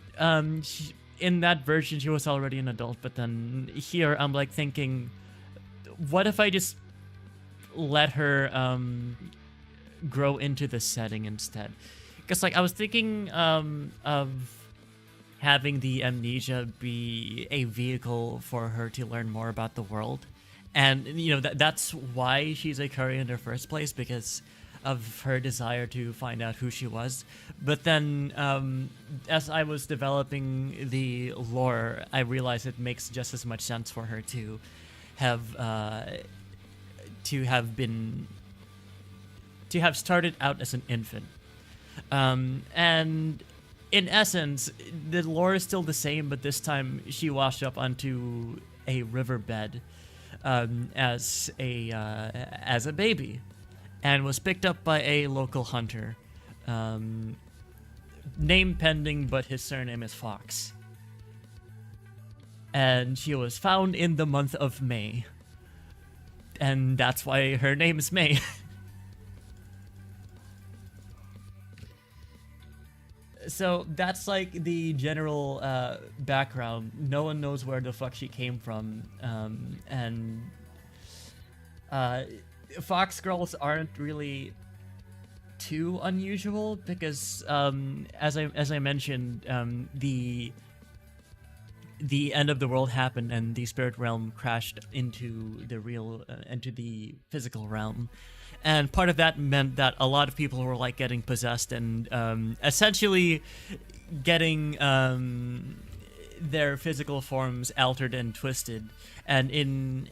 in that version she was already an adult. But then here I'm like thinking, what if I just let her grow into the setting instead? Because like I was thinking of having the amnesia be a vehicle for her to learn more about the world. And, you know, that's why she's a courier in the first place, because of her desire to find out who she was. But then, as I was developing the lore, I realized it makes just as much sense for her to have started out as an infant. And in essence, the lore is still the same, but this time she washed up onto a riverbed as a baby, and was picked up by a local hunter, name pending, but his surname is Fox. And she was found in the month of May, and that's why her name is May. So that's like the general background. No one knows where the fuck she came from, and Fox girls aren't really too unusual because, as I mentioned, the end of the world happened and the spirit realm crashed into the physical realm. And part of that meant that a lot of people were like getting possessed and essentially getting their physical forms altered and twisted. And in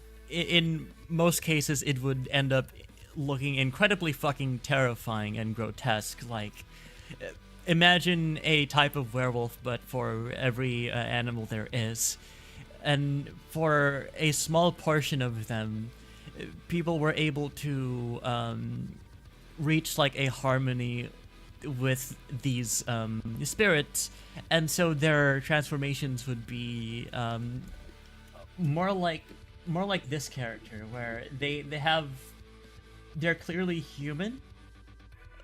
most cases, it would end up looking incredibly fucking terrifying and grotesque. Like, imagine a type of werewolf, but for every animal there is. And for a small portion of them, people were able to reach like a harmony with these spirits, and so their transformations would be more like this character, where they're clearly human,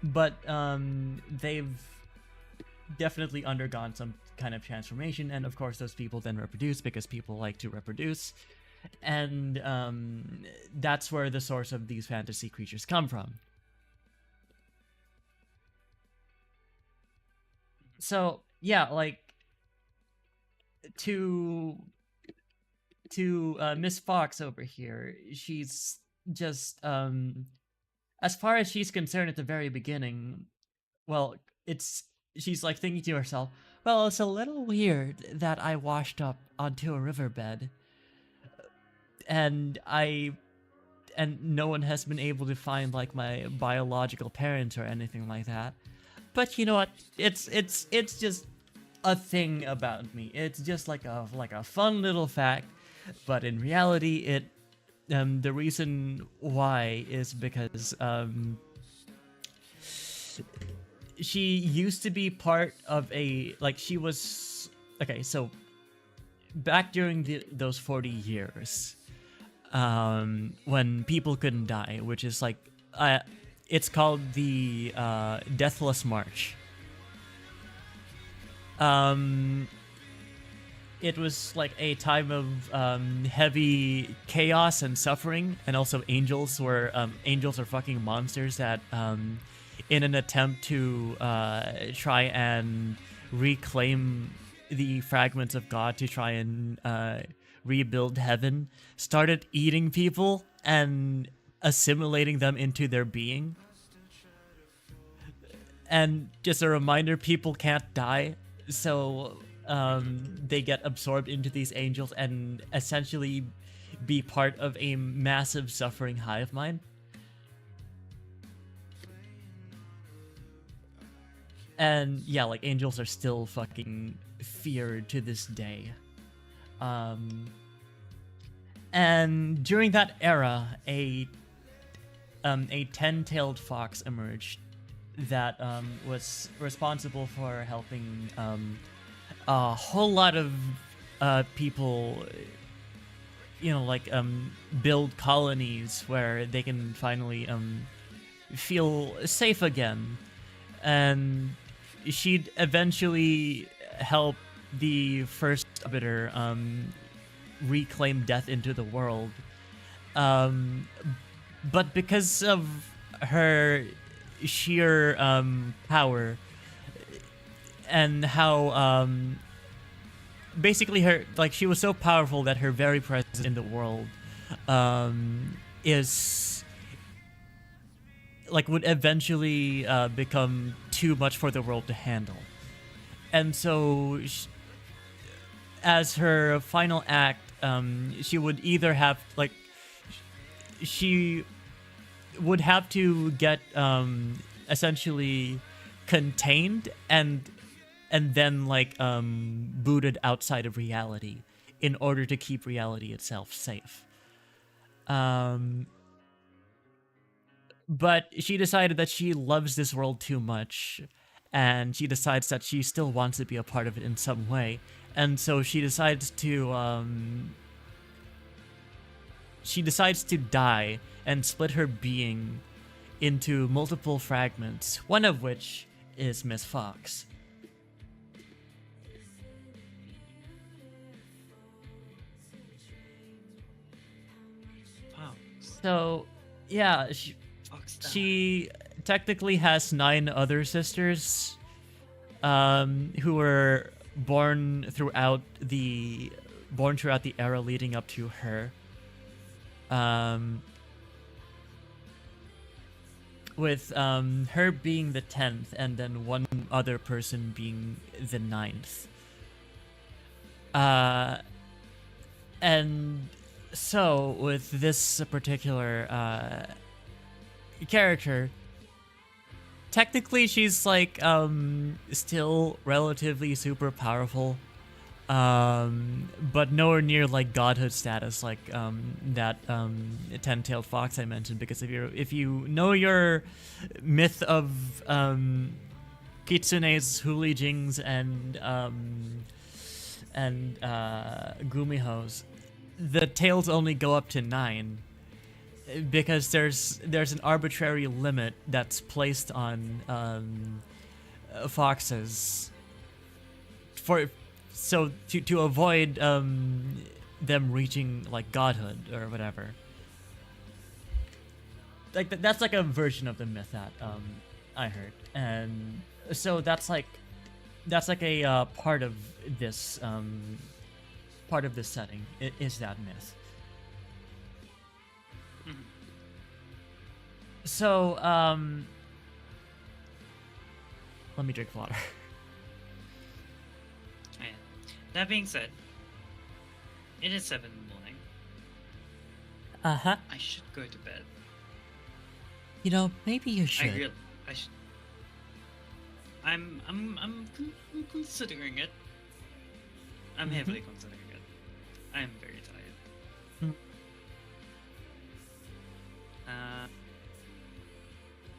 but they've definitely undergone some kind of transformation, and of course those people then reproduce because people like to reproduce. And that's where the source of these fantasy creatures come from. So yeah, like to Miss Fox over here, she's just as far as she's concerned at the very beginning, well, she's like thinking to herself, well, it's a little weird that I washed up onto a riverbed. And no one has been able to find like my biological parents or anything like that. But you know what? It's just a thing about me. It's just like a fun little fact. But in reality, the reason why is because she used to be part of she was okay. So back during those 40 years. When people couldn't die, which is like, it's called the Deathless March. It was like a time of heavy chaos and suffering, and also angels are fucking monsters that, in an attempt to try and reclaim the fragments of God to try and rebuild heaven, started eating people and assimilating them into their being. And just a reminder, people can't die, so they get absorbed into these angels and essentially be part of a massive suffering hive mind. And yeah, like angels are still fucking feared to this day. And during that era, a 10-tailed fox emerged that was responsible for helping a whole lot of people, build colonies where they can finally feel safe again. And she'd eventually help the first arbiter reclaim death into the world. But because of her sheer power and how basically her, like, she was so powerful that her very presence in the world is like would eventually become too much for the world to handle. And so as her final act, she would either have like she would have to get essentially contained and then like booted outside of reality in order to keep reality itself safe. But she decided that she loves this world too much, and she decides that she still wants to be a part of it in some way, and so she decides to die and split her being into multiple fragments, one of which is Miss Fox. Wow. So, yeah, she technically has 9 other sisters who were born throughout the era leading up to her. With her being the 10th and then one other person being the 9th. And so with this particular character, technically she's like still relatively super powerful, but nowhere near like godhood status like that 10-tailed fox I mentioned, because if you know your myth of kitsunes, hoolijings, and gumihos, the tails only go up to 9 because there's an arbitrary limit that's placed on foxes to avoid them reaching like godhood or whatever. Like that's like a version of the myth that I heard, and so that's like a part of this setting is that myth. So, let me drink water. Yeah. That being said, it is 7 in the morning. Uh-huh. I should go to bed. You know, maybe you should. I should. I'm considering it. I'm heavily considering it. I'm very tired.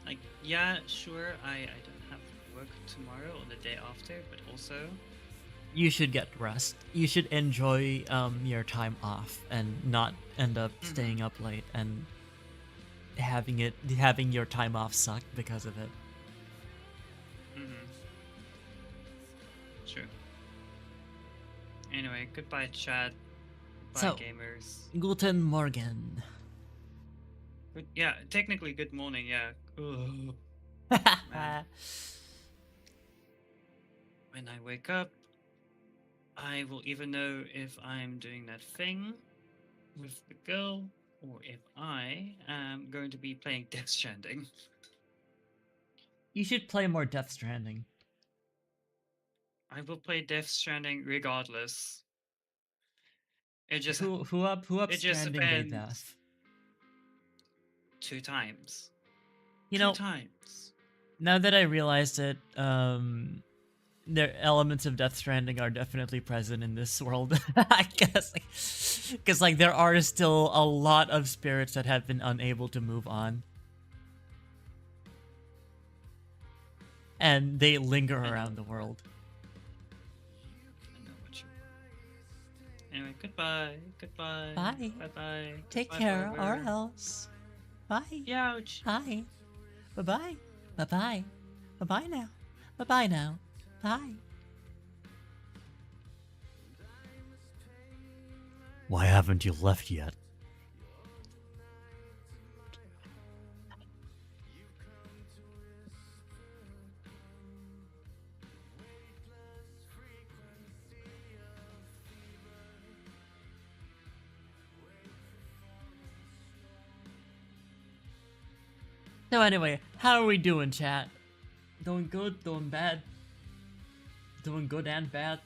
Like, yeah, sure, I don't have work tomorrow or the day after, but also You should get rest. You should enjoy your time off and not end up staying up late and having your time off suck because of it. Sure. Anyway, goodbye chat. Goodbye So, gamers. Guten Morgen. Yeah, technically good morning, yeah. Ugh. Man. When I wake up, I will either know if I'm doing that thing with the girl or if I am going to be playing Death Stranding. You should play more Death Stranding. I will play Death Stranding regardless. It just Who up it just Stranding Bay depends. Death? 2 times. You 2 know, times. now that I realized it, there elements of Death Stranding are definitely present in this world. I guess, because like there are still a lot of spirits that have been unable to move on, and they linger I know. around the world. I know what you Anyway, goodbye. Goodbye. Bye. Bye-bye. Take Bye care, or forever. else. Bye. Youch. Bye. Bye bye. Bye bye. Bye bye now. Bye bye now. Bye. Why haven't you left yet? So anyway, how are we doing, chat? Doing good? Doing bad? Doing good and bad?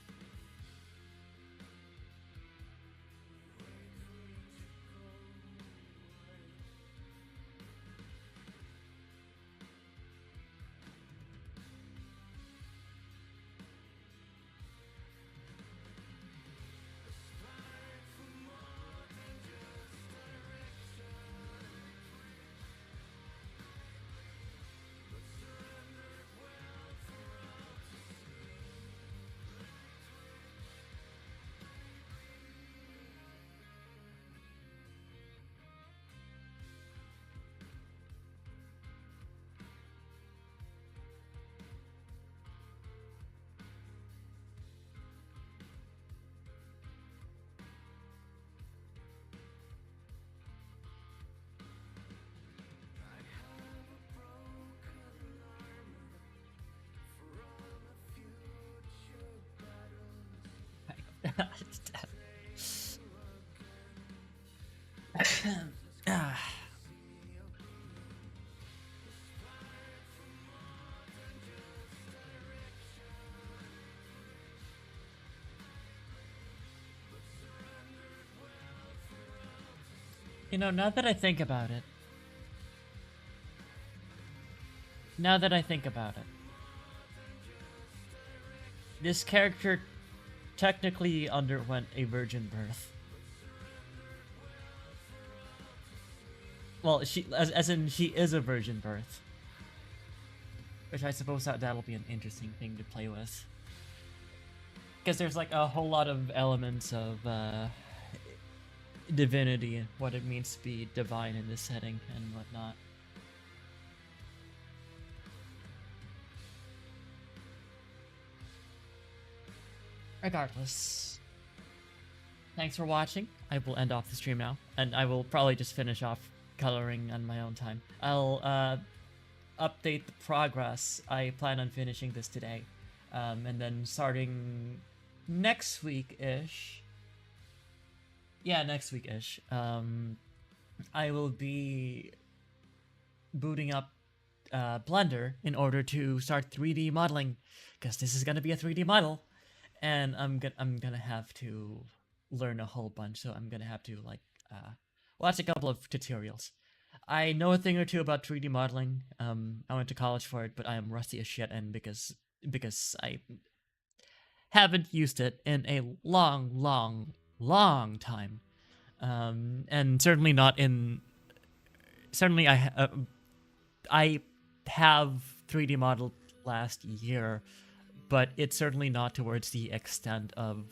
Ah. You know, now that I think about it, this character technically underwent a virgin birth. Well, as in she is a virgin birth, which I suppose that'll be an interesting thing to play with, because there's like a whole lot of elements of divinity and what it means to be divine in this setting and whatnot. Regardless, thanks for watching. I will end off the stream now, and I will probably just finish off coloring on my own time. I'll update the progress. I plan on finishing this today, and then starting next week-ish. Yeah, next week-ish. I will be booting up Blender in order to start 3D modeling, because this is gonna be a 3D model, and I'm gonna have to learn a whole bunch. So I'm gonna have to like watch a couple of tutorials. I know a thing or two about 3D modeling. I went to college for it, but I am rusty as shit, and because I haven't used it in a long time, and certainly not in. Certainly, I have 3D modeled last year, but it's certainly not towards the extent of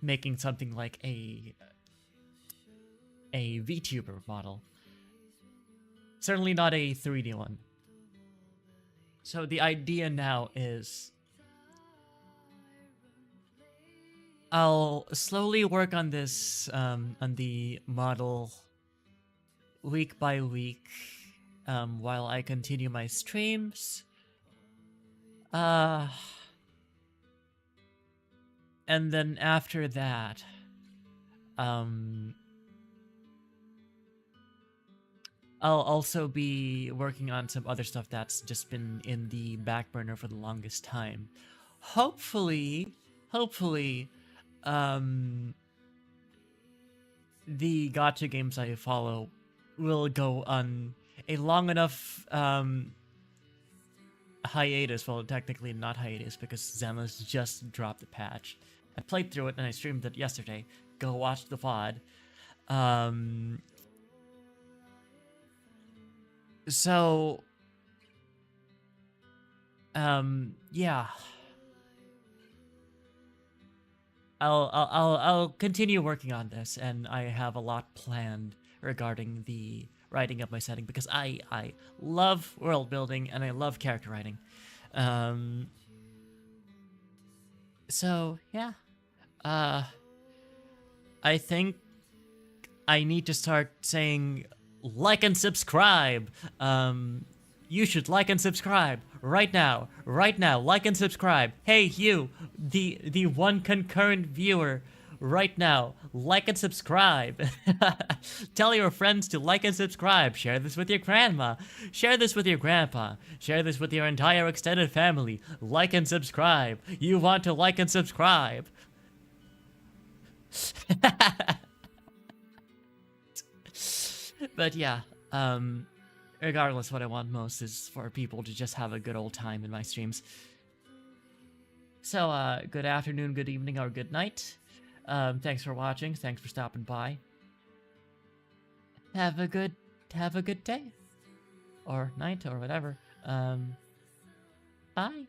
making something like a VTuber model. Certainly not a 3D one. So the idea now is I'll slowly work on this, on the model week by week, while I continue my streams. And then after that, I'll also be working on some other stuff that's just been in the back burner for the longest time. Hopefully, um, the gacha games I follow will go on a long enough hiatus. Well, technically not hiatus because Zama's just dropped a patch. I played through it and I streamed it yesterday. Go watch the VOD. So, yeah. I'll continue working on this, and I have a lot planned regarding the writing of my setting because I love world building and I love character writing. So yeah. I think I need to start saying like and subscribe. You should like and subscribe right now. Like and subscribe. Hey, you, the one concurrent viewer, right now, like and subscribe. Tell your friends to like and subscribe. Share this with your grandma. Share this with your grandpa. Share this with your entire extended family. Like and subscribe. You want to like and subscribe. But yeah, regardless, what I want most is for people to just have a good old time in my streams. So, good afternoon, good evening, or good night. Thanks for watching. Thanks for stopping by. Have a good day, or night, or whatever. Bye.